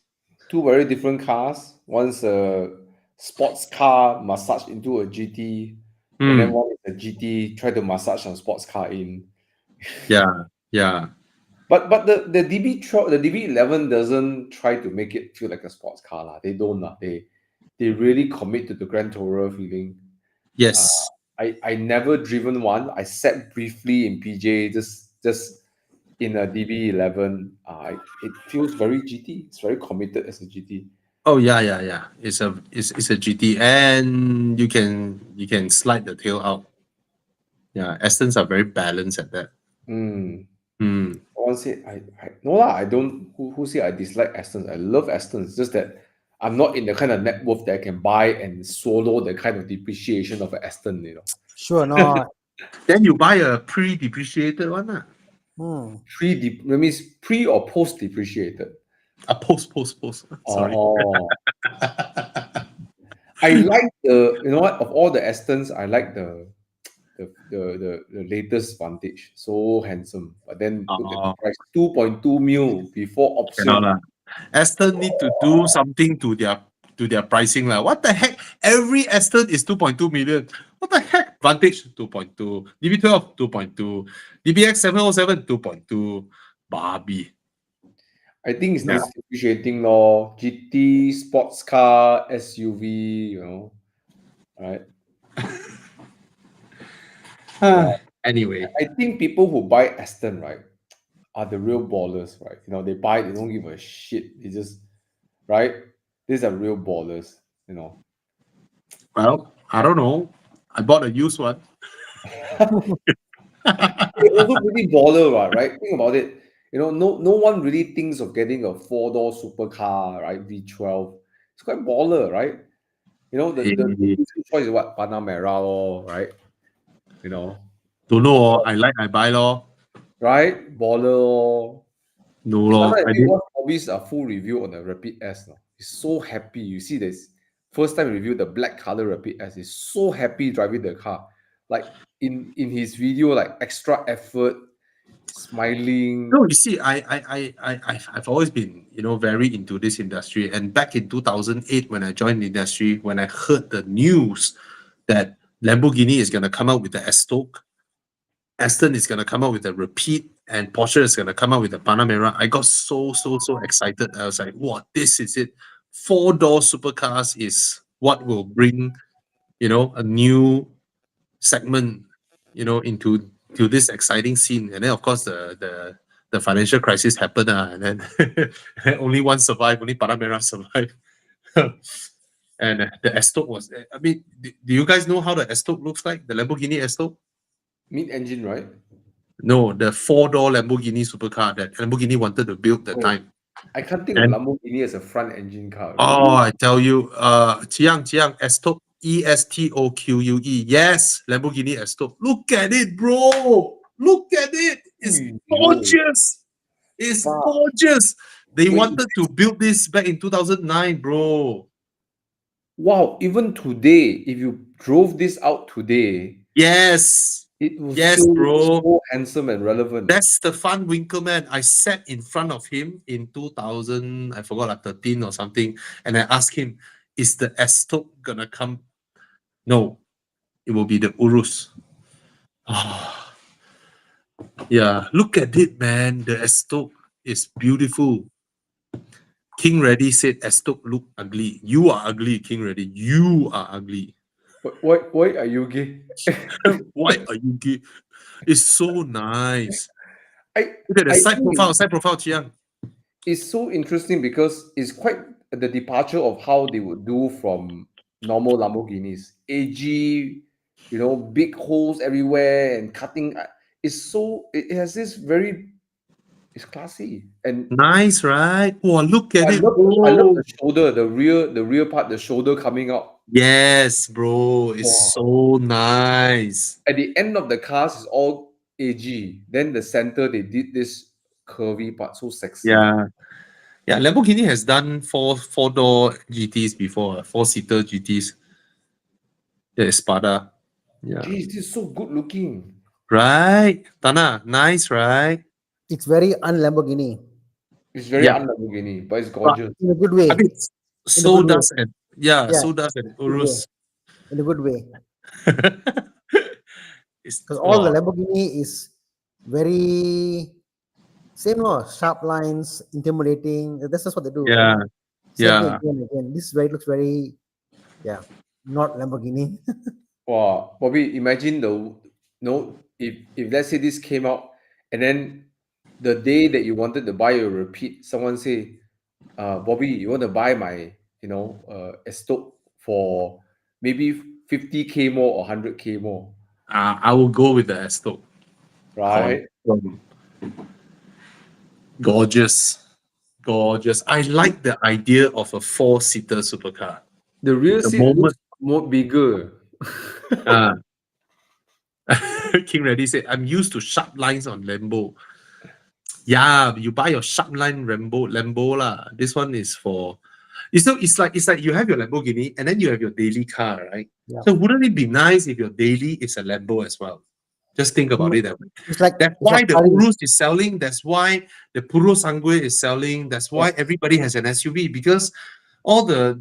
two very different cars. One's a sports car massaged into a GT, and then Mm, one is a GT try to massage a sports car in. yeah, yeah. But the DB12, the DB11 doesn't try to make it feel like a sports car lah. They don't lah. They really commit to the Grand Tourer feeling. Yes. I never driven one. I sat briefly in PJ just in a DB11. It feels very GT. It's very committed as a GT. Oh yeah, yeah, yeah. It's a GT, and you can slide the tail out. Yeah, Astons are very balanced at that. Mm. Mm. Someone said I no lah. I don't. Who say I dislike Astons? I love Astons. It's just that I'm not in the kind of net worth that I can buy and swallow the kind of depreciation of an Aston. You know, Sure not. Then you buy a pre-depreciated one, lah. Hmm. that means pre or post depreciated. Post. Sorry. Oh. I like the what of all the Astons, I like the latest Vantage. So handsome. But then look at the price, 2.2 mil before option. Cannot lah. Aston need to do something to their pricing lah. What the heck? Every Aston is 2.2 million. What the heck? Vantage 2.2, DB12 2.2, DBX 707 2.2. Barbie. I think it's this depreciating law. GT, sports car, SUV, right? Anyway, I think people who buy Aston, right, are the real ballers, right? They buy it, they don't give a shit. They just, right? These are real ballers, well, I don't know. I bought a used one. It's also pretty baller, right? Think about it. No one really thinks of getting a four-door supercar, right? V12. It's quite baller, right? The choice is what? Panamera, lor, right? Don't know. I buy lor. Right? Baller, lor. No lor. Sometimes you watch Bobby's full review on the Rapid S. No? He's so happy. You see this first time review the black color Rapid S. He's so happy driving the car. Like in his video, like extra effort, smiling. No, you see, I've always been, very into this industry. And back in 2008, when I joined the industry, when I heard the news that Lamborghini is going to come out with the Esto, Aston is going to come out with a Repeat, and Porsche is going to come out with the Panamera, I got so excited. I was like, what? This is it. Four-door supercars is what will bring, a new segment, into this exciting scene. And then, of course, the financial crisis happened, and then only one survived, only Panamera survived. And the Esto was, I mean, do you guys know how the Esto looks like? The Lamborghini Esto? Mid-engine, right? No, the four-door Lamborghini supercar that Lamborghini wanted to build that time. I can't think of Lamborghini as a front-engine car. Oh, I tell you, Chiang, Esto, Estoque. Yes, Lamborghini Esto. Look at it, bro. Look at it. It's gorgeous. It's gorgeous. They wanted to build this back in 2009, bro. Wow, even today, if you drove this out today, yes, it was bro, so handsome and relevant. That's the fun Winkleman. I sat in front of him in 2000, I forgot, like 13 or something, and I asked him, is the Esto gonna come? No, it will be the Aruz. Yeah, look at it, man. The Esto is beautiful. King Reddy said Esto look ugly. You are ugly, King Reddy. You are ugly. Why are you gay? Why are you gay? It's so nice. Look at the side profile, Chiang. It's so interesting because it's quite the departure of how they would do from normal Lamborghinis. AG, big holes everywhere and cutting. It has this it's classy and nice, right? Oh, look at it. I love the shoulder, the rear part, the shoulder coming out. Yes, bro. It's so nice. At the end of the cars is all AG. Then the center, they did this curvy part, so sexy. Yeah. Yeah, Lamborghini has done four-door GTs before, four-seater GTs. The Espada. Yeah. Geez, this is so good looking. Right? Tana, nice, right? It's very un-Lamborghini. It's very Yeah. un-Lamborghini, but it's gorgeous. In a good way. I mean, In a so good way. does it. Yeah, Yeah. so does it. Good way. Urus. In a good way. It's Because all the wow. Lamborghini is very same law, sharp lines, intimidating. That's just what they do. Yeah, Same thing yeah. again and again. This is very looks very, yeah, not Lamborghini. Wow, Bobby, imagine if let's say this came out and then the day that you wanted to buy a repeat, someone say, Bobby, you want to buy my, Esto for maybe 50K more or 100K more, I will go with the Esto. right? Gorgeous. Gorgeous. I like the idea of a 4-seater supercar. The rear The seat moment looks more bigger. uh, King Ready said, I'm used to sharp lines on Lambo. Yeah, you buy your sharp line Lambo lah. This one is for it's like you have your Lamborghini and then you have your daily car, right? Yeah. So wouldn't it be nice if your daily is a Lambo as well? Just think about it that way. It's like That's it's why like the Aruz. Urus is selling. That's why the Puro Sangue is selling. That's why everybody has an SUV because all the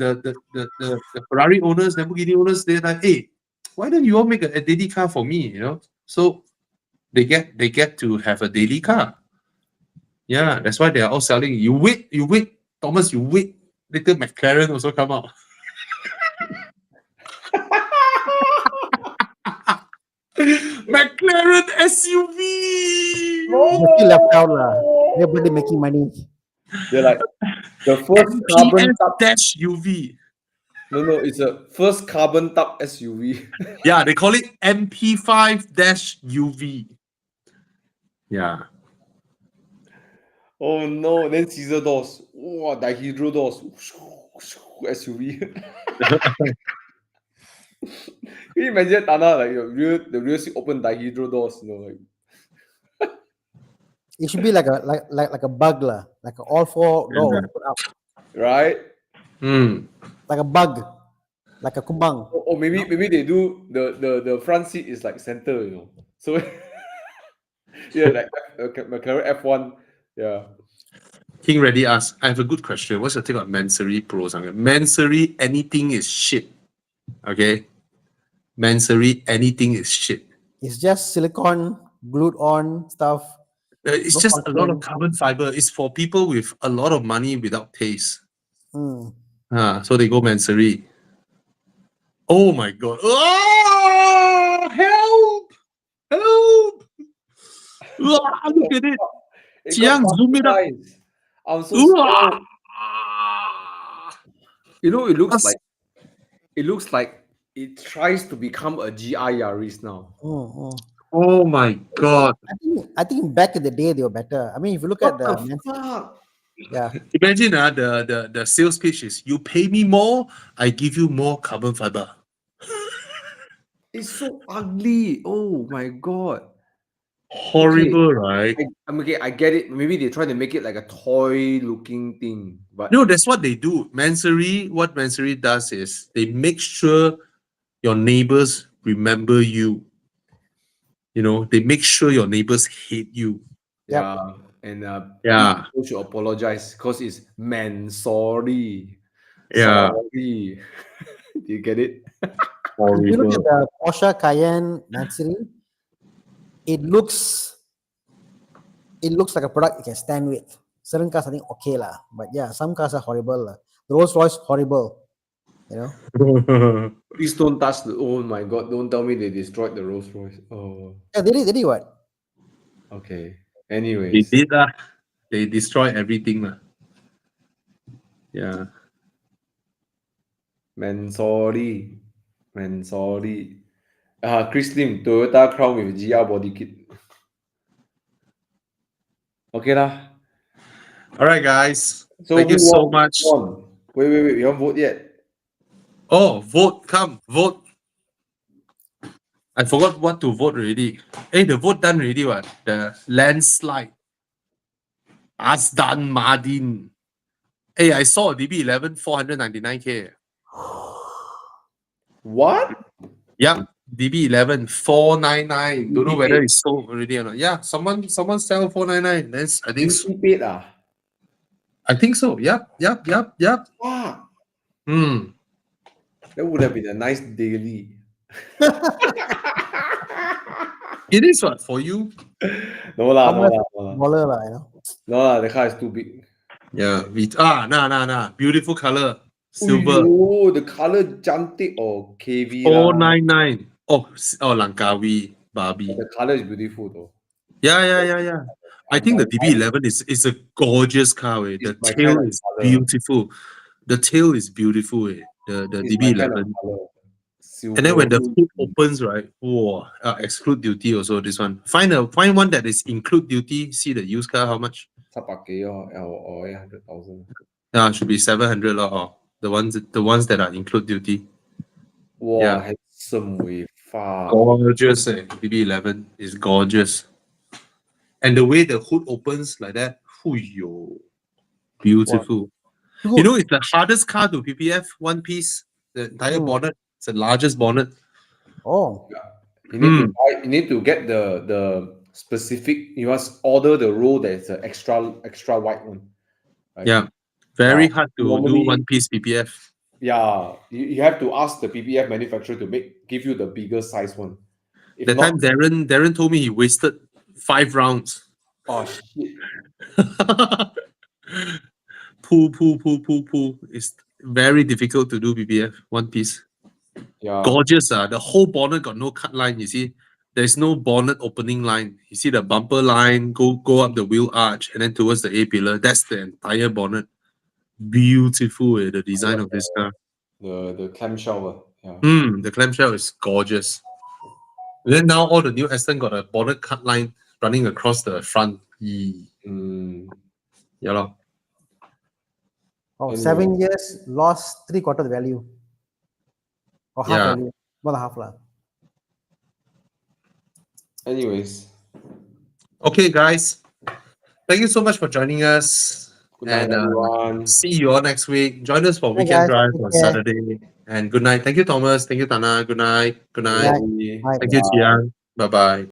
Ferrari owners, Lamborghini owners, they're like, hey, why don't you all make a daily car for me? You know, so they get to have a daily car. Yeah, that's why they are all selling. You wait, Thomas, you wait. Later McLaren also come out. McLaren SUV. They're still left out lah. Everybody making money. They're like the first carbon MPS tub. dash UV. No, it's a first carbon tub SUV. Yeah, they call it MP5 dash UV. Yeah. Oh no, then scissor doors. Wow, dihedral doors. SUV. Can you imagine Tana like the real seat open dihedral doors, like It should be like a bug lah, like all four door put up, right? like a bug, like a kumbang. Or maybe they do the front seat is like center, So yeah, like McLaren F1. Yeah. King Ready asks, I have a good question. What's your take on Mansory Pro? Mansory, anything is shit. Okay? Mansory, anything is shit. It's just silicone glued on stuff. It's No just a lot of function. carbon fiber. It's for people with a lot of money without taste. Mm. So they go Mansory. Oh my god. Oh, help! Help! Look at it. Chiang, zoom it up. I'm so scared. Ah! It looks like it tries to become a GI Yaris now. Oh my god. I think back in the day they were better. I mean, if you look at the fuck? yeah, Imagine the sales pitch is you pay me more, I give you more carbon fiber. It's so ugly. Oh my god. Horrible, right? I get it. Maybe they try to make it like a toy looking thing, but No, that's what they do. What Mansory does is they make sure your neighbors remember you. They make sure your neighbors hate you. yeah, and Yeah. people should apologize because it's Mansory. Yeah. Sorry. Do you get it? if you look at the Porsche Cayenne Mansory, it looks like a product you can stand with. Certain cars I think okay lah, but yeah, some cars are horrible lah. The Rolls Royce horrible, Please don't touch oh my god, don't tell me they destroyed the Rolls Royce. Oh, Yeah, they did what? okay. They Anyways, did They destroyed everything lah. Yeah. Mansory. Chris Lim, Toyota Crown with GR body kit. Okay lah. All right, guys. So Thank you who so won? much. Wait, we haven't vote yet. Oh, vote. Come, vote. I forgot what to vote already. Hey, the vote done already, what? The landslide. Aston Martin. Hey, I saw DB11 499K. What? Yeah, DB11 499. Don't know whether DB8. it's sold already or not. Yeah, someone sell 499. That's I think Duty paid ah. I think so. Yep. Wow, Hmm. that would have been a nice daily. It is what for you? No lah, How no much lah, no lah. smaller lah, you know. No lah, the car is too big. Yeah. Nah. Beautiful color. Silver. Oh, the color Jantik or KV lah. 499. Oh, Langkawi Barbie. The color is beautiful though. Yeah. I think the DB11 is a gorgeous car. The It's my tail kind of is colour. beautiful. The tail is beautiful. The It's my kind of DB11. color. Silver. And then when the hood opens, right? Whoa, exclude duty also. This one. Find one that is include duty. See the used car how much? 700K or 800,000. Should be 700 or the ones that are include duty. Wow, Yeah. handsome way far. Gorgeous. DB11 is gorgeous. And the way the hood opens like that, beautiful. Wow. You know, it's the hardest car to PPF, one piece. The entire bonnet. It's the largest bonnet. Oh, You need to buy, you need to get the specific. You must order the row that's an extra wide one. Right? Yeah. Very Wow. hard to do Normally- one piece PPF. Yeah, you have to ask the PPF manufacturer to give you the bigger size one. If That not, time Darren told me he wasted 5 rounds. oh shit. Pull. It's very difficult to do PPF, one piece. Yeah. Gorgeous. The whole bonnet got no cut line, you see. There's no bonnet opening line. You see the bumper line, go up the wheel arch, and then towards the A-pillar. That's the entire bonnet. Beautiful, the design of this car. The clamshell. Yeah. The clamshell is gorgeous. And then now all the new Aston got a bonnet cut line running across the front. Mm. Yeah, lor. oh, Anyway. 7 years lost 3/4 the value. Or half Yeah. value. More than half lah. Anyways, Okay, guys. Thank you so much for joining us. good night, And everyone. see you all next week. Join us for Hey, weekend guys. drive Take on care. Saturday. And good night. Thank you, Thomas. Thank you, Tana. Good night. Good night. Bye. Thank you, Chiang. Bye-bye.